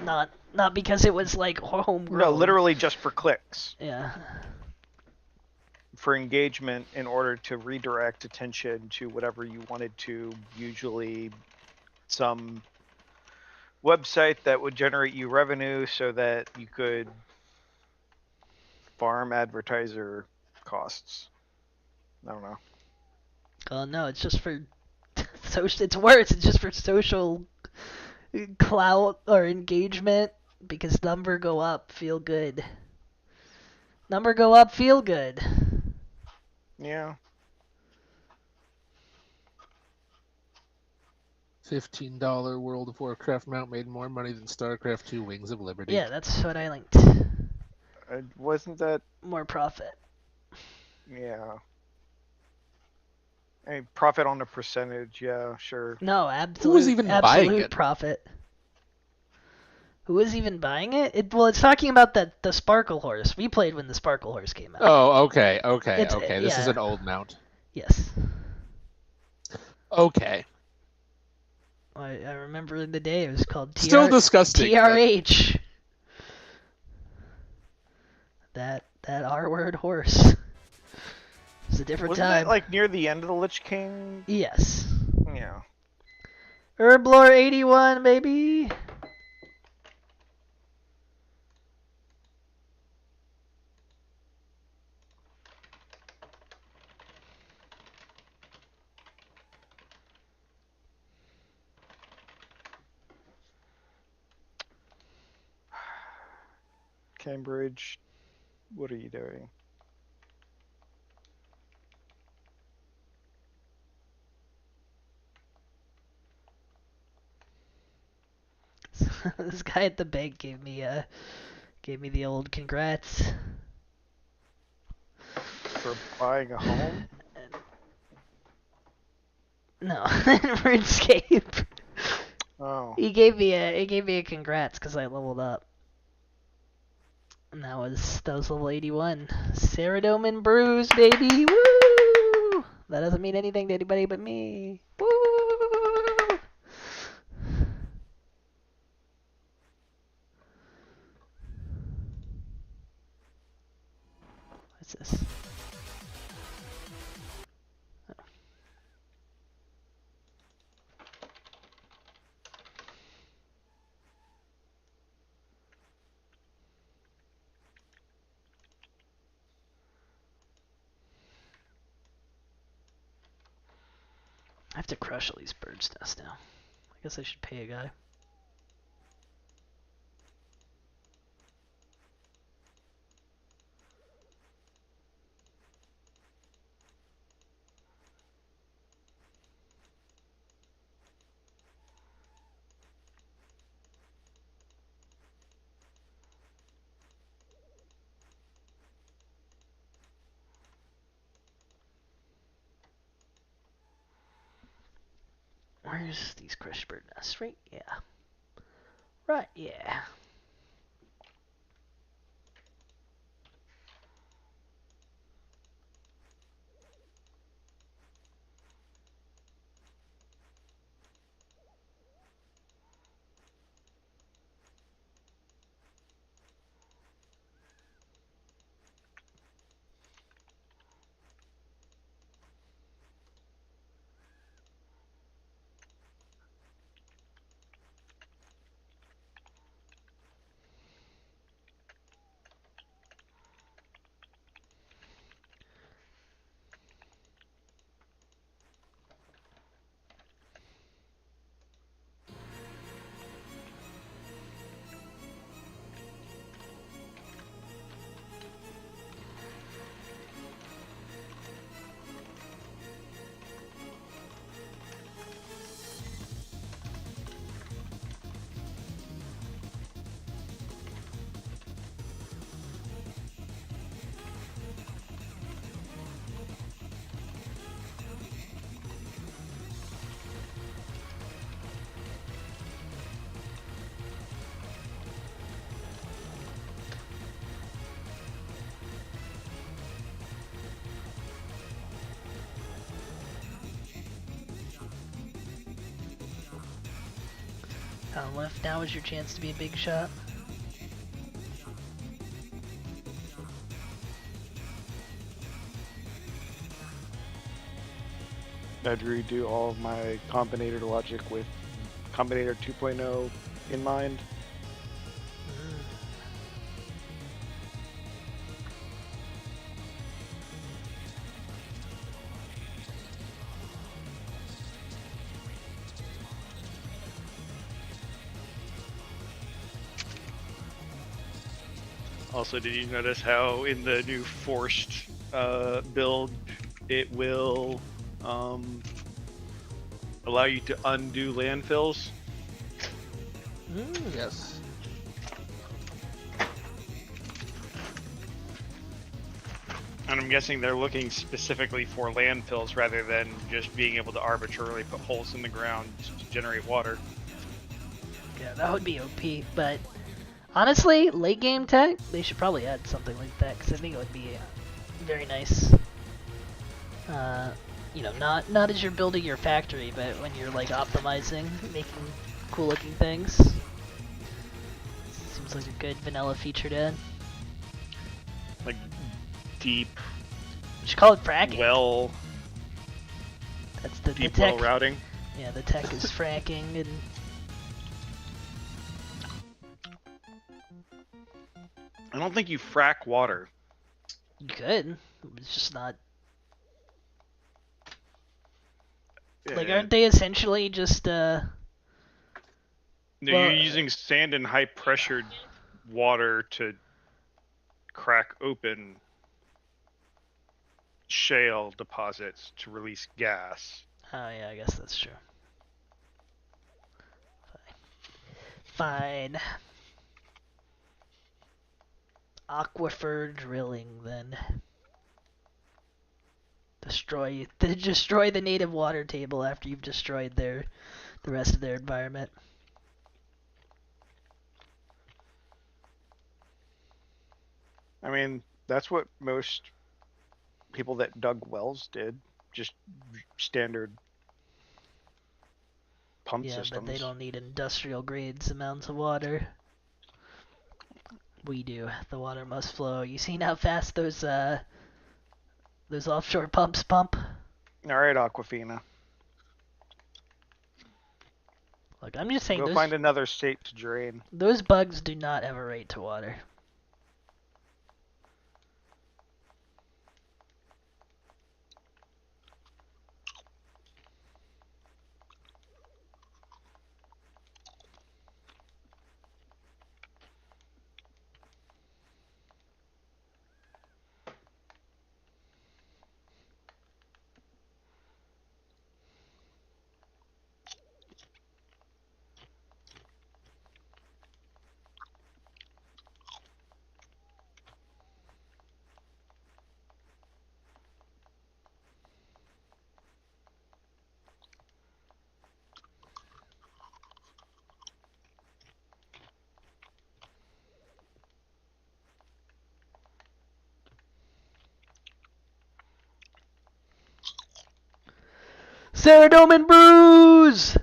Not because it was like homegrown. No, literally just for clicks. Yeah. For engagement in order to redirect attention to whatever you wanted to, usually some website that would generate you revenue so that you could farm advertiser costs. I don't know. Oh no, it's just for social. It's worse. It's just for social clout or engagement because number go up, feel good. Number go up, feel good. Yeah. $15 World of Warcraft mount made more money than StarCraft 2 Wings of Liberty. Yeah, that's what I linked. Wasn't that more profit? Yeah. I mean, profit on a percentage, yeah, sure. No, absolute. Who was even buying absolute it? profit. Who was even buying it? Well, it's talking about the Sparkle Horse. We played when the Sparkle Horse came out. Oh, okay. This is yeah. an old mount. Yes. Okay. I remember in the day it was called Still disgusting. TRH. That R-word horse. It's a different Wasn't time. that like near the end of the Lich King? Yes. Yeah. Herblore 81, baby. Cambridge, what are you doing? This guy at the bank gave me the old congrats. For buying a home? No, RuneScape. Oh. He gave me a congrats because I leveled up. And that was level 81. Ceridome and Bruise, baby. Woo! That doesn't mean anything to anybody but me. Woo! What's this? I have to crush all these birds' nests now. I guess I should pay a guy. Where's these crushed bird nests? Right? Yeah. Right, yeah. What if now is your chance to be a big shot? I'd redo all of my combinator logic with combinator 2.0 in mind. Also, did you notice how in the new forced build, it will allow you to undo landfills? Yes. And I'm guessing they're looking specifically for landfills rather than just being able to arbitrarily put holes in the ground to generate water. Yeah, that would be OP, but honestly, late game tech, they should probably add something like that, because I think it would be very nice. You know, not as you're building your factory, but when you're like optimizing, making cool looking things. Seems like a good vanilla feature to add. Like deep. We should call it fracking. Well. That's the deep tech. well routing. Yeah, the tech is fracking and. I don't think you frack water. You could. It's just not. Like, aren't they essentially just, No, you're using sand and high-pressured water to crack open shale deposits to release gas. Oh, yeah, I guess that's true. Fine. Aquifer drilling, then. Destroy the native water table after you've destroyed the rest of their environment. I mean, that's what most people that dug wells did. Just standard pump systems. Yeah, but they don't need industrial grades amounts of water. We do. The water must flow. You seen how fast those offshore pumps pump? Alright, Aquafina. Look, I'm just saying Go find another state to drain. Those bugs do not have a right to water. Ceradome and Bruise!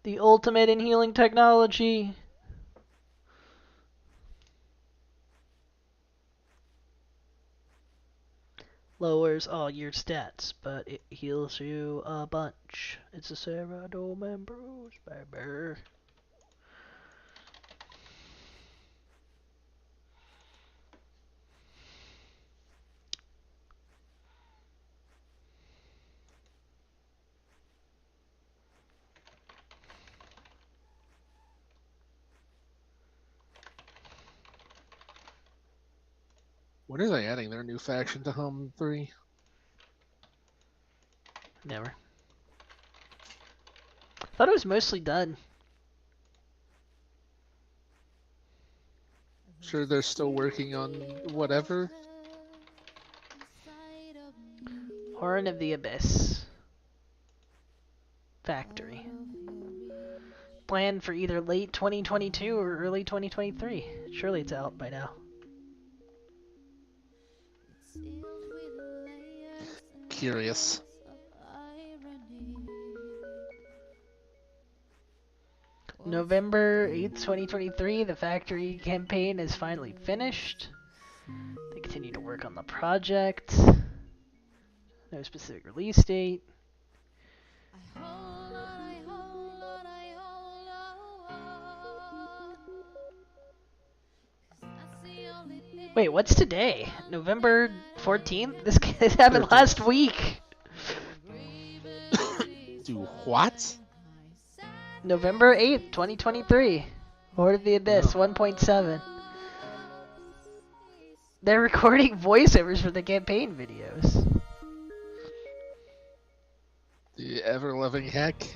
The ultimate in healing technology. Lowers all your stats, but it heals you a bunch. It's a Ceradome and Bruise, baby. When are they adding their new faction to Home 3? Never. Thought it was mostly done. Sure, they're still working on whatever. Horn of the Abyss. Factory. Planned for either late 2022 or early 2023. Surely it's out by now. Curious. November 8th, 2023, the factory campaign is finally finished. They continue to work on the project. No specific release date. Wait, what's today? November 14th? This happened last week. Do what? November 8th, 2023. Lord of the Abyss 1.7. They're recording voiceovers for the campaign videos. The ever-loving heck.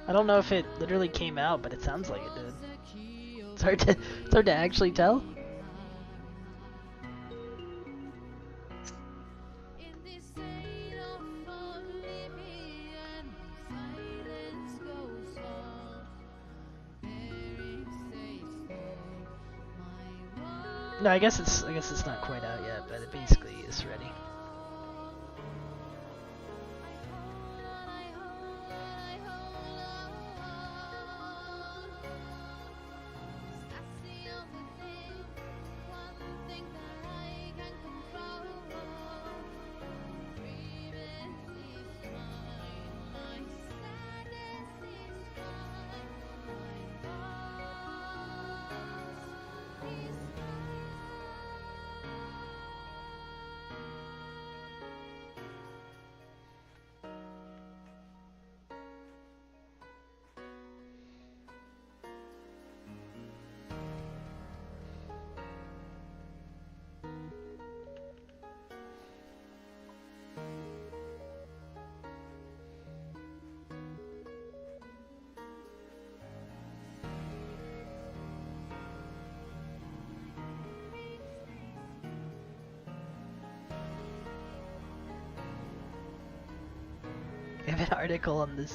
I don't know if it literally came out, but it sounds like it did. It's hard to actually tell. No, I guess it's not quite out yet, but it basically is ready. I have an article on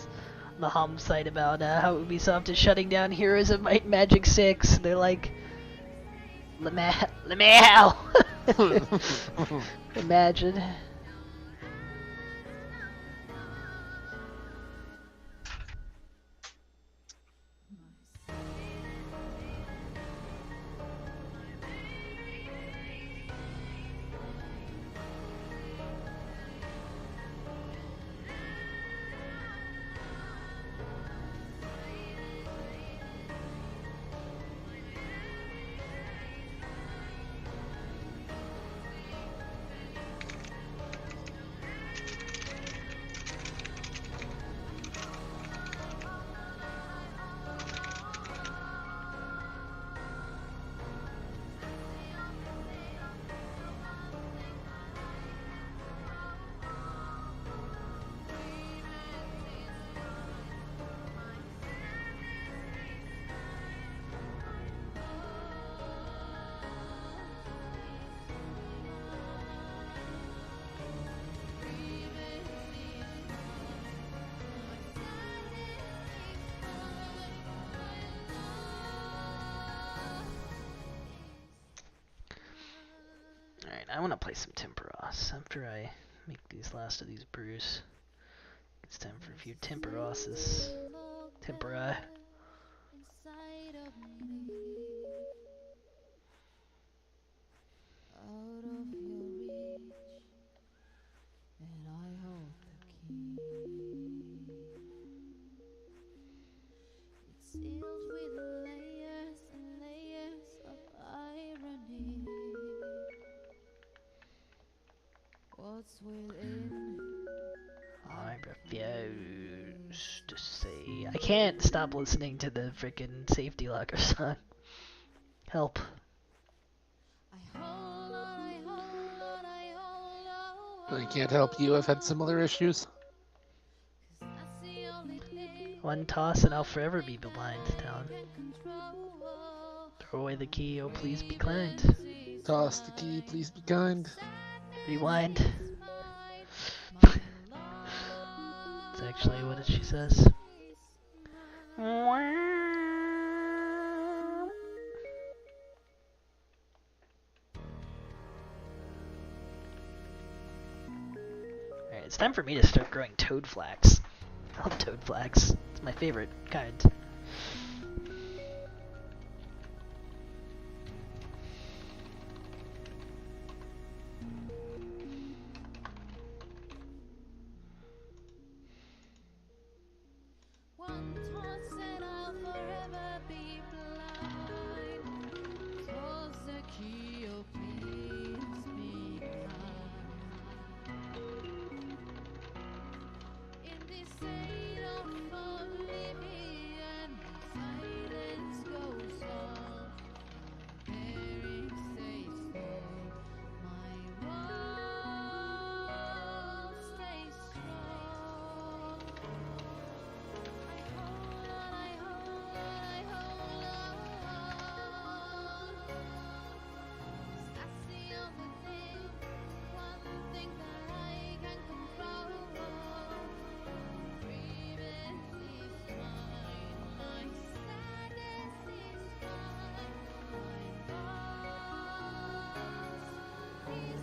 the Hum site about how Ubisoft is shutting down Heroes of Might and Magic 6. They're like, Lamau! Imagine. I want to play some Temperos after I make these last of these brews. It's time for a few Temperoses. Tempera. Out of your reach, and I hold the key. It's sealed with layers and layers of irony. What's within? I refuse to say. I can't stop listening to the frickin' Safety Locker song. Help. I can't help you. I've had similar issues. One toss and I'll forever be blind, Talon. Throw away the key, oh please be kind. Toss the key, please be kind. Rewind. That's actually what she says. Alright, it's time for me to start growing toad flax. I love toad flax. It's my favorite kind. One toss and I'll forever be blind. Toss the key, oh please be kind. In this state of oblivion, silence goes on. Bearing stays strong. My walls stay strong. I hold on. 'Cause that's the only thing, one thing that I can control. Breathing is mine, my sadness is mine, my loss is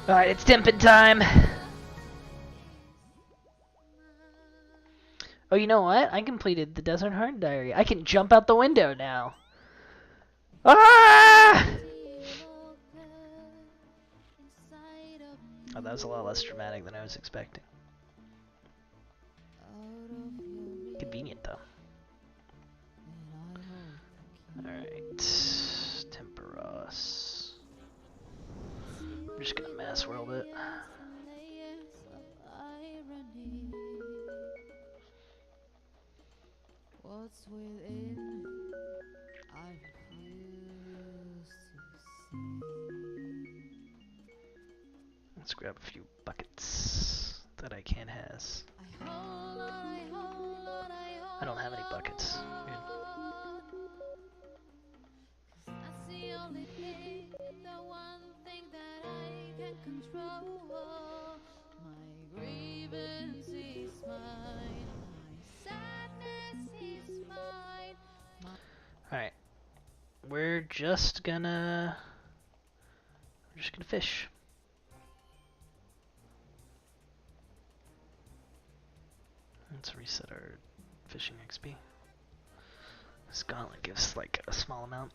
Alright, it's temping time. Oh, you know what? I completed the Desert Heart Diary. I can jump out the window now. Ah! Oh, that was a lot less dramatic than I was expecting. Convenient, though. Alright. Temperos. I'm just gonna mass world it. Let's grab a few buckets that I can't has. I don't have any buckets. Good. That's the only thing, the one thing that I can control. My grievance is mine, my sadness is mine. Alright. We're just gonna fish. Let's reset our fishing XP. This gauntlet gives like a small amount.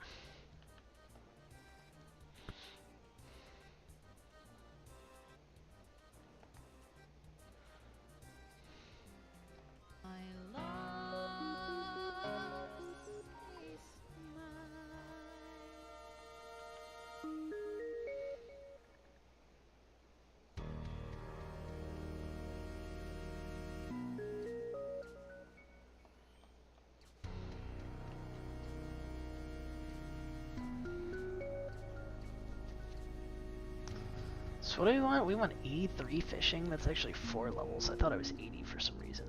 So what do we want? We want 83 fishing? That's actually 4 levels. I thought it was 80 for some reason.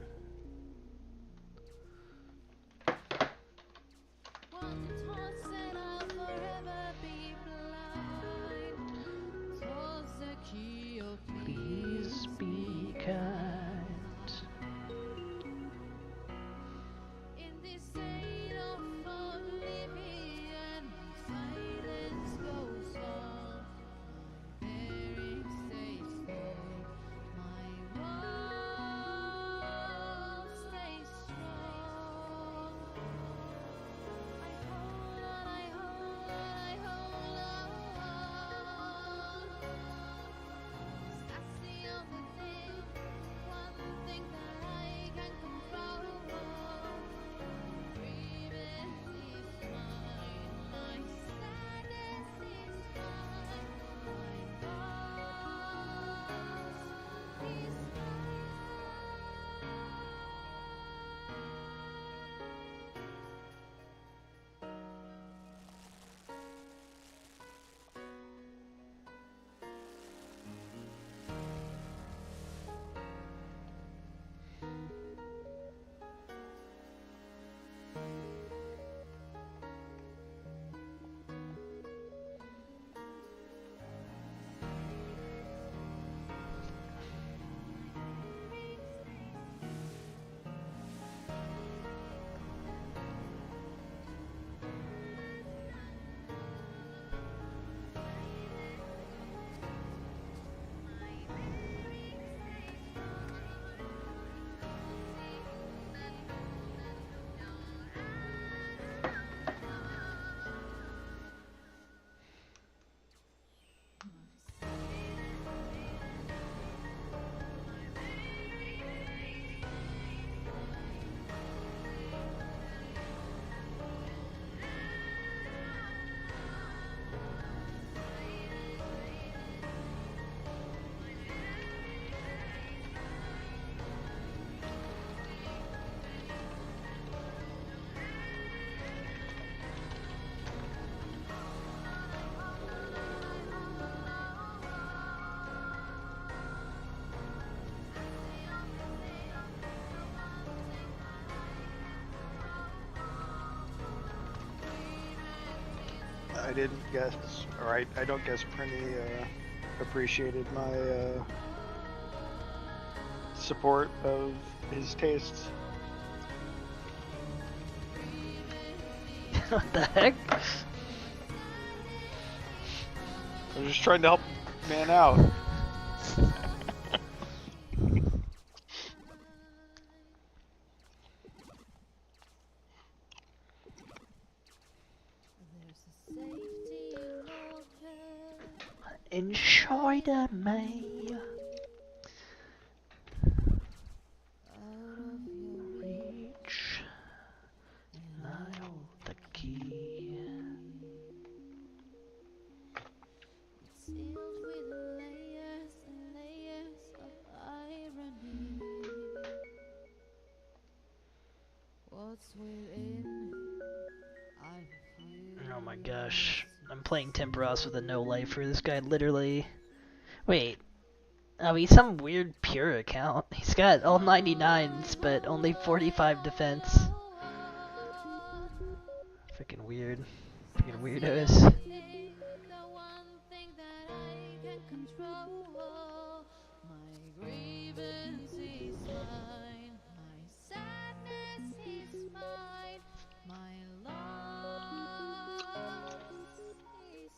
Please be kind. In this state of oblivion, silence goes on. My bearing stays low, my walls stay strong. I hold on, I hold on, I hold on. That's the only thing, one thing that I can control. Grievance is mine, my sadness is mine, my loss is I didn't guess, or I don't guess Prinny appreciated my support of his tastes. What the heck? I'm just trying to help man out. Enjoy the May. Reach. And I hold the key. It's sealed with layers and layers of irony. What's within? I feel. Oh my gosh. I'm playing Temperos with a no lifer. This guy literally... Wait. Oh, he's some weird pure account. He's got all 99s, but only 45 defense. Freaking weird. Freaking weirdos. My grievance is mine, my sadness is mine, my loss is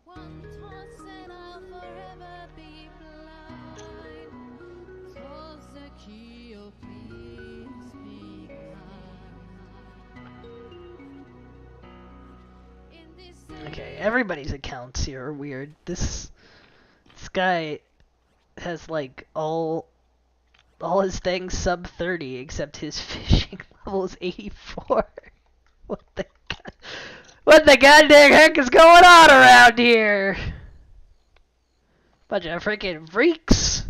one toss and I'll forever be blind. Toss the key, oh please be kind. Okay, everybody's accounts here are weird. This guy has like all his things sub 30 except his fishing level is 84. What the goddamn heck is going on around here? Bunch of freaking freaks.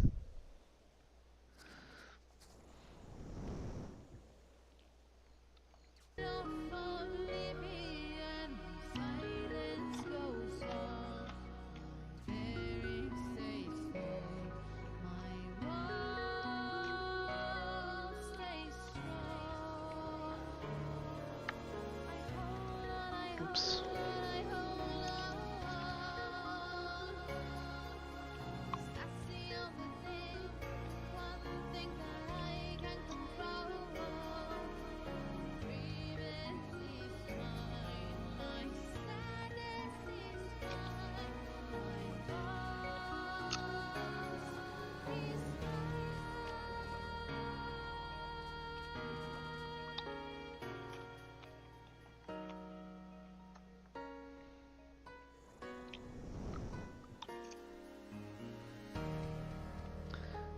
Oops.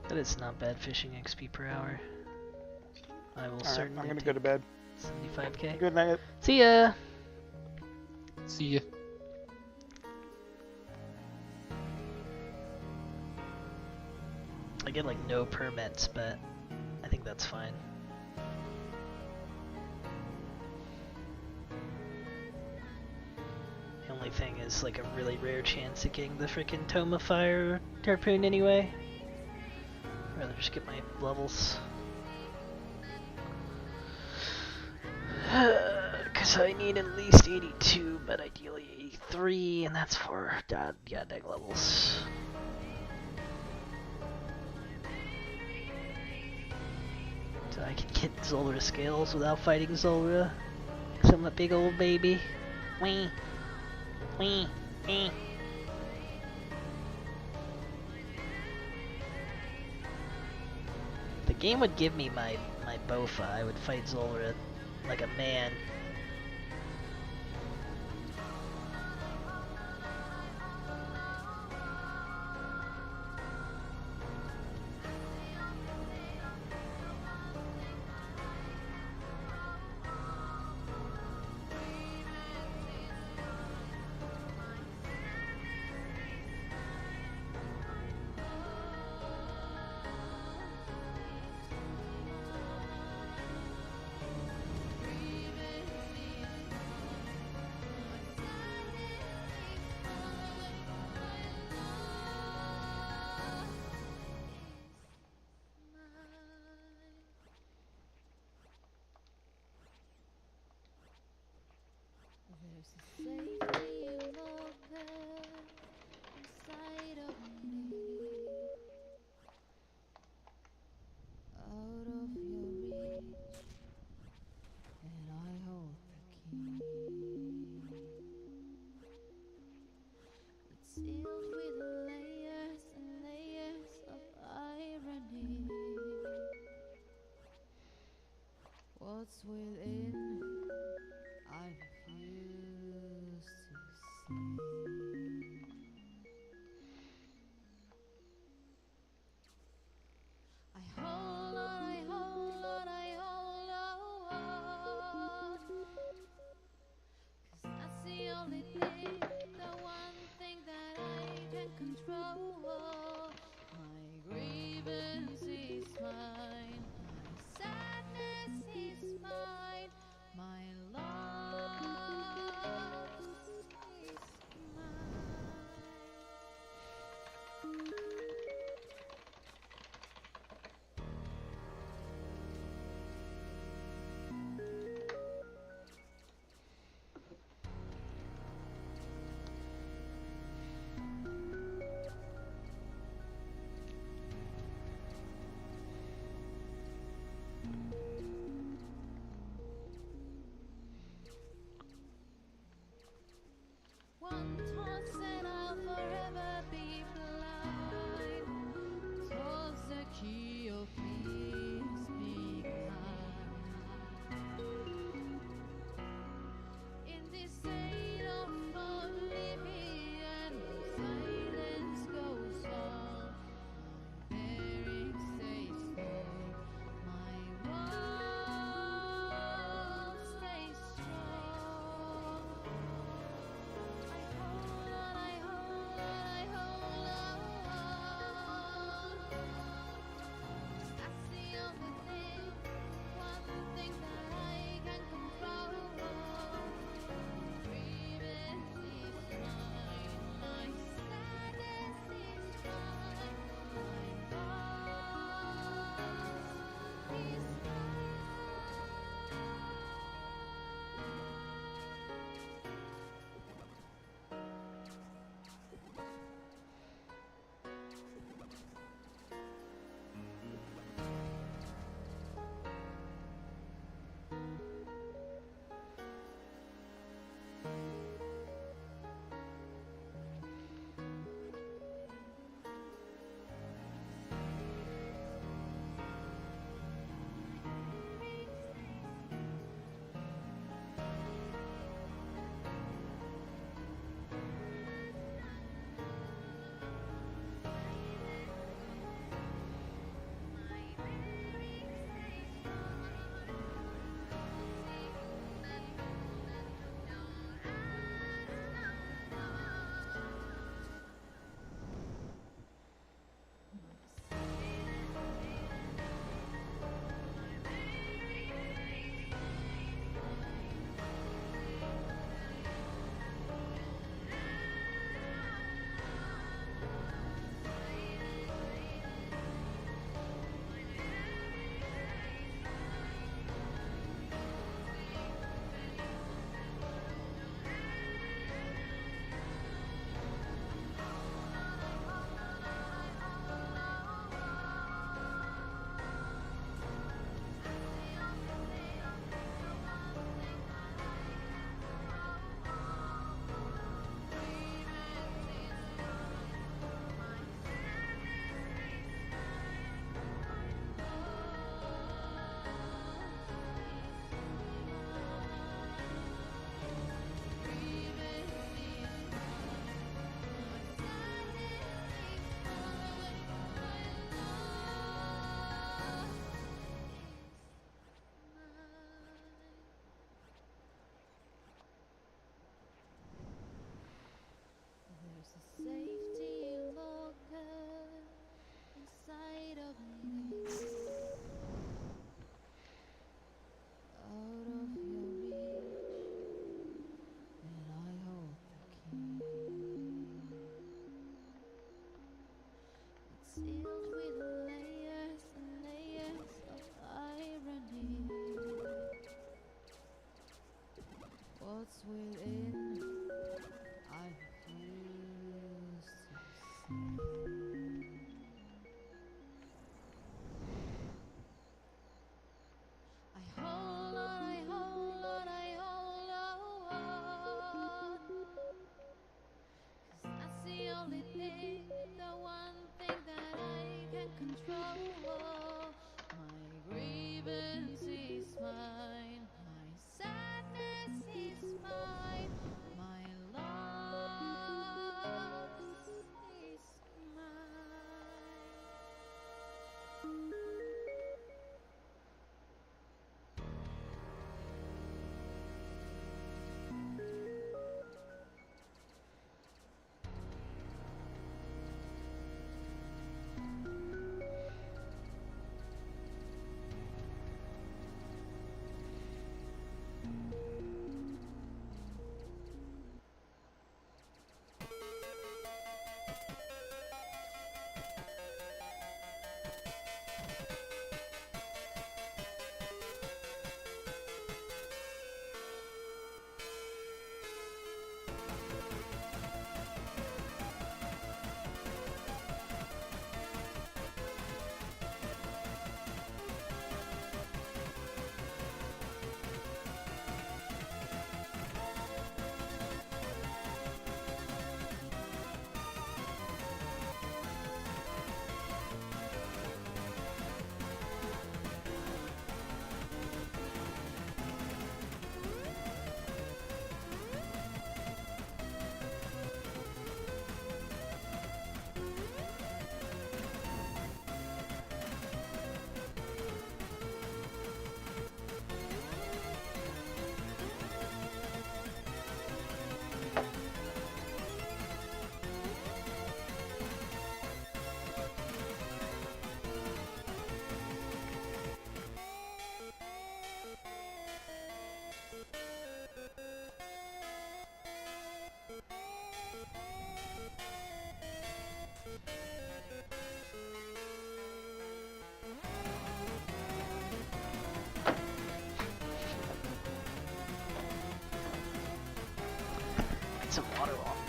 That is not bad fishing XP per hour. I will certainly. I'm gonna go to bed. 75k. Good night. See ya. See ya. I get like no permits, but I think that's fine. The only thing is like a really rare chance of getting the frickin' Toma Fire Harpoon anyway. I'd rather just get my levels. Because I need at least 82, but ideally 83, and that's for god dang levels. So I can get Zulrah scales without fighting Zulrah. Cause I'm a big old baby. Wee. Wee. Wee. The game would give me my Bofa. I would fight Zulrah like a man. There's a safety locker inside of me, out of your reach, and I hold the key. It's sealed with layers and layers of irony. What's within? I refuse to see.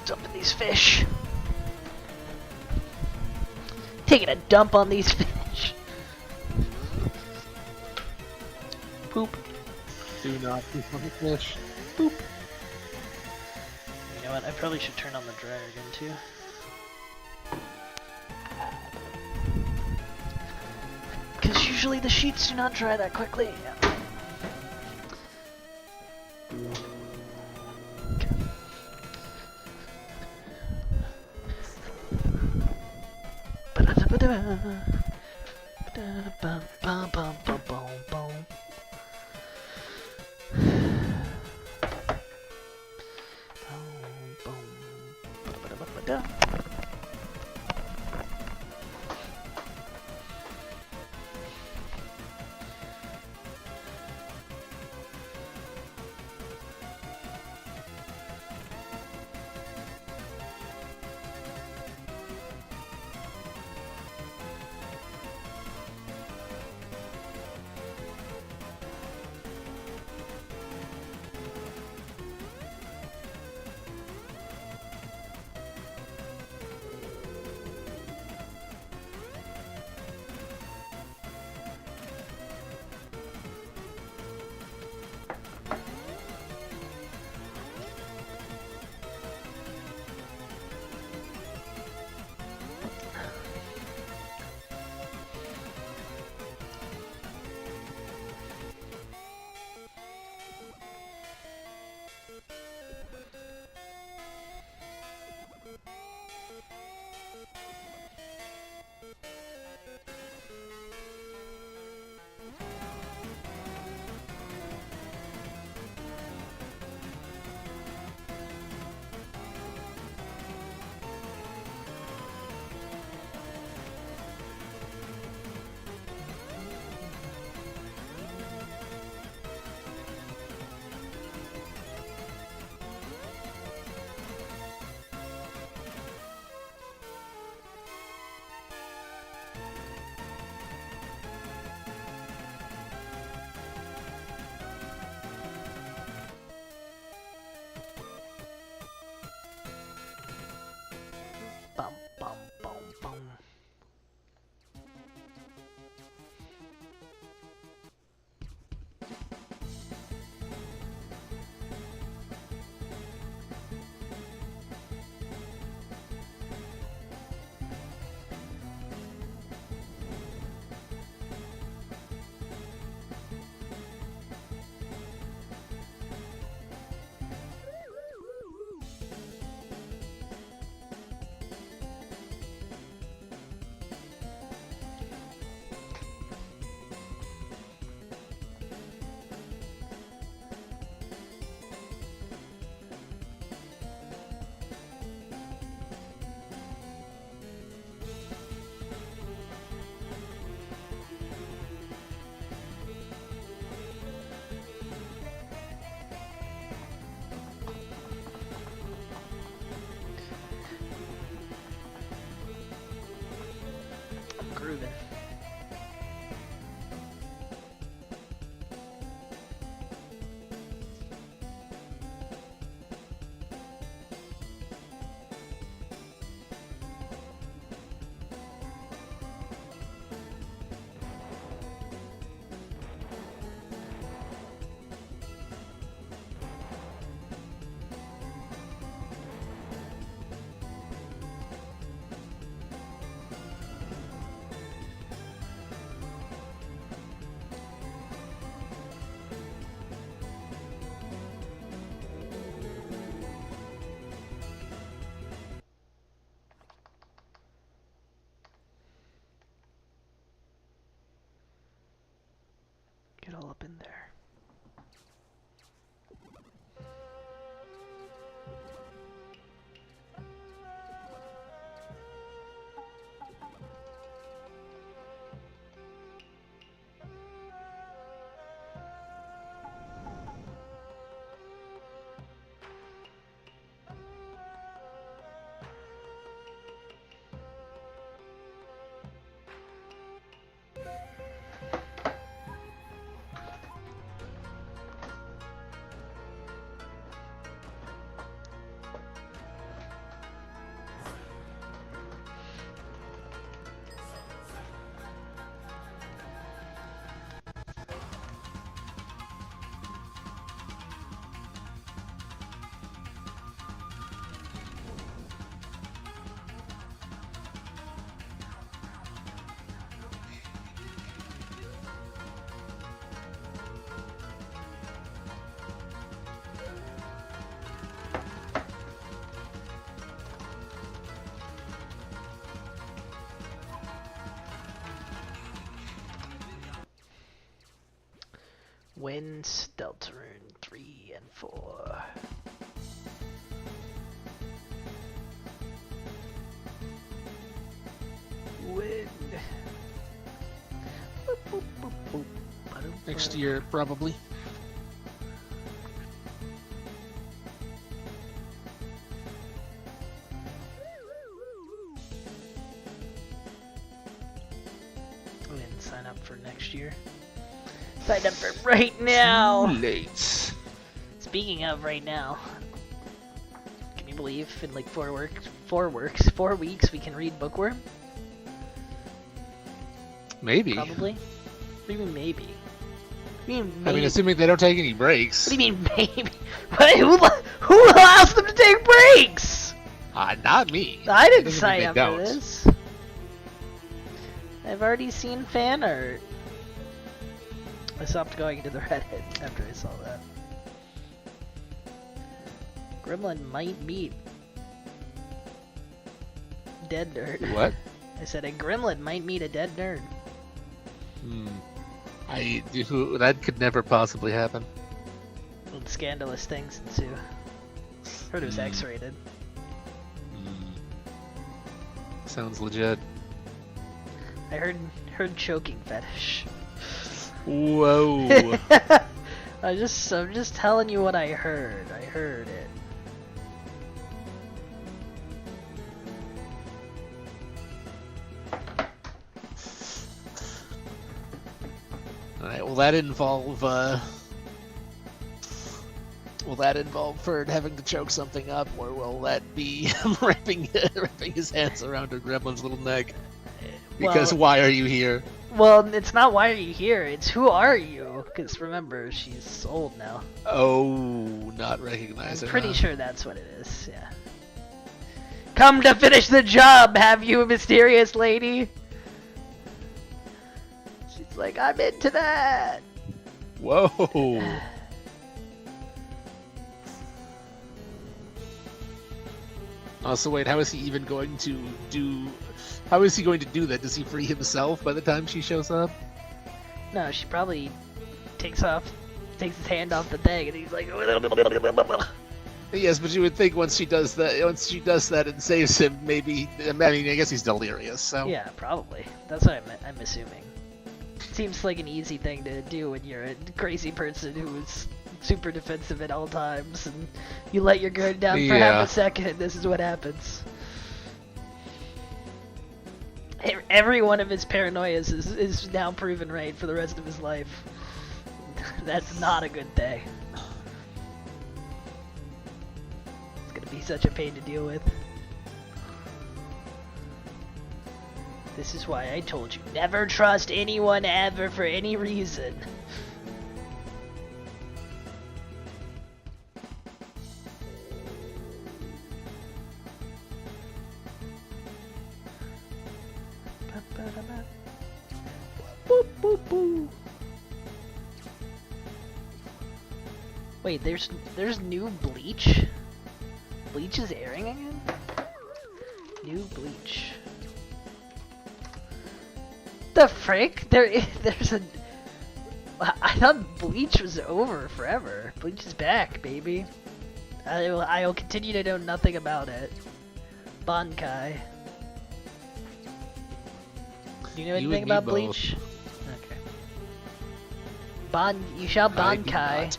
Dumping these fish. Taking a dump on these fish. Poop. Do not be funny fish. Boop. You know what? I probably should turn on the dryer again too. Because usually the sheets do not dry that quickly. Bum, bum, bum, bum. I'm grooving. Get all up in there. Winds, Deltarune 3 and 4. Wind. Boop, boop, boop, boop. Next year, probably. We didn't sign up for next year. Sign up for right now! Too late. Speaking of right now, can you believe in like 4 weeks we can read Bookworm? Maybe. Probably. What do you mean maybe? What do you mean I maybe? mean, assuming they don't take any breaks. What do you mean maybe? Wait, who allows them to take breaks? Not me. I didn't Doesn't sign mean up they for don't. this. I've already seen fan art. I stopped going into the Reddit after I saw that. Gremlin might meet dead nerd. What? I said a gremlin might meet a dead nerd. That could never possibly happen. And scandalous things ensue. Heard it was X-rated. Sounds legit. I heard choking fetish. Whoa. I'm just telling you what I heard. I heard it. Alright, will that involve Ferd having to choke something up, or will that be him wrapping his hands around a gremlin's little neck? Because Well- why are you here? Well, it's not why are you here, it's who are you? Because remember, she's old now. Oh, not recognizing. I'm pretty huh? sure that's what it is, yeah. Come to finish the job, have you, mysterious lady? She's like, I'm into that. Whoa. Also, wait, how is he even going to do... How is he going to do that? Does he free himself by the time she shows up? No, she probably takes his hand off the thing, and he's like, Yes, but you would think once she does that and saves him, maybe... I mean, I guess he's delirious, so... yeah, probably. That's what I'm assuming. Seems like an easy thing to do when you're a crazy person who's super defensive at all times, and you let your guard down for half a second, this is what happens. Every one of his paranoias is now proven right for the rest of his life. That's not a good thing. It's gonna be such a pain to deal with. This is why I told you, never trust anyone ever for any reason. Boop, boop, boop. Wait, there's new Bleach? Bleach is airing again? New Bleach. The frick? There's a... I thought Bleach was over forever. Bleach is back, baby. I'll continue to know nothing about it. Bankai. Do you know anything about Bleach? Okay. You shall Bankai.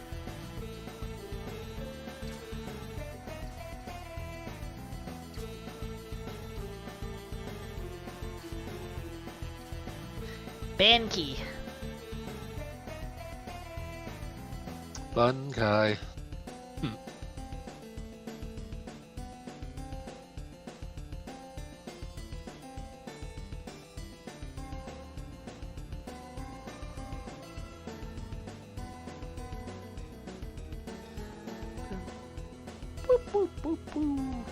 Bankai. Bankai. Boop, boop, boop, boop.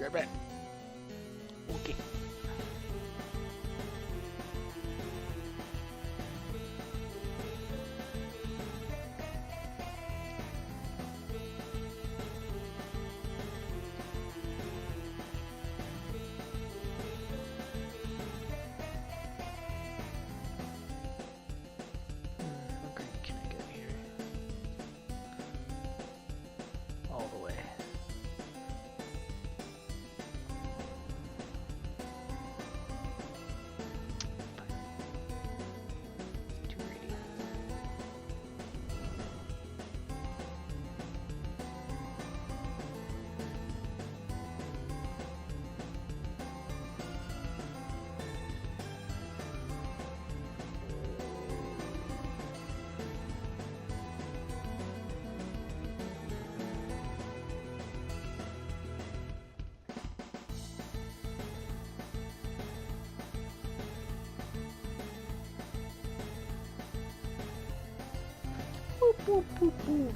Be right back. Okay. How green can I get here? All the way. Too greedy. Boop, boop, boop, boop.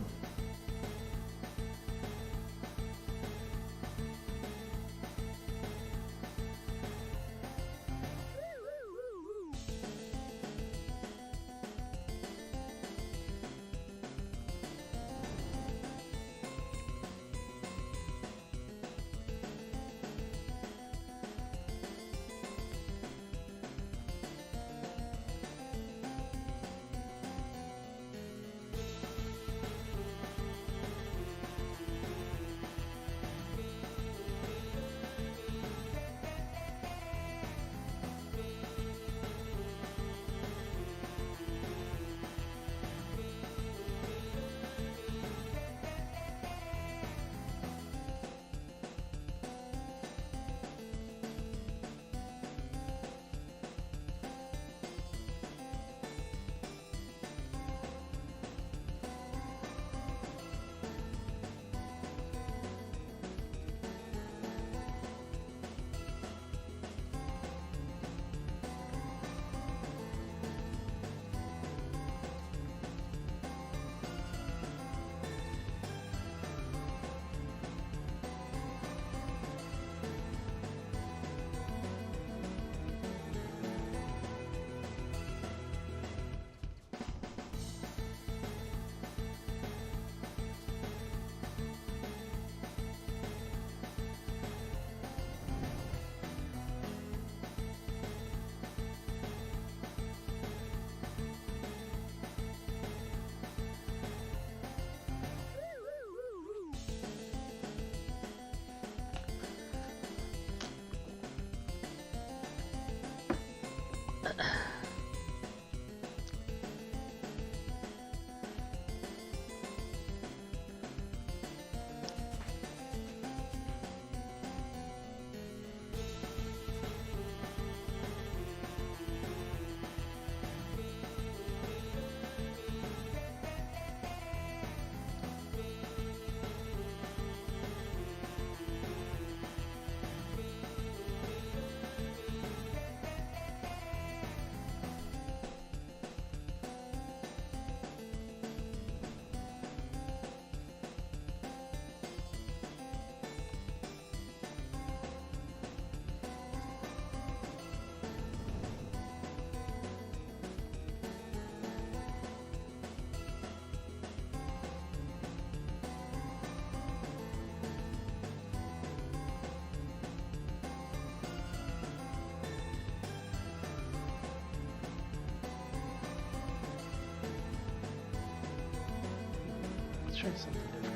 Let's try something different.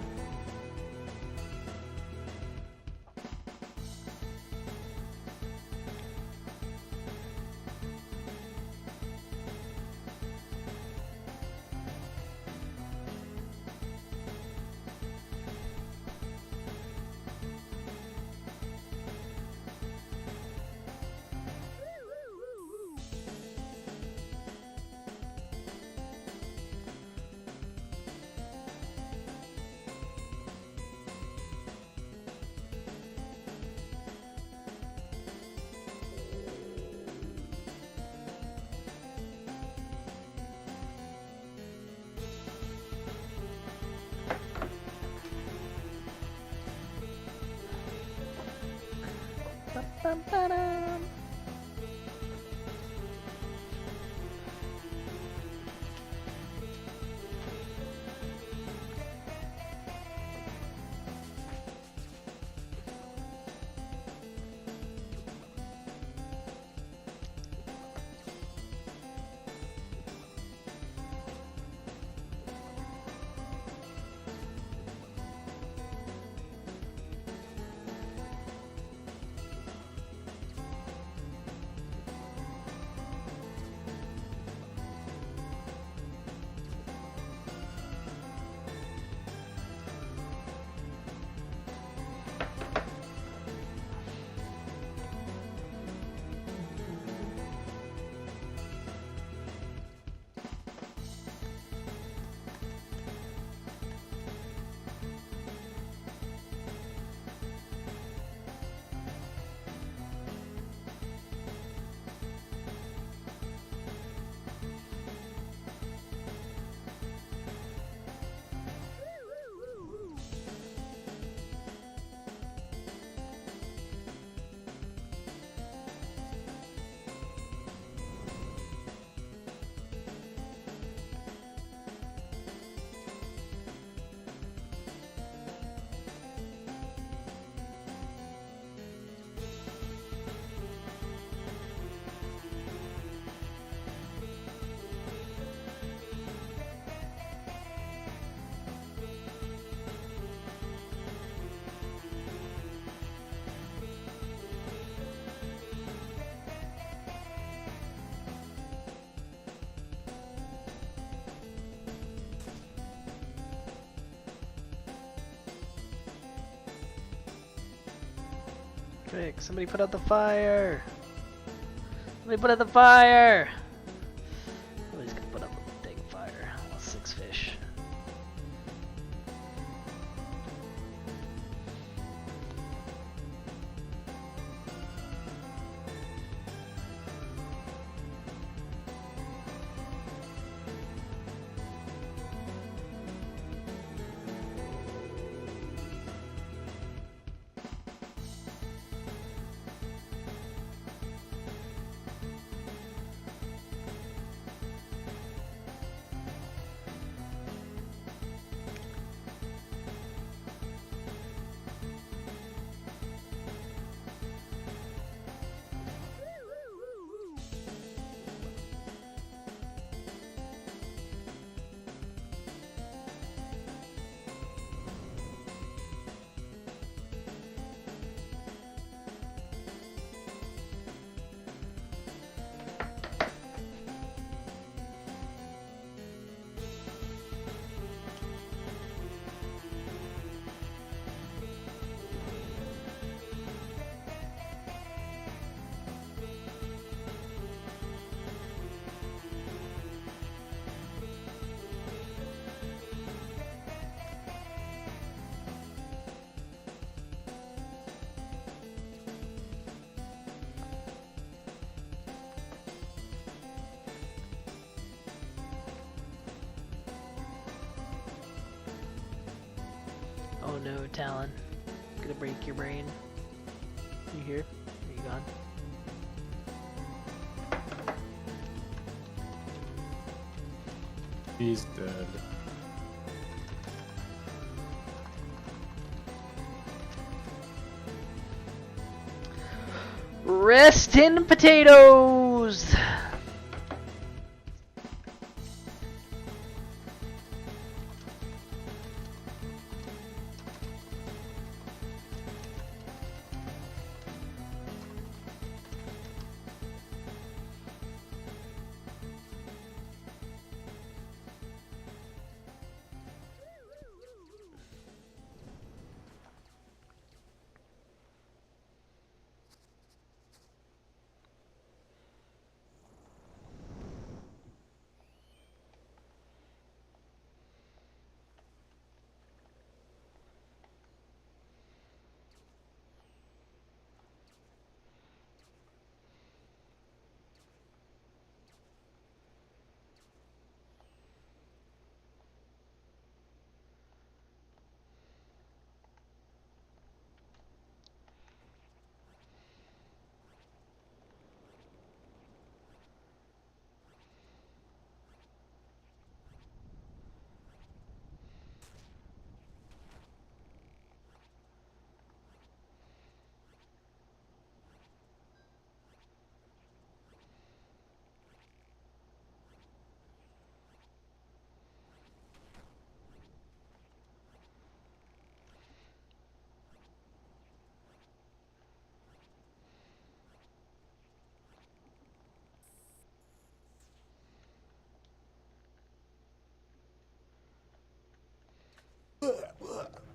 Ba-bum-ba-dum. Quick, somebody put out the fire! Somebody put out the fire! Nobody's gonna put up a dang fire. 6 fish. Oh no, Talon. Gonna break your brain. You here? Are you gone? He's dead. Rest in potatoes!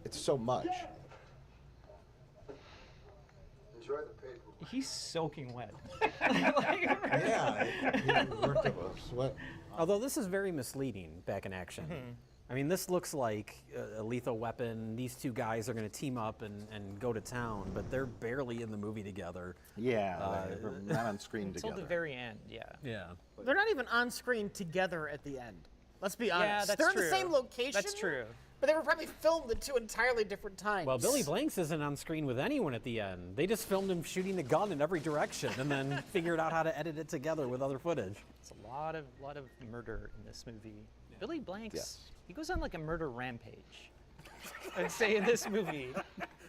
It's so much. Enjoy the paper. He's soaking wet. Yeah, he worked up a sweat. Although this is very misleading back in action. I mean, this looks like a Lethal Weapon. These two guys are going to team up and go to town, but they're barely in the movie together. Yeah, they're not on screen Until together. the very end, yeah. Yeah. They're not even on screen together at the end. Let's be honest. Yeah, that's They're true. in the same location. That's true. But they were probably filmed at two entirely different times. Well, Billy Blanks isn't on screen with anyone at the end. They just filmed him shooting a gun in every direction and then figured out how to edit it together with other footage. It's a lot of murder in this movie. Billy Blanks, he goes on like a murder rampage. I'd say in this movie.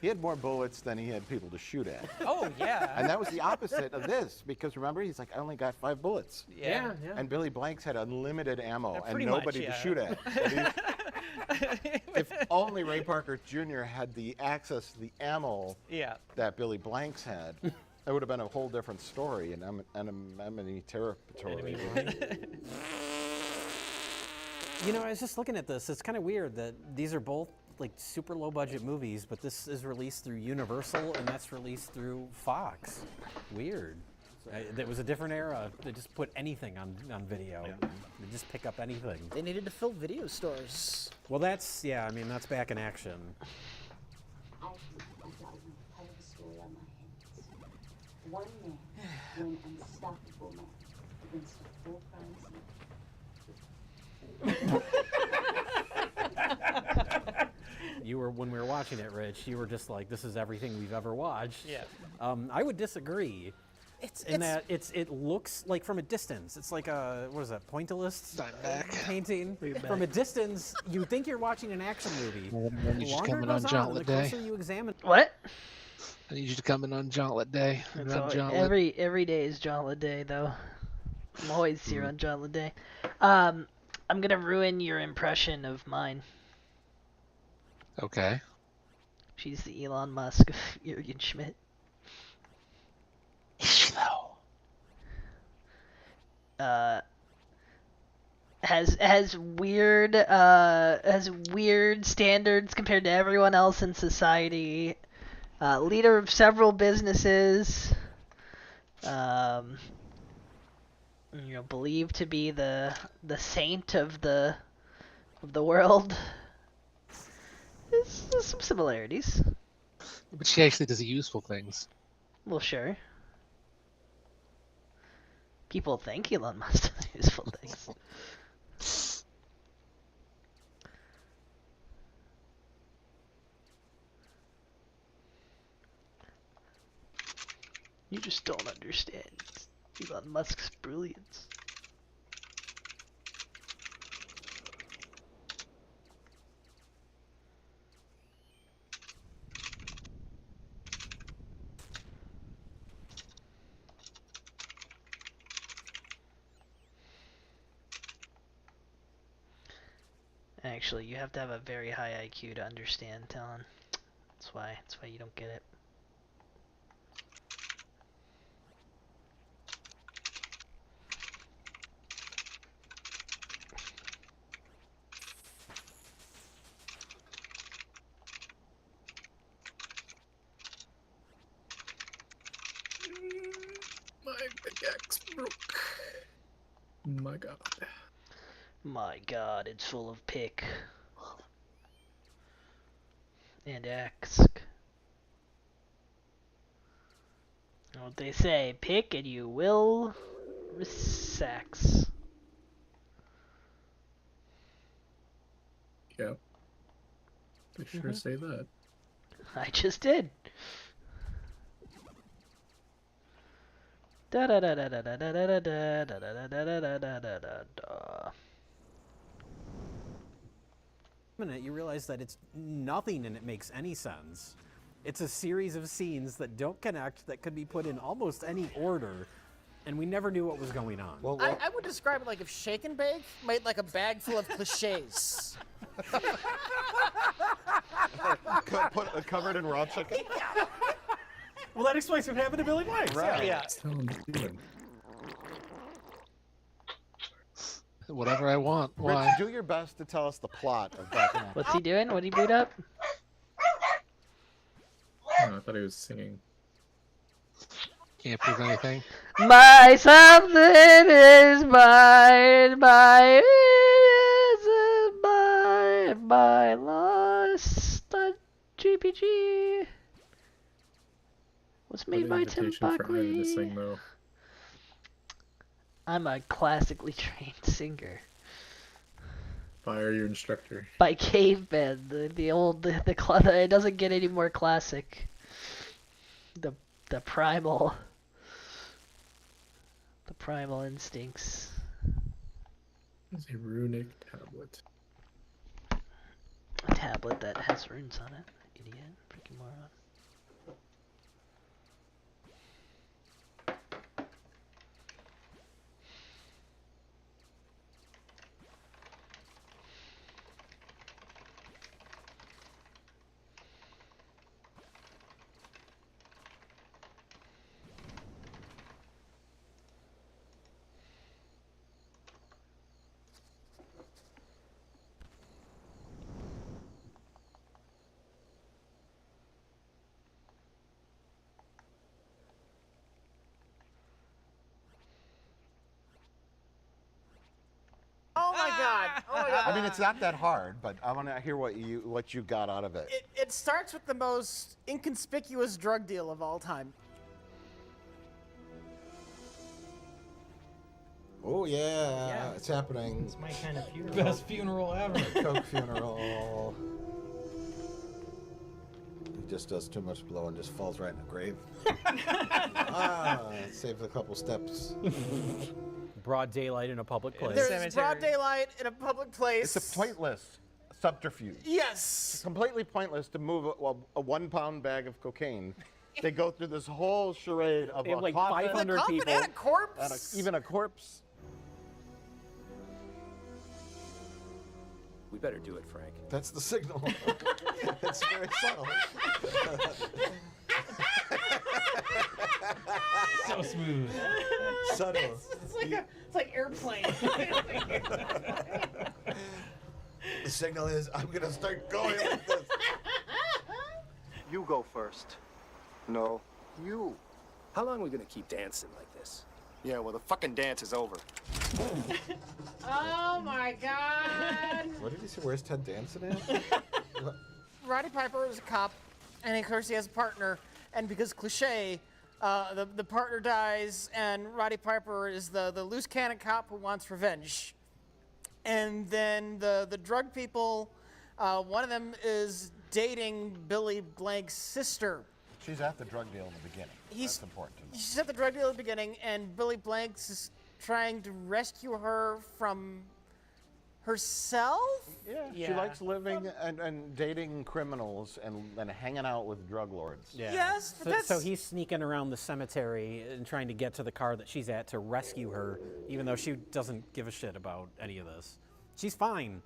He had more bullets than he had people to shoot at. Oh, yeah. And that was the opposite of this, because remember, he's like, I only got 5 bullets. Yeah. And Billy Blanks had unlimited ammo and pretty nobody much, to yeah. shoot at. If only Ray Parker Jr. had the access to the ammo that Billy Blanks had, it would have been a whole different story, and enemy territory. You know, I was just looking at this. It's kind of weird that these are both like super low budget movies, but this is released through Universal and that's released through Fox. Weird. It was a different era. They just put anything on video. They just pick up anything. They needed to fill video stores. Well, that's, yeah, I mean, that's back in action. One man, one unstoppable man against a full You were, when we were watching it, Rich, you were just like, this is everything we've ever watched. Yeah. I would disagree. That it looks like from a distance. It's like a, what is that, pointillist painting? From a distance, you think you're watching an action movie. I need you to come in on Jauntlet Day. You examine What? I need you to come in on Jauntlet Day. And run Jauntlet. Every day is Jauntlet Day, though. I'm always here on Jauntlet Day. I'm gonna ruin your impression of mine. Okay. She's the Elon Musk of Jürgen Schmidt. Is she though? Has weird standards compared to everyone else in society. Leader of several businesses. Believed to be the saint of the world. There's some similarities. But she actually does useful things. Well, sure. People think Elon Musk does useful things. You just don't understand Elon Musk's brilliance. Actually, you have to have a very high IQ to understand, Talon. That's why you don't get it. My pickaxe broke. My god. My god, it's full of pick. And axe. What they say, pick and you will sax. Yep. They sure say that. I just did. Da da da da da da da da da da da da da da da da da. Minute, you realize that it's nothing and it makes any sense. It's a series of scenes that don't connect, that could be put in almost any order, and we never knew what was going on. Well, I would describe it like if Shake and Bake made like a bag full of cliches. Covered in raw chicken? Well, that explains what happened to Billy Blanks. Right. Yeah. Whatever I want. Why? Rich, do your best to tell us the plot of Back in Action. What's he doing? What'd he boot up? No, I thought he was singing. Can't prove anything. My something is mine, my is mine, my lost GPG was made by Tim Buckley. To sing, though. I'm a classically trained singer. Fire your instructor. By Caveman, the club. It doesn't get any more classic. The primal instincts. It's a runic tablet. A tablet that has runes on it. Idiot, freaking moron. Oh my god! Oh my god! I mean, it's not that hard, but I want to hear what you got out of it. It starts with the most inconspicuous drug deal of all time. Oh yeah, it's happening. It's my kind of funeral. Best funeral ever. Coke funeral. He just does too much blow and just falls right in the grave. Saves a couple steps. Broad daylight in a public place. There's broad daylight in a public place. It's a pointless subterfuge. Yes. It's completely pointless to move a 1 pound bag of cocaine. They go through this whole charade of They have a like coffin, 500 people. And a corpse. even a corpse. We better do it, Frank. That's the signal. It's very subtle. So smooth. Subtle. It's like airplane. The signal is, I'm gonna start going like this. You go first. No, you. How long are we gonna keep dancing like this? Yeah, well, the fucking dance is over. Oh my god! What did he say? Where's Ted Danson at? Roddy Piper is a cop, and of course he has a partner. And because cliche, the partner dies, and Roddy Piper is the loose cannon cop who wants revenge. And then the drug people, one of them is dating Billy Blank's sister. She's at the drug deal in the beginning. That's important to know. She's at the drug deal at the beginning, and Billy Blanks is trying to rescue her from herself? Yeah. She likes living and dating criminals and hanging out with drug lords. Yeah. Yes, but so he's sneaking around the cemetery and trying to get to the car that she's at to rescue her, even though she doesn't give a shit about any of this. She's fine.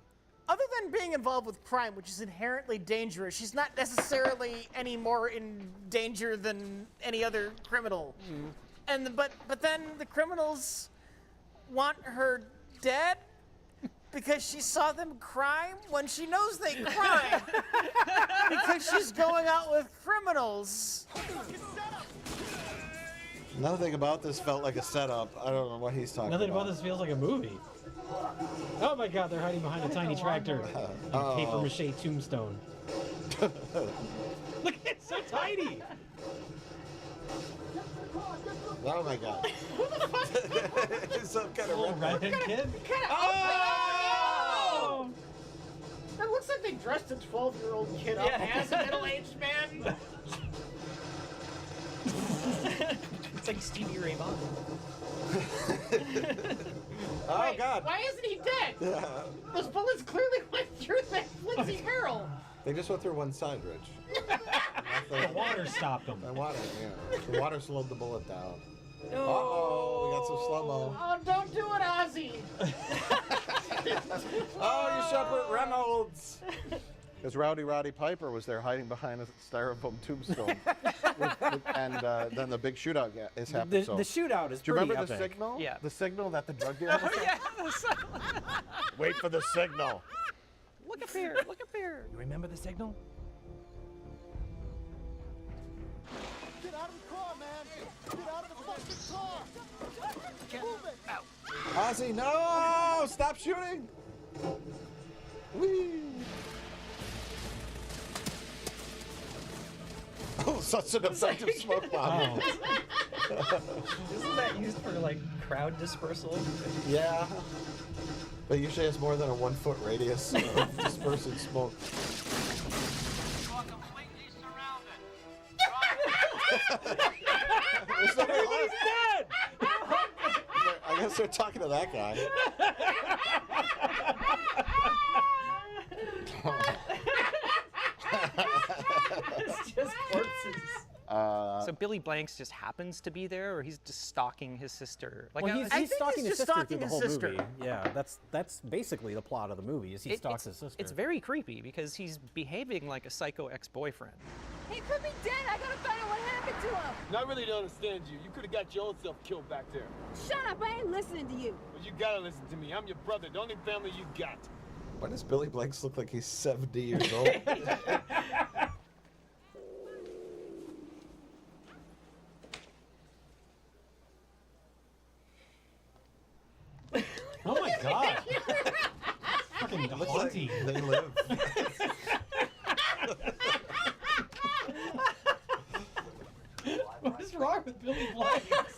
Other than being involved with crime, which is inherently dangerous, she's not necessarily any more in danger than any other criminal. And but then the criminals want her dead because she saw them crime when she knows they crime because she's going out with criminals. Nothing about this felt like a setup. I don't know what he's talking Nothing about. about this feels like a movie. Oh my god, they're hiding behind a tiny tractor. And a paper mache tombstone. Look, it's so tiny! Oh my god. It's some kind of little redhead kid? Oh! That looks like they dressed a 12-year-old kid up as a middle-aged man. It's like Stevie Ray Vaughan. Oh Wait, god. why isn't he dead? Yeah. Those bullets clearly went through that flimsy barrel. They just went through one side, Rich. The water stopped them. The water, yeah. The water slowed the bullet down. Uh-oh, we got some slow-mo. Oh, don't do it, Ozzy. Oh, you shot Burt Reynolds. Because Roddy Piper was there hiding behind a styrofoam tombstone. And then the big shootout is happening. The shootout is Do you pretty remember the epic. signal? Yeah. The signal that the drug dealer was Oh, yeah. Wait for the signal. Look up here. Look up here. You remember the signal? Get out of the car, man! Get out of the fucking car! Move it! Ozzy, no! Stop shooting! Whee! Oh, such an effective smoke bomb. Isn't that used for like crowd dispersal? Yeah. But usually has more than a 1 foot radius of dispersing smoke. Everybody's dead! I guess they're talking to that guy. It's just corpses. So Billy Blanks just happens to be there, or he's just stalking his sister. Well, he's stalking his sister through the whole movie. Yeah, that's basically the plot of the movie. Is he stalks his sister? It's very creepy because he's behaving like a psycho ex-boyfriend. He could be dead. I gotta find out what happened to him. No, I really don't understand you. You could have got your own self killed back there. Shut up. I ain't listening to you. But you gotta listen to me. I'm your brother, the only family you got. Why does Billy Blanks look like he's 70 years old? Oh my god! Fucking Looks like haunting. they live. What is wrong with Billy Blanks?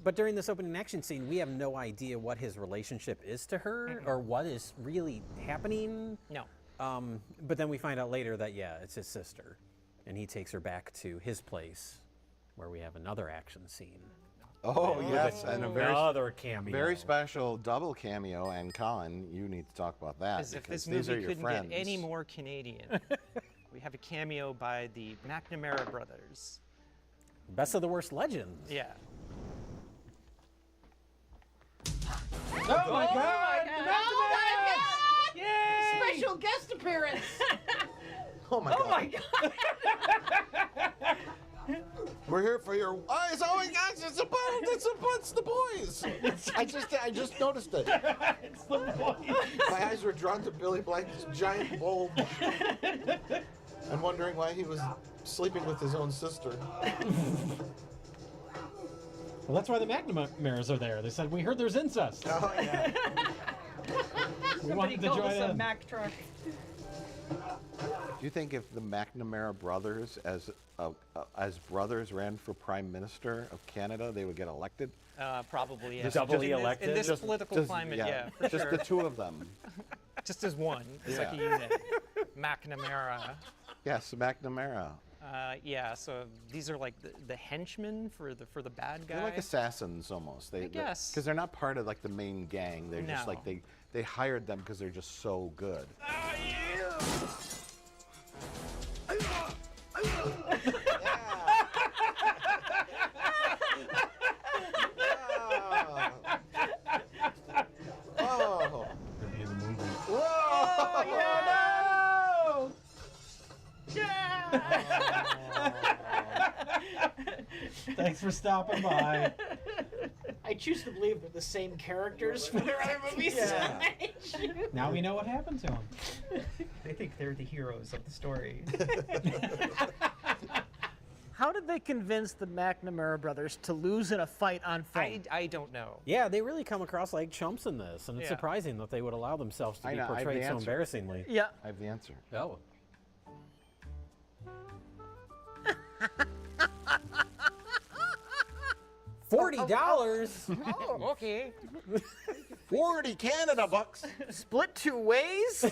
But during this opening action scene, we have no idea what his relationship is to her or what is really happening. No. But then we find out later that, yeah, it's his sister. And he takes her back to his place where we have another action scene. Oh, yes, and a another cameo. Very special double cameo. And Colin, you need to talk about that. As if because this these are movie your couldn't friends. get any more Canadian. We have a cameo by the McNamara brothers. Best of the worst legends. Yeah. Oh my god! Oh my god! Yay! Special guest appearance! Oh my god. We're here for your eyes. Oh my gosh, it's the boys. I just noticed it. It's the boys. My eyes were drawn to Billy Blank's giant bulb. I'm wondering why he was sleeping with his own sister. Well, that's why the McNamara's are there. They said, we heard there's incest. Oh, yeah. We wanted to join in. Mack truck. Do you think if the McNamara brothers, as brothers, ran for Prime Minister of Canada, they would get elected? Probably, yeah. Just doubly elected? In this political climate, yeah, for just sure. the two of them. Just as one. It's like a unit. McNamara. Yes, McNamara. Yeah, so these are like the henchmen for the bad guy. They're like assassins almost. I guess. Because they're not part of like the main gang. They're just No. like they hired them because they're just so good. Oh. Gonna be in the movie. Oh, yeah, no! Yeah! Thanks for stopping by. I choose to believe they're the same characters from their other movies. Yeah. Now we know what happened to him. They think they're the heroes of the story. How did they convince the McNamara brothers to lose in a fight on film? I don't know. Yeah, they really come across like chumps in this, and it's Yeah. surprising that they would allow themselves to I be know, I have the portrayed so answer. embarrassingly. Yeah. I have the answer. Oh. $40. Oh, okay. 40 Canada bucks. Split two ways?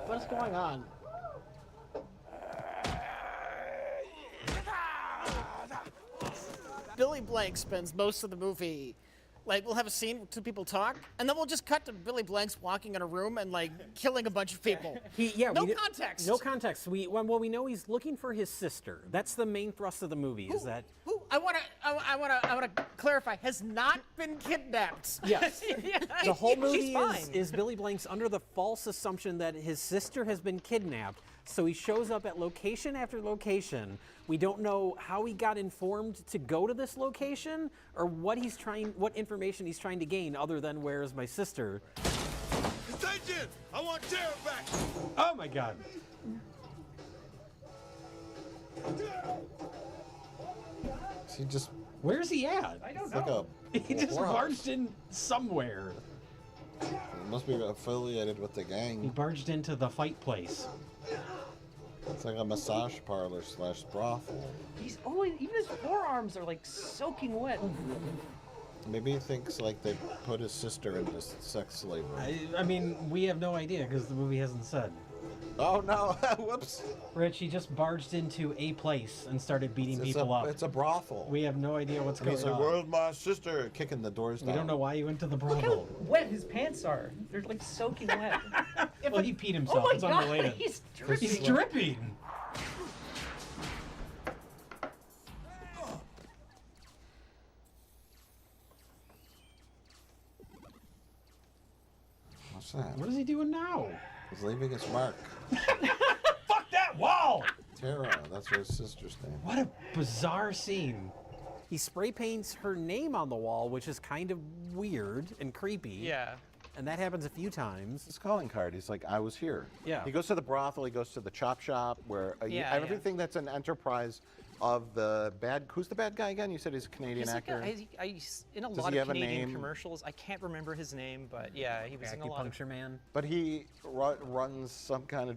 What's going on? Billy Blank spends most of the movie, like, we'll have a scene where two people talk, and then we'll just cut to Billy Blanks walking in a room and, like, killing a bunch of people. No context. No context. We know he's looking for his sister. That's the main thrust of the movie. Is that Who? I wanna clarify. Has not been kidnapped. Yes. Yeah, The whole she's movie fine. is Billy Blanks under the false assumption that his sister has been kidnapped. So he shows up at location after location. We don't know how he got informed to go to this location or what information he's trying to gain other than where is my sister. Attention! I want Tara back! Oh my god. He just. Where's he at? I don't It's know. like a. He just whorehouse. barged in somewhere. He must be affiliated with the He gang. barged into the fight place. It's like a massage parlor / brothel. He's always, even his forearms are like soaking wet. Maybe he thinks like they put his sister into sex slavery. I mean, we have no idea because the movie hasn't said. Oh no! Whoops! Rich, he just barged into a place and started beating It's people up. It's a brothel. We have no idea what's And going he's like, on. "Where's my sister?" Kicking the doors down. We don't know why he went to the Look how brothel. wet his pants are. They're like soaking wet. Well, he peed himself. Oh my It's god, unrelated. he's dripping. He's dripping. What's that? What is he doing now? He's leaving his mark. Fuck that wall! Tara, that's her sister's name. What a bizarre scene. He spray paints her name on the wall, which is kind of weird and creepy. Yeah. And that happens a few times. His calling card. He's like, I was here. Yeah. He goes to the brothel. He goes to the chop shop, where Yeah, everything that's an enterprise of the bad. Who's the bad guy again? You said he's a Canadian He's like actor. he's in a Does lot he of have a Canadian name? commercials. I can't remember his name, but yeah, he was in a lot of. Acupuncture man. But he runs some kind of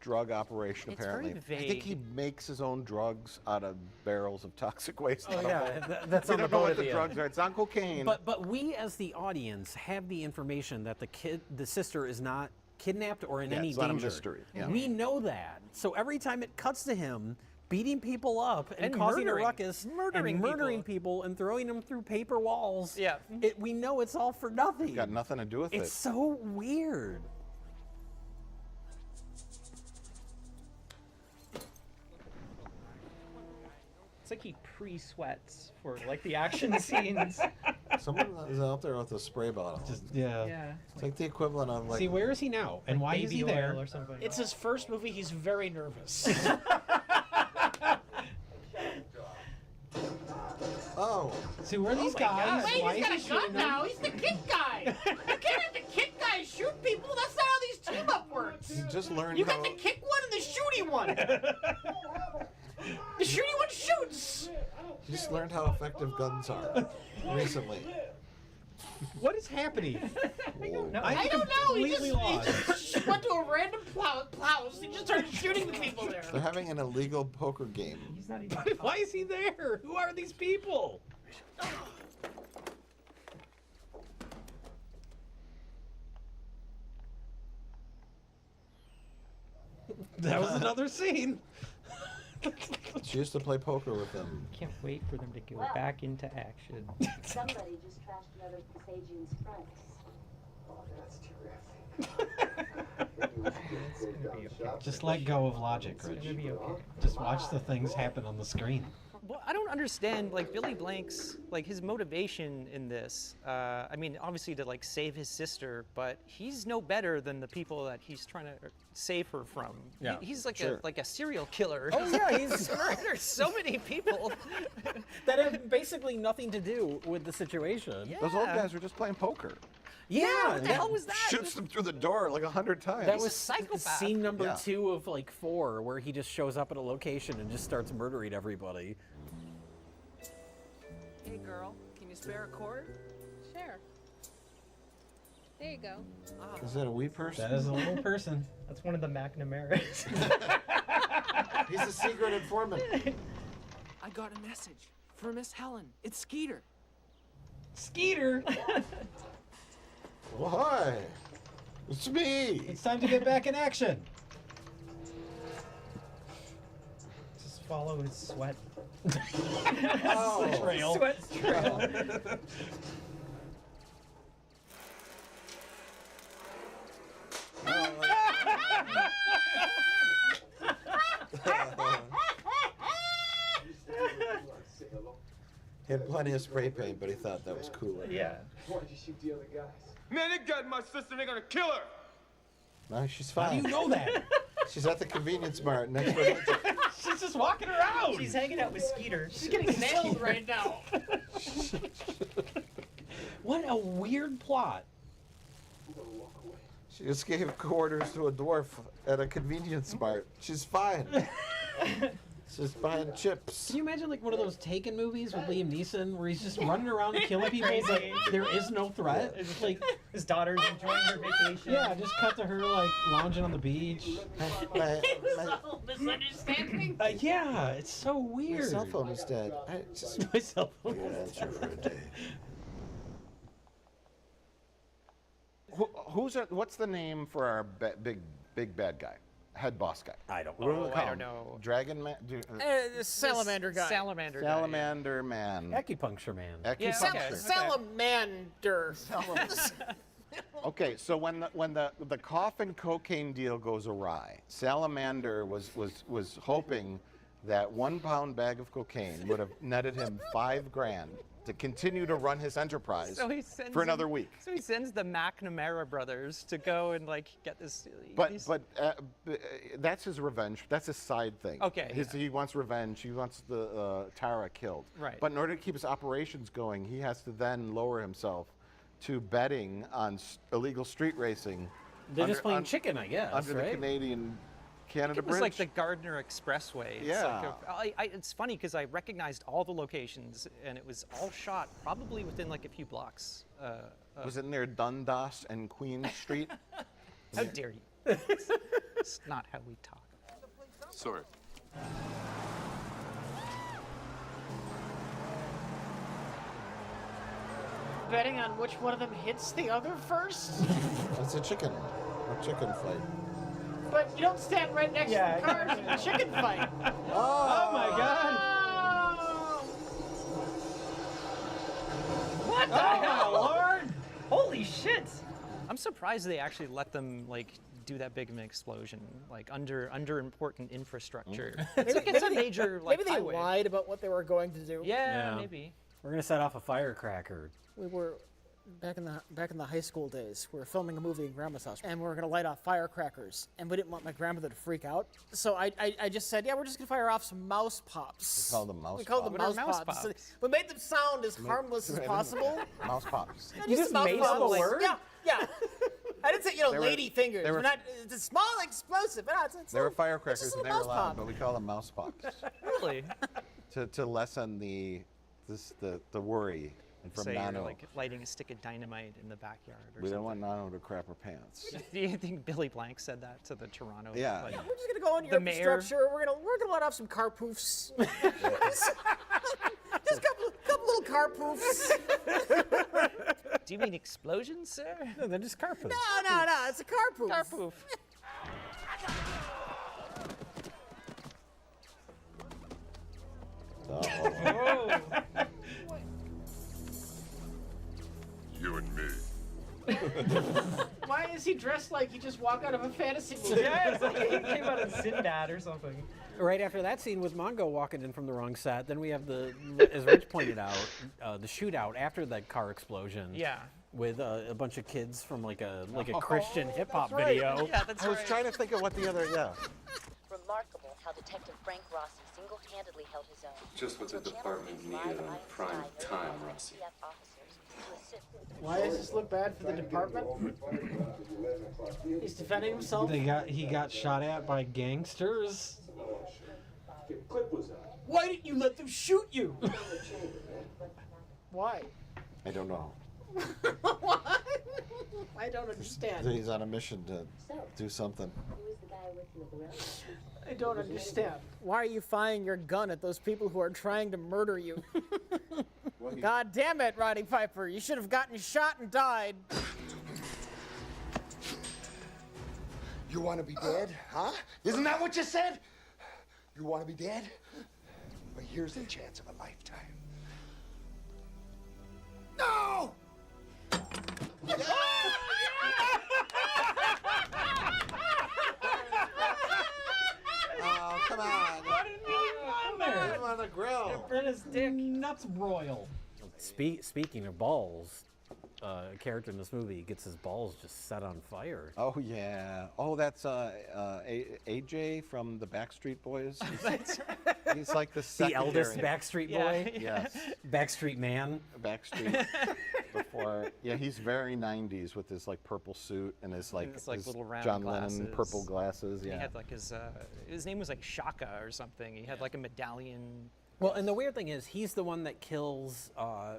drug operation, It's very apparently. I think he vague. makes his own drugs out of barrels of toxic waste. Oh, on a yeah, boat. that's We on don't the know boat what at the the drugs end. are. It's on cocaine. But we as the audience have the information that the sister is not kidnapped or in Yeah, any it's not a danger. mystery, yeah. We know that. So every time it cuts to him beating people up and, And causing murdering. a ruckus Murdering and murdering people and throwing them through paper walls. Yeah. We know it's all for nothing. Got nothing to do with It's it. so weird. It's like he pre-sweats for like the action scenes. Someone is out there with a spray bottle. Yeah. Yeah. It's like the equivalent of like. See, where is he now? And why is he Baby there? oil or something. It's his first movie. He's very nervous. Oh. See, where are these guys? Wait, Why he's got is a he gun shooting now. them? He's the kick guy. You can't have the kick guy shoot people. That's not how these team up works. He just learned You how. got the kick one and the shooty one. The shooty one shoots. He just learned how effective guns are recently. What is happening? I don't know. He completely just, lost. he just went to a random house. He just started shooting the people there. They're having an illegal poker game. He's not even. Why is he there? Who are these people? That was another scene. She used to play poker with them. Can't wait for them to go back into action. Somebody just trashed another Kasajian's fronts. Just let go of logic, Rich. It's gonna be okay. Just watch the things happen on the screen. Well, I don't understand, like, Billy Blanks, like, his motivation in this. I mean, obviously to, like, save his sister, but he's no better than the people that he's trying to save her from. Yeah, He's like sure. a serial killer. Oh, yeah, he's- murdered so many people. That have basically nothing to do with the situation. Yeah. Those old guys were just playing poker. Yeah, what the hell was that? Shoots them through the door like 100 times. That was psychopath. scene number Yeah. 2 of like 4, where he just shows up at a location and just starts murdering everybody. Hey girl, can you spare a cord? Sure. There you go. Is that a wee person? That is a little person. That's one of the McNamara's. He's a secret informant. I got a message for Miss Helen. It's Skeeter. Skeeter! Well, hi. It's me. It's time to get back in action. Just follow his sweat. Oh. Trail. Sweat trail. He had plenty of spray paint, but he thought that was cooler. Yeah. Why'd you shoot the other guys? Man, they got my sister. They're gonna kill her. No, she's How fine. do you know that? She's at the convenience mart next to She's just walking around. She's hanging out with Skeeter. She's getting nailed right now. What a weird plot. She just gave quarters to a dwarf at a convenience mart. She's fine. She's buying chips. Can you imagine like one of those Taken movies with Liam Neeson where he's just running around and killing people, but there is no threat? It's like his daughter's enjoying her vacation. Yeah, just cut to her like lounging on the beach. Misunderstanding? Yeah, it's so weird. My cell phone is dead. My cell phone is dead. for a day. What's the name for our big bad guy? Head boss guy. I don't What do we know. call I him? don't know. Dragon Man? Salamander guy. Salamander guy. Salamander Man. Acupuncture man. Acupuncture. Salamander. Okay, so when the coffin cocaine deal goes awry, Salamander was hoping that 1 pound bag of cocaine would have netted him $5,000 to continue to run his enterprise So he sends for another week. So he sends the McNamara brothers to go and like get this. But that's his revenge. That's his side thing. Okay, He wants revenge. He wants the Tara killed. Right. But in order to keep his operations going, he has to then lower himself to betting on illegal street racing. They're just playing chicken, I guess, Under right? the Canadian Canada It was Bridge. like the Gardner Expressway. It's Yeah. like it's funny because I recognized all the locations and it was all shot probably within like a few blocks. Was it near Dundas and Queen Street? How dare you? It's not how we talk. Sorry. Betting on which one of them hits the other first? It's a chicken fight. But you don't stand right next to the cars in a chicken fight. Oh my god. What the hell, Lord? Holy shit. I'm surprised they actually let them like do that big of an explosion like under important infrastructure. It's a major like maybe they highway. lied about what they were going to do. Yeah, maybe. We're gonna set off a firecracker. We were back in the high school days. We were filming a movie in Grandma's house, and we were gonna light off firecrackers, and we didn't want my grandmother to freak out. So I just said, yeah, we're just gonna fire off some mouse pops. We called them mouse We called them pops. mouse pops. So we made them sound as harmless as possible. Mouse pops. Yeah, just mouse pops. Yeah, yeah. I didn't say, They were- lady fingers. they were- We're not. It's a small explosive. But it's They were it's firecrackers just a and they little were mouse loud, pop. but we call them mouse pops. Really? to lessen the worry and from Say Nano. you're like lighting a stick of dynamite in the backyard or We something. don't want Nano to crap her pants. Do you think Billy Blank said that to the Toronto? Yeah. like, Yeah, we're just gonna go on the your mayor. infrastructure. We're gonna let off some car poofs. just a couple little car poofs. Do you mean explosions, sir? No, they're just car poofs. No, it's a car poof. Car poof. Oh. You and me. Why is he dressed like he just walked out of a fantasy movie? Yeah, it's like he came out of Sinbad or something. Right after that scene with Mongo walking in from the wrong set, then we have as Rich pointed out, the shootout after that car explosion. Yeah. With a bunch of kids from like a Christian hip hop video. Yeah, that's I was trying to think of what the other Remarkable how Detective Frank Rossi single-handedly held his own. Just what the department needed on prime time, Rossi. Why does this look bad for the department? He's defending himself. He got shot at by gangsters. Why didn't you let them shoot you? Why? I don't know. What? I don't understand. He's on a mission to do something. I don't understand. Why are you firing your gun at those people who are trying to murder you? God damn it, Roddy Piper. You should have gotten shot and died. You want to be dead, huh? Isn't that what you said? You want to be dead? Well, here's the chance of a lifetime. No! Oh, come on. What did he on there? Put him on the grill. It burned his dick. nuts broil. Speaking of balls, a character in this movie gets his balls just set on fire. Oh yeah. Oh, that's AJ from the Backstreet Boys. He's like the The eldest secondary. Backstreet Boy? Yes. Backstreet Man? Backstreet. Before, yeah, he's very 90s with his like purple suit and his like, It's like his little round John glasses. Lennon purple glasses. And Yeah. he had like his name was like Shaka or something. He had like a medallion. Well, and the weird thing is, he's the one that kills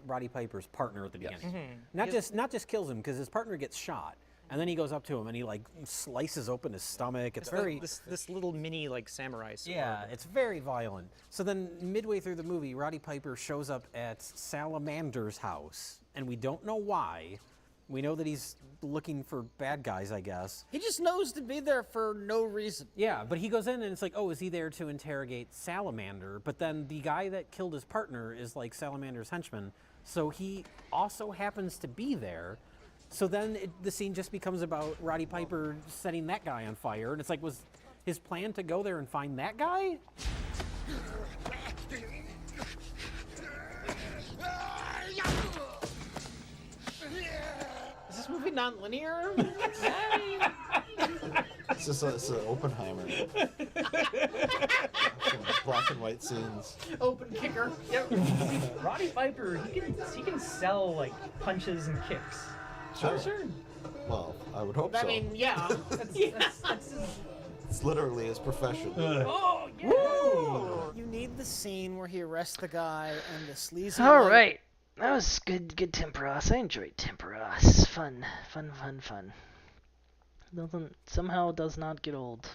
Roddy Piper's partner at the beginning. Mhm. Not just kills him, because his partner gets shot, and then he goes up to him and he like slices open his stomach. It's very this little mini like samurai sword. yeah, it's very violent. So then midway through the movie, Roddy Piper shows up at Salamander's house, and we don't know why. We know that he's looking for bad guys, I guess. He just knows to be there for no reason. Yeah, but he goes in and it's like, oh, is he there to interrogate Salamander? But then the guy that killed his partner is like Salamander's henchman, so he also happens to be there. So then the scene just becomes about Roddy Piper setting that guy on fire, and it's like, was his plan to go there and find that guy? Is this movie non-linear? It's just it's an Oppenheimer. Some black and white scenes. Open kicker. Yep. See, Roddy Piper, he can sell like punches and kicks. Sure. Sure. Well, I would hope I so. mean, yeah. It's literally his profession. Oh, yeah. You need the scene where he arrests the guy and the sleazy. All light- right. That was good Tim Ross. I enjoyed Tim Ross. Fun. Somehow does not get old.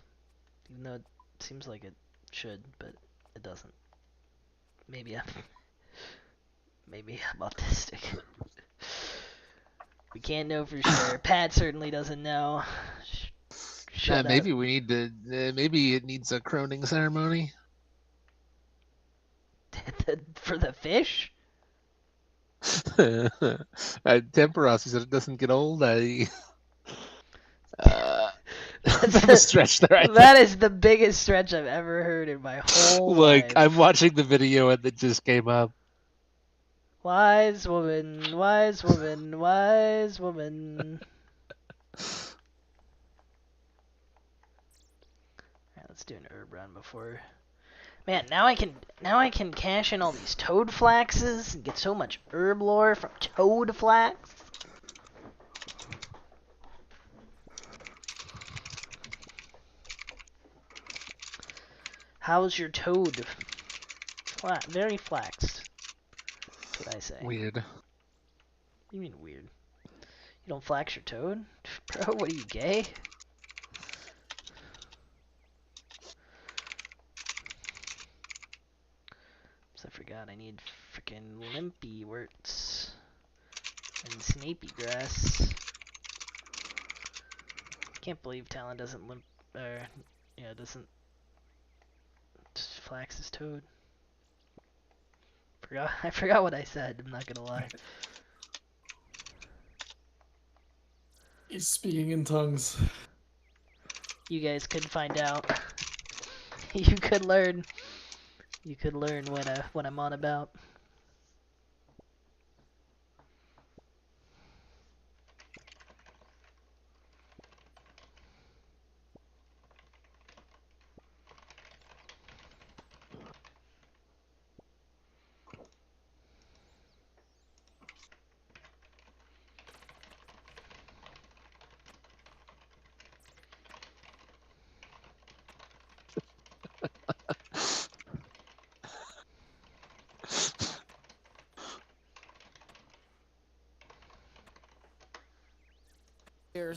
Even though it seems like it should, but it doesn't. Maybe I'm autistic. We can't know for sure. Pat certainly doesn't know. Shut up. Maybe we need to. Maybe it needs a croning ceremony. For the fish? Temperos, he said it doesn't get old. That's a stretch there. That is the biggest stretch I've ever heard in my whole life. I'm watching the video and it just came up. Wise woman, wise woman, wise woman. Alright, let's do an herb run before. Man, now I can cash in all these toad flaxes and get so much herb lore from toad flax. How's your toad? Very flaxed. That's what I say. Weird. What do you mean weird? You don't flax your toad? Bro, what are you, gay? I forgot I need frickin' limpy worts and snapey grass. Can't believe Talon doesn't doesn't just flax his toad. I forgot what I said, I'm not gonna lie. He's speaking in tongues. You guys could find out. You could learn. You could learn what I'm on about.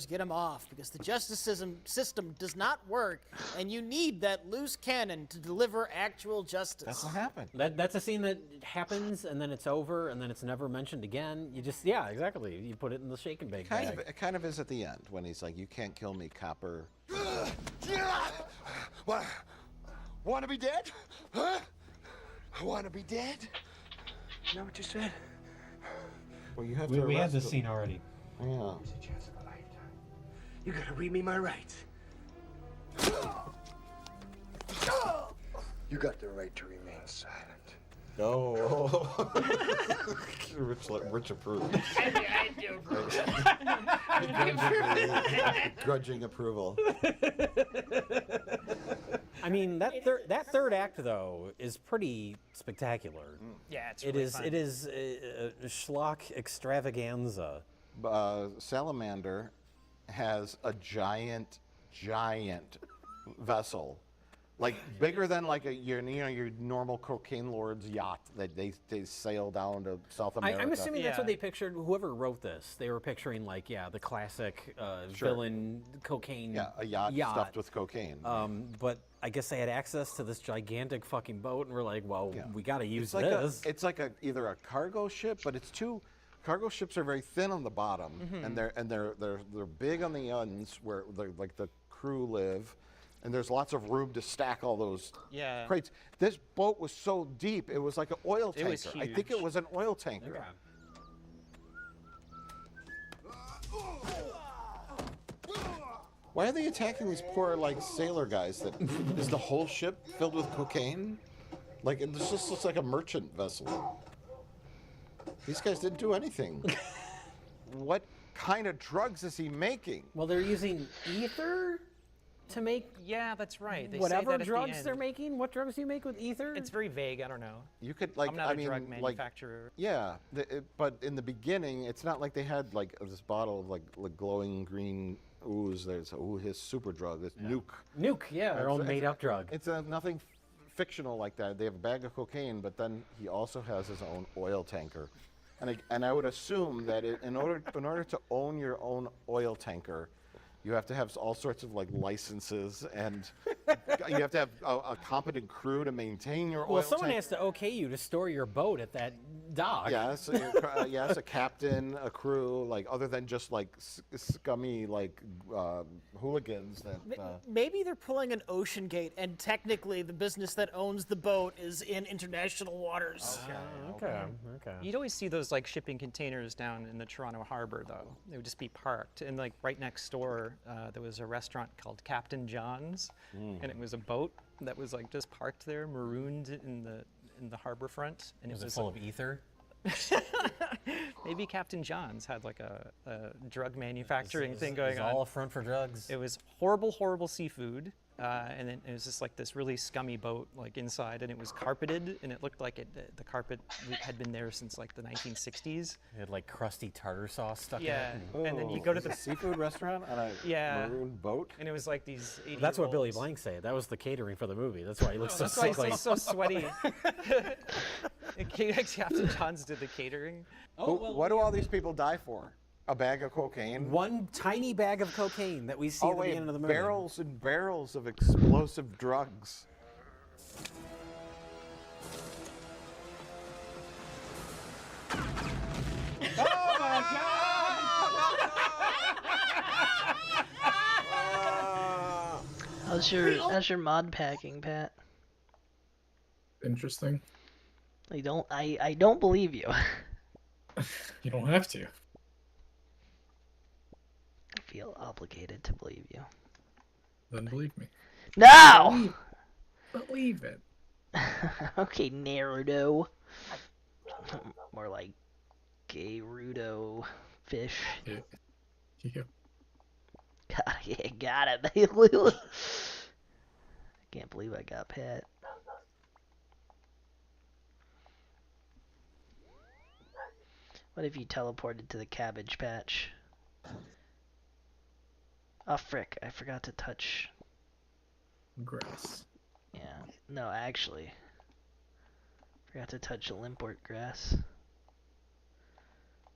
Get him off, because the justice system does not work, and you need that loose cannon to deliver actual justice. That's what happened. That's a scene that happens, and then it's over, and then it's never mentioned again. You just, yeah, exactly. You put it in the shake and bake bag. It kind of is at the end when he's like, "You can't kill me, copper." What? Want to be dead? Huh? Want to be dead? You know what you said? Well, you have to. We had arrest this him. scene already. Yeah. You gotta read me my rights. You got the right to remain silent. Oh. Rich approved. I do approve. Grudging approval. I mean, that third act though is pretty spectacular. Yeah, it's really fun. It is a schlock extravaganza. Salamander has a giant vessel, like bigger than like your normal cocaine lord's yacht that they sail down to South America. I'm assuming that's what they pictured. Whoever wrote this, they were picturing like the classic villain cocaine a yacht stuffed with cocaine. But I guess they had access to this gigantic fucking boat, and we're like, well, we got to use this. It's like either a cargo ship, but it's two. Cargo ships are very thin on the bottom, and they're big on the ends where like the crew live, and there's lots of room to stack all those crates. This boat was so deep; it was like an oil tanker. It was huge. I think it was an oil tanker. Okay. Why are they attacking these poor sailor guys? Is the whole ship filled with cocaine? It just looks like a merchant vessel. These guys didn't do anything. What kind of drugs is he making? Well, they're using ether to make. Yeah, that's right. They whatever say that drugs they're making. What drugs do you make with ether? It's very vague. I don't know. You could I'm not a drug manufacturer. But in the beginning, it's not like they had this bottle of glowing green ooze. There's his super drug. It's nuke. Nuke, their own made-up drug. It's nothing fictional like that. They have a bag of cocaine, but then he also has his own oil tanker. And I would assume that in order to own your own oil tanker, you have to have all sorts of licenses, and you have to have a competent crew to maintain your oil tanker. Well, someone has to okay you to store your boat at that dock. Yes, yes, a captain, a crew, other than just scummy hooligans that. Maybe they're pulling an ocean gate, and technically the business that owns the boat is in international waters. Okay. You'd always see those shipping containers down in the Toronto harbor, though. They would just be parked, and right next door there was a restaurant called Captain John's, and it was a boat that was just parked there, marooned in the harbor front, and was it full of ether? Maybe Captain John's had a drug manufacturing thing going on. All a front for drugs. It was horrible seafood, and then it was just this really scummy boat inside, and it was carpeted, and it looked like the carpet had been there since the 1960s. It had crusty tartar sauce stuck in Yeah, it. and then you go to the seafood restaurant on a maroon boat, and it was these. That's what Billy Blank said. That was the catering for the movie. That's why he looks so sickly. He's so sweaty. Captain John's did the catering. What do all these people die for? A bag of cocaine? One tiny bag of cocaine that we see at the beginning of the movie. Barrels and barrels of explosive drugs. Oh my God! How's your mod packing, Pat? Interesting. I don't believe you. You don't have to. I feel obligated to believe you. Then believe me. No! Believe it. Okay, Naruto. More like Gayrudo fish. Yeah. God, yeah, got it. I can't believe I got Pat. What if you teleported to the Cabbage Patch? Oh, frick. I forgot to touch... Grass. Yeah. No, actually. Forgot to touch Limport grass.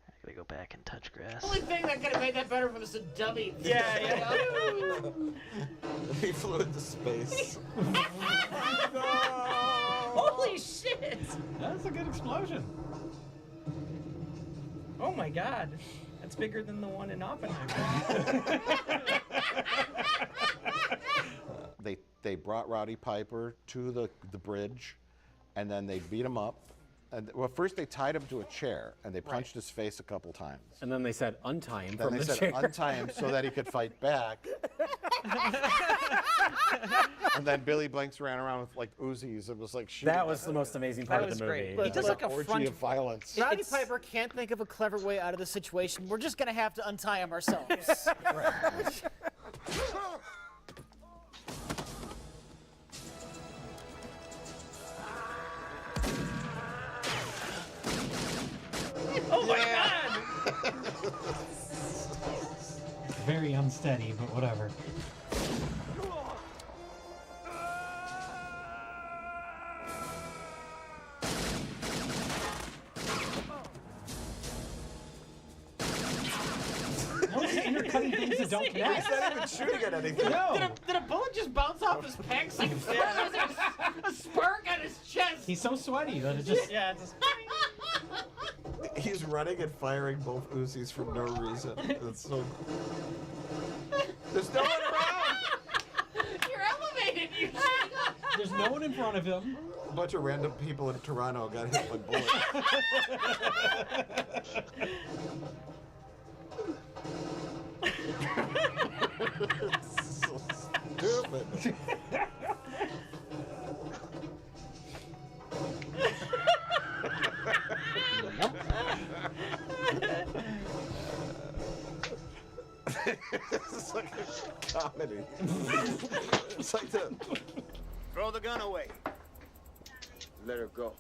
I gotta go back and touch grass. The only thing that could have made that better was a dummy. Yeah. He flew into space. Holy shit! That's a good explosion. Oh my God. That's bigger than the one in Oppenheimer. They brought Roddy Piper to the bridge, and then they beat him up, And, well, first they tied him to a chair, and they punched his face a couple times. And then they said, untie him Then from they the said chair. untie him so that he could fight back. And then Billy Blanks ran around with like Uzis and was like shooting. That was the most amazing part of the movie. He does like a orgy of violence. Roddy Piper can't think of a clever way out of the situation. We're just gonna have to untie him ourselves. Oh my god! Very unsteady, but whatever. You're cutting things that don't connect. He's not even shooting at anything. No. Did a bullet just bounce off his pecs like a spark on his chest? He's so sweaty that it just. Yeah, it's just... He's running and firing both Uzis for no reason. It's so. There's no one around. You're elevated. You. There's no one in front of him. A bunch of random people in Toronto got hit by bullets. So stupid. This is like a comedy. It's like the Throw the gun away. Let her go.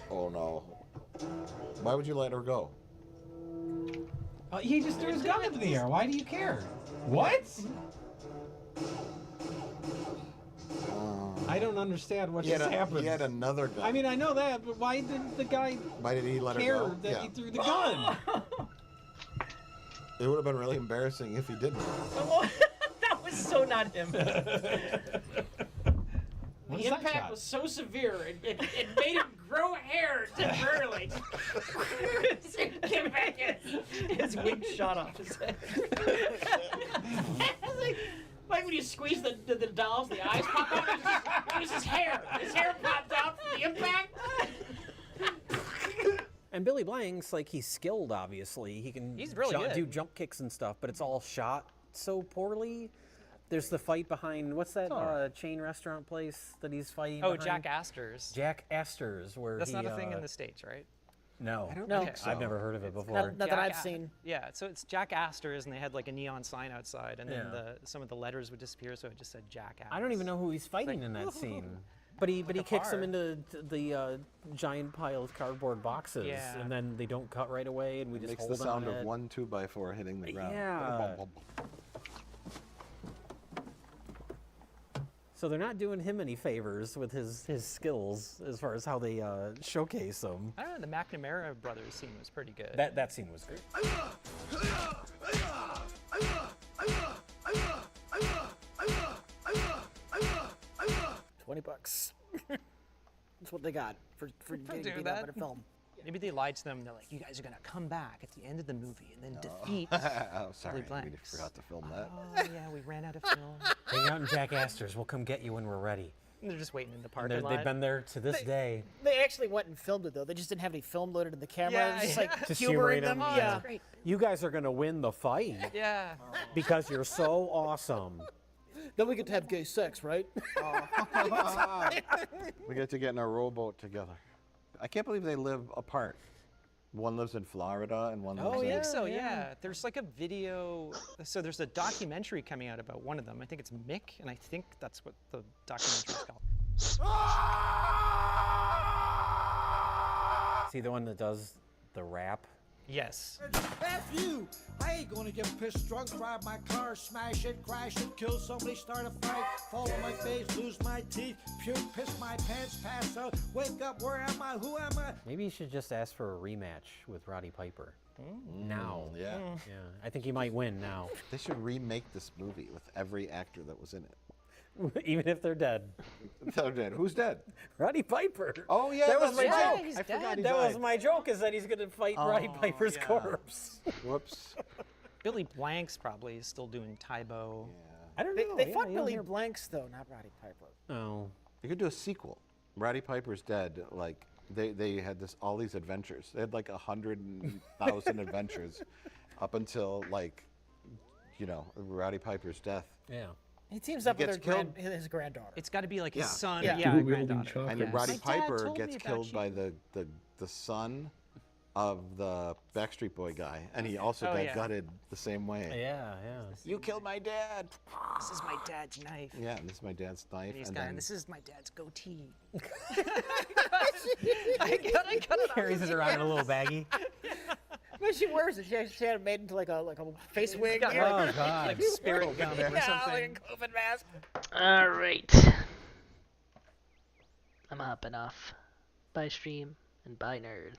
Oh no. Why would you let her go? He just threw his gun into the air. Why do you care? What? I don't understand what just happened. He had another gun. I mean, I know that, but why did the guy Why did he let her care go? that he threw the gun? It would have been really embarrassing if he didn't. That was so not him. What The is that impact shot? was so severe, it made him grow hair temporarily. Get back in. His wig shot off his head. It's like when you squeeze the dolls, the eyes pop out. It was his hair. His hair popped out from the impact. And Billy Blanks, like, he's skilled, obviously. He can He's really good. do jump kicks and stuff, but it's all shot so poorly. There's the fight behind, what's that chain restaurant place that he's fighting Oh, behind? Jack Astor's. Jack Astor's, where That's he, not a thing in the States, right? No. I don't No. think so. I've never heard of it before. Not that I've seen. Yeah, so it's Jack Astor's, and they had like a neon sign outside, and then Yeah. some of the letters would disappear, so it just said Jack Astor's. I don't even know who he's fighting in that scene. But he kicks him into the giant pile of cardboard boxes, Yeah. and then they don't cut right away, and we just Makes hold the sound on of it. 1 2x4 hitting the ground. Yeah. So they're not doing him any favors with his skills as far as how they showcase him. I don't know, the McNamara brothers scene was pretty good. That scene was great. $20. That's what they got for getting do beat that. up in a film. Maybe they lied to them. They're like, you guys are gonna come back at the end of the movie and then defeat. Oh, sorry, Billy we Blanks. forgot to film that. Oh yeah, we ran out of film. Hang out in Jack Astor's. We'll come get you when we're ready. And they're just waiting in the And parking lot. they've been there to this day. They actually went and filmed it though. They just didn't have any film loaded in the camera. Yeah, It was just like Just humoring humor them. Oh, Yeah. that's great. You guys are gonna win the fight Yeah. because you're so awesome. Then we get to have gay sex, right? We get to get in a rowboat together. I can't believe they live apart. One lives in Florida and one lives I in... think so, yeah. There's like a video. So there's a documentary coming out about one of them. I think it's Mick, and I think that's what the documentary is called. Is he the one that does the rap? Yes. F you! I ain't gonna get pissed drunk, drive my car, smash it, crash it, kill somebody, start a fight, fall on my face, lose my teeth, puke, piss my pants, pass out, wake up, where am I, who am I? Maybe you should just ask for a rematch with Roddy Piper. Now. Yeah. Yeah. I think he might win now. They should remake this movie with every actor that was in it. Even if they're dead. They're dead. Who's dead? Roddy Piper. Oh, yeah, that was my that's right. joke. He's I forgot dead. he That was died. my joke, is that he's going to fight Roddy Piper's corpse. Whoops. Billy Blanks probably is still doing Tybo. I don't They, know. they yeah, fought you don't Billy hear- Blanks though, not Roddy Piper. Oh. You could do a sequel. Roddy Piper's dead. Like they had all these adventures. They had like 100,000 adventures up until like, Roddy Piper's death. Yeah. He teams up with gets killed. his granddaughter. It's got to be like his Yeah. son. Yeah. Yeah, Dual-wielding granddaughter. chocolate. And then Roddy My dad Piper told me gets about killed you. by the son of the Backstreet Boy guy, and he also Oh, got yeah. gutted the same way. Yeah, yeah. You killed my dad. This is my dad's knife. Yeah, and this is my dad's knife. And he's and got, then this is my dad's goatee. I got it Carries it around in a little baggie. When she wears it, she had it made into like a face wig. got, Yeah. Oh, God. Like spirit gum or Yeah, something. like a COVID mask. All right. I'm hopping off. Bye stream and bye nerds.